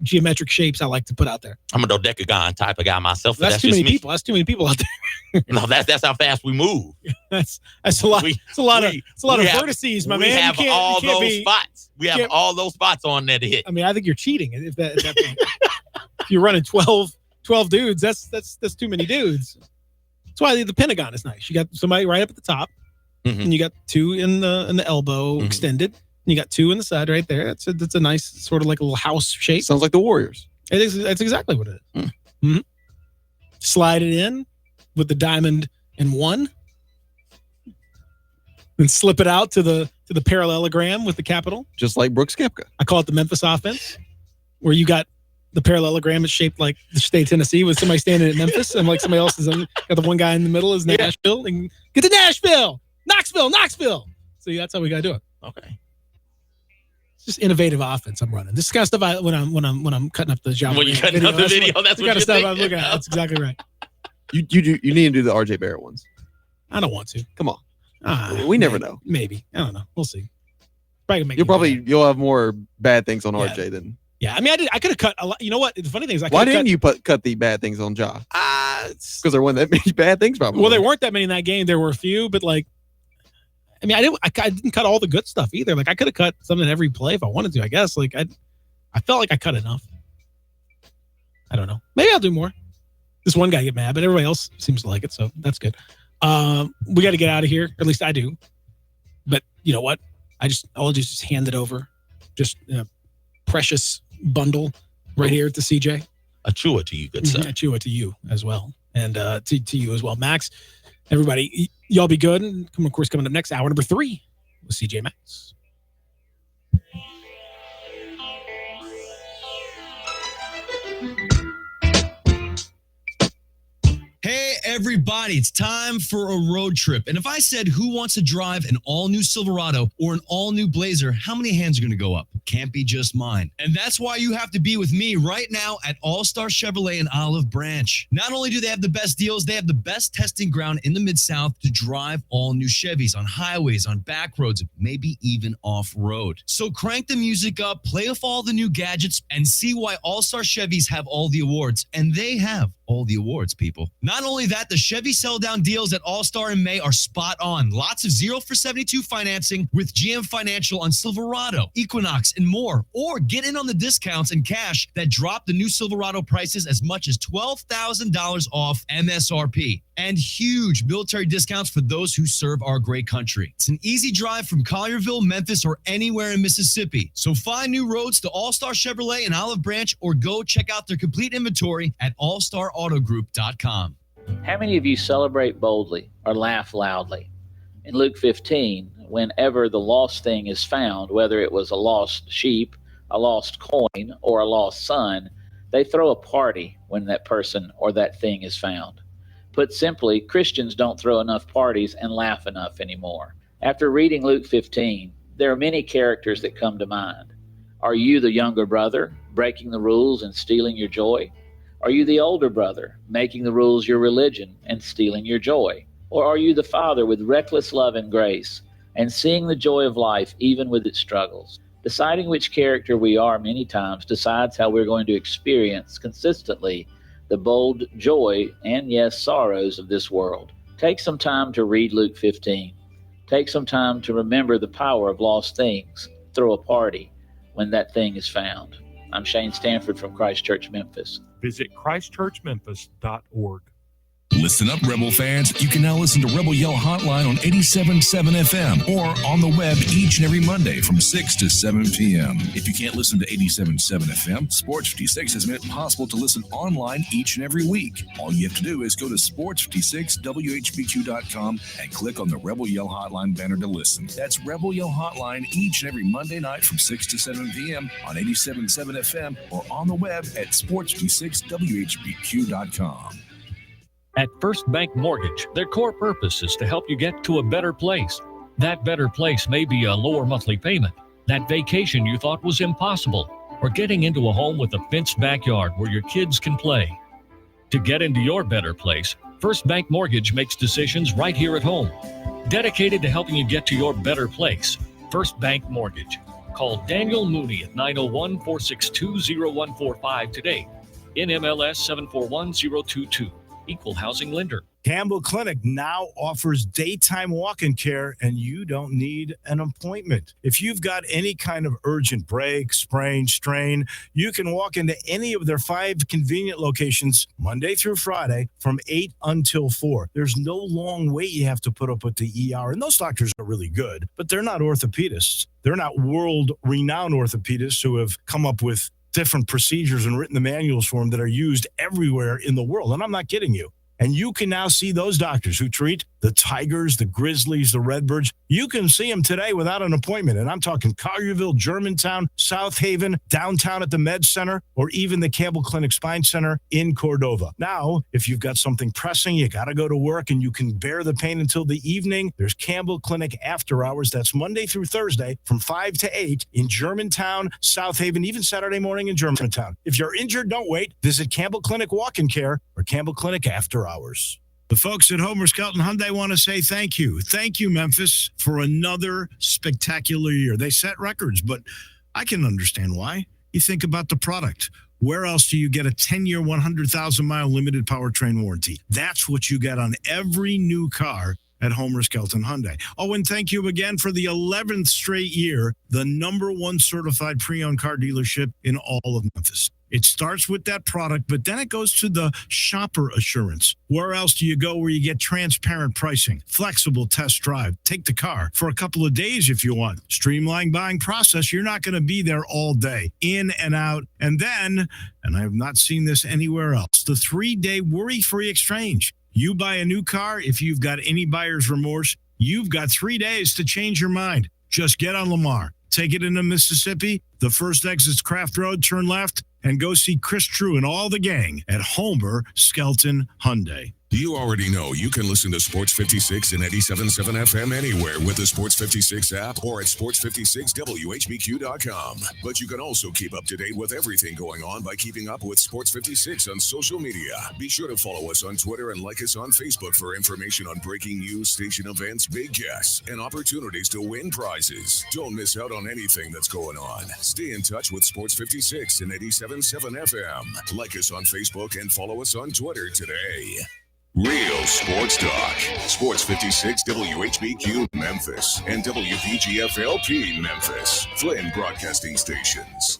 geometric shapes I like to put out there. I'm a dodecagon type of guy myself. That's too many people. That's too many people out there. No, that's how fast we move. That's a lot. It's a lot of vertices, my man. We have all those spots. We have all those spots on there to hit. I mean, I think you're cheating at that point. If you're running 12 dudes, that's too many dudes. That's why the Pentagon is nice. You got somebody right up at the top, and you got 2 in the elbow extended. You got 2 in the side right there. That's a nice sort of like a little house shape. Sounds like the Warriors. That's exactly what it is. Mm-hmm. Slide it in with the diamond in 1, and slip it out to the parallelogram with the capital. Just like Brooks Koepka. I call it the Memphis offense, where you got the parallelogram is shaped like the state of Tennessee with somebody standing at Memphis, and like somebody else is got the one guy in the middle is Nashville, and get to Nashville, Knoxville. So that's how we got to do it. Okay. just innovative offense I'm running. This is kind of stuff when I'm cutting up the job. When you're cutting up the video, that's the what kind you of stuff think? I'm looking at. That's exactly right. You need to do the RJ Barrett ones. I don't want to. Come on. We never know. Maybe. I don't know. We'll see. You'll have more bad things on RJ than. Yeah, I mean, I could have cut a lot. You know what? The funny thing is, why didn't you cut the bad things on Ja? Because there weren't that many bad things, probably. Well, there weren't that many in that game. There were a few, but I didn't cut all the good stuff either. Like, I could have cut something every play if I wanted to. I guess. Like, I felt like I cut enough. I don't know. Maybe I'll do more. This one guy get mad, but everybody else seems to like it, so that's good. We got to get out of here. Or at least I do. But you know what? I'll just hand it over. Just precious bundle right here to CJ. A chua to you, good sir. A chua to you as well. And to you as well. Max, everybody, y'all be good. And of course, coming up next, hour number 3 with CJ Max. Hey, everybody, it's time for a road trip. And if I said who wants to drive an all-new Silverado or an all-new Blazer, how many hands are going to go up? Can't be just mine. And that's why you have to be with me right now at All-Star Chevrolet in Olive Branch. Not only do they have the best deals, they have the best testing ground in the Mid-South to drive all-new Chevys on highways, on back roads, maybe even off-road. So crank the music up, play with all the new gadgets, and see why All-Star Chevys have all the awards. And they have all the awards, people. Not only that, the Chevy sell-down deals at All-Star in May are spot on. Lots of 0 for 72 financing with GM Financial on Silverado, Equinox, and more. Or get in on the discounts and cash that drop the new Silverado prices as much as $12,000 off MSRP. And huge military discounts for those who serve our great country. It's an easy drive from Collierville, Memphis, or anywhere in Mississippi. So find new roads to All-Star Chevrolet in Olive Branch or go check out their complete inventory at allstarautogroup.com. How many of you celebrate boldly or laugh loudly? In Luke 15, whenever the lost thing is found, whether it was a lost sheep, a lost coin, or a lost son, they throw a party when that person or that thing is found. Put simply, Christians don't throw enough parties and laugh enough anymore. After reading Luke 15, there are many characters that come to mind. Are you the younger brother, breaking the rules and stealing your joy? Are you the older brother, making the rules your religion and stealing your joy? Or are you the father with reckless love and grace and seeing the joy of life even with its struggles? Deciding which character we are many times decides how we're going to experience consistently the bold joy and, yes, sorrows of this world. Take some time to read Luke 15. Take some time to remember the power of lost things. Throw a party when that thing is found. I'm Shane Stanford from Christ Church, Memphis. Visit ChristchurchMemphis.org. Listen up, Rebel fans. You can now listen to Rebel Yell Hotline on 87.7 FM or on the web each and every Monday from 6 to 7 p.m. If you can't listen to 87.7 FM, Sports 56 has made it possible to listen online each and every week. All you have to do is go to sports56whbq.com and click on the Rebel Yell Hotline banner to listen. That's Rebel Yell Hotline each and every Monday night from 6 to 7 p.m. on 87.7 FM or on the web at sports56whbq.com. At First Bank Mortgage, their core purpose is to help you get to a better place. That better place may be a lower monthly payment, that vacation you thought was impossible, or getting into a home with a fenced backyard where your kids can play. To get into your better place, First Bank Mortgage makes decisions right here at home. Dedicated to helping you get to your better place, First Bank Mortgage. Call Daniel Mooney at 901-462-0145 today. NMLS 741022. Equal housing lender. Campbell Clinic now offers daytime walk-in care, and you don't need an appointment. If you've got any kind of urgent break, sprain, strain, you can walk into any of their 5 convenient locations Monday through Friday from 8 until 4. There's no long wait you have to put up with the ER, and those doctors are really good, but they're not orthopedists. They're not world-renowned orthopedists who have come up with different procedures and written the manuals for them that are used everywhere in the world. And I'm not kidding you. And you can now see those doctors who treat the Tigers, the Grizzlies, the Redbirds. You can see them today without an appointment. And I'm talking Collierville, Germantown, South Haven, downtown at the Med Center, or even the Campbell Clinic Spine Center in Cordova. Now, if you've got something pressing, you got to go to work and you can bear the pain until the evening, there's Campbell Clinic After Hours. That's Monday through Thursday from 5 to 8 in Germantown, South Haven, even Saturday morning in Germantown. If you're injured, don't wait. Visit Campbell Clinic Walk-In Care or Campbell Clinic After Hours. The folks at Homer Skelton Hyundai want to say thank you. Thank you, Memphis, for another spectacular year. They set records, but I can understand why. You think about the product. Where else do you get a 10-year, 100,000-mile limited powertrain warranty? That's what you get on every new car at Homer Skelton Hyundai. Oh, and thank you again for the 11th straight year, the #1 certified pre-owned car dealership in all of Memphis. It starts with that product, but then it goes to the shopper assurance. Where else do you go where you get transparent pricing, flexible test drive, take the car for a couple of days if you want, streamlined buying process? You're not going to be there all day, in and out. And then, and I have not seen this anywhere else, the 3-day worry-free exchange. You buy a new car, if you've got any buyer's remorse, you've got 3 days to change your mind. Just get on Lamar, take it into Mississippi, the first exit's Craft Road, turn left, and go see Chris True and all the gang at Homer Skelton Hyundai. You already know you can listen to Sports 56 and 87.7 FM anywhere with the Sports 56 app or at sports56whbq.com. But you can also keep up to date with everything going on by keeping up with Sports 56 on social media. Be sure to follow us on Twitter and like us on Facebook for information on breaking news, station events, big guests, and opportunities to win prizes. Don't miss out on anything that's going on. Stay in touch with Sports 56 and 87.7 FM. Like us on Facebook and follow us on Twitter today. Real Sports Talk. Sports 56 WHBQ Memphis and WPGF-LP Memphis. Flynn Broadcasting Stations.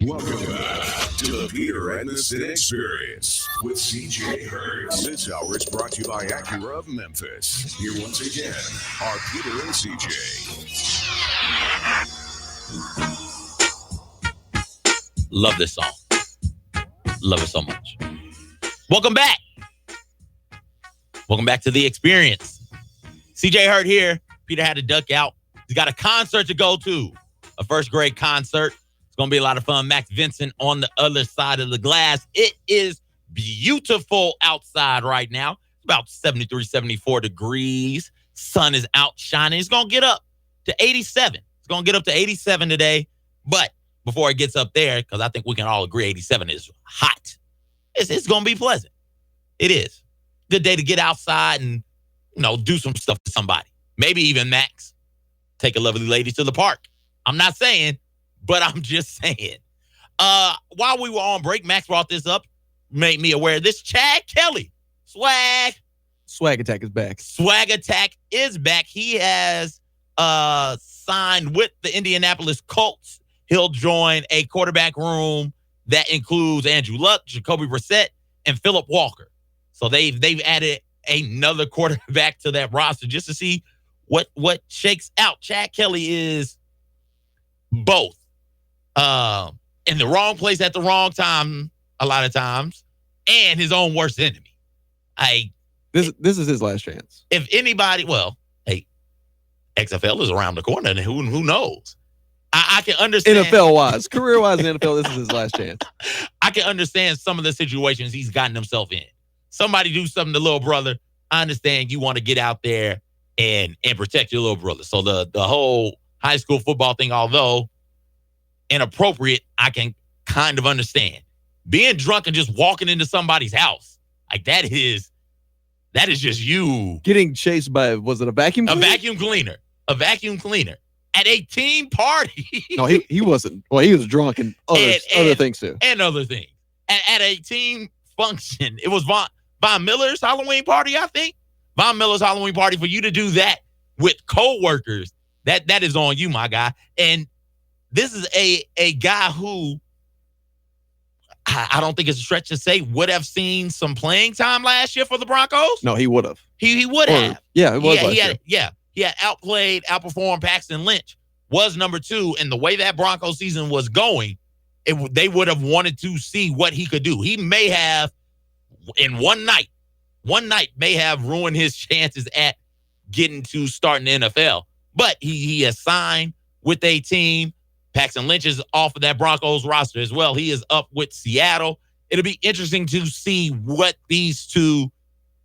Welcome back to the Peter Edmiston Experience with CJ Hurts. This hour is brought to you by Acura of Memphis. Here once again are Peter and CJ. Love this song. Love it so much. Welcome back. Welcome back to the experience. CJ Hurt here. Peter had to duck out. He's got a concert to go to, a first grade concert. It's going to be a lot of fun. Max Vincent on the other side of the glass. It is beautiful outside right now. It's about 73, 74 degrees. Sun is out shining. It's going to get up to 87. It's going to get up to 87 today. But before it gets up there, because I think we can all agree 87 is hot, it's going to be pleasant. It is. Good day to get outside and, do some stuff to somebody. Maybe even Max. Take a lovely lady to the park. I'm not saying, but I'm just saying. While we were on break, Max brought this up, made me aware of this. Chad Kelly, Swag Attack is back. Swag Attack is back. He has signed with the Indianapolis Colts. He'll join a quarterback room that includes Andrew Luck, Jacoby Brissett, and Phillip Walker. So they've added another quarterback to that roster just to see what shakes out. Chad Kelly is both in the wrong place at the wrong time a lot of times and his own worst enemy. This is his last chance. If anybody, XFL is around the corner, and who knows? I can understand. NFL-wise, career-wise in NFL, this is his last chance. I can understand some of the situations he's gotten himself in. Somebody do something to little brother. I understand you want to get out there and protect your little brother. So the whole high school football thing, although inappropriate, I can kind of understand. Being drunk and just walking into somebody's house, that is just you. Getting chased by, was it a vacuum cleaner? A vacuum cleaner. At a team party. No, he wasn't. Well, he was drunk and other things too. And other things. At a team function. It was Von Miller's Halloween party, I think. Von Miller's Halloween party. For you to do that with co-workers, that is on you, my guy. And this is a guy who I don't think it's a stretch to say would have seen some playing time last year for the Broncos. No, he would have. He would have. Yeah, it was last year. He had outperformed Paxton Lynch, was number 2, and the way that Broncos season was going, they would have wanted to see what he could do. He may have, in one night, one night may have ruined his chances at getting to starting the NFL. But he has signed with a team. Paxton Lynch is off of that Broncos roster as well. He is up with Seattle. It'll be interesting to see what these two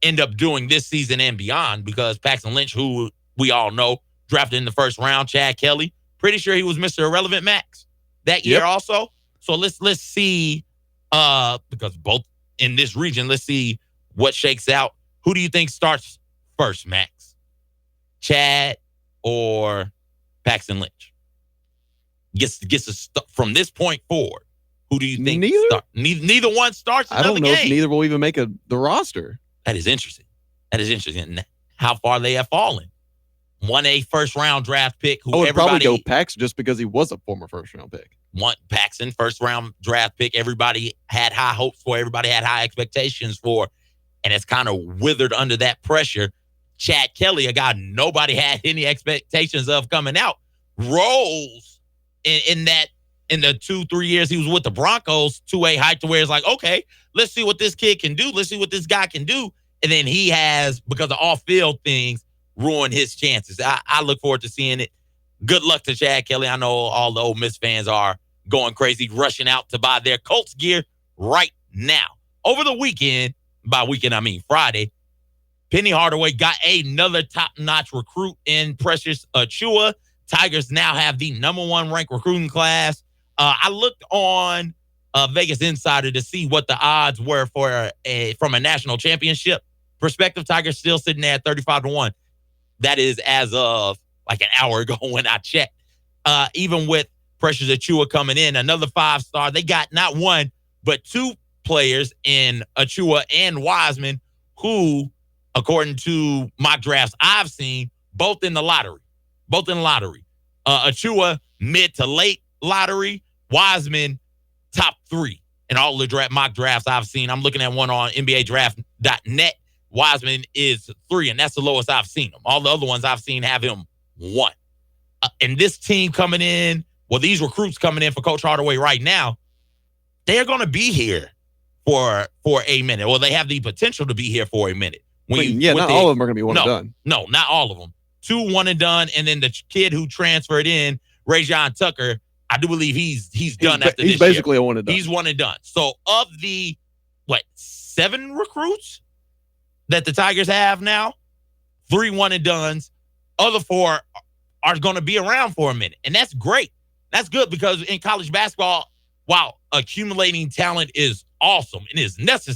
end up doing this season and beyond, because Paxton Lynch, who we all know, drafted in the first round, Chad Kelly, pretty sure he was Mr. Irrelevant Max that year also. So let's see, because both in this region, let's see what shakes out. Who do you think starts first, Max? Chad or Paxton Lynch? Gets from this point forward. Who do you think? Neither one starts another game. I don't know if neither will even make the roster. That is interesting. And how far they have fallen. 1A first round draft pick. I would probably go Paxton just because he was a former first round pick. Paxton, first round draft pick. Everybody had high hopes for. Everybody had high expectations for. And it's kind of withered under that pressure. Chad Kelly, a guy nobody had any expectations of coming out, rolls in the 2-3 years he was with the Broncos to a height to where it's like, okay, let's see what this kid can do. Let's see what this guy can do. And then he has, because of off-field things, ruined his chances. I look forward to seeing it. Good luck to Chad Kelly. I know all the Ole Miss fans are going crazy, rushing out to buy their Colts gear right now. Over the weekend, by weekend I mean Friday, Penny Hardaway got another top-notch recruit in Precious Achiuwa. Tigers now have the number 1 ranked recruiting class. I looked on Vegas Insider to see what the odds were for from a national championship perspective. Tigers still sitting there at 35-1. That is as of like an hour ago when I checked. Even with Precious Achiuwa coming in, another 5-star, they got not one, but 2 players in Achiuwa and Wiseman who, according to mock drafts I've seen, both in the lottery. Achiuwa, mid to late lottery. Wiseman, top 3 in all the mock drafts I've seen. I'm looking at one on NBADraft.net. Wiseman is 3, and that's the lowest I've seen him. All the other ones I've seen have him 1. And this team coming in, these recruits coming in for Coach Hardaway right now, they're going to be here for a minute. Well, they have the potential to be here for a minute. Not all of them are going to be one and done. No, not all of them. 2 one and done, and then the kid who transferred in, Rajon Tucker, I do believe he's done after this year. He's basically a one and done. He's one and done. So of the 7 recruits that the Tigers have now, 3 one and dones, other 4 are going to be around for a minute, and that's great. That's good, because in college basketball, while accumulating talent is awesome and is necessary,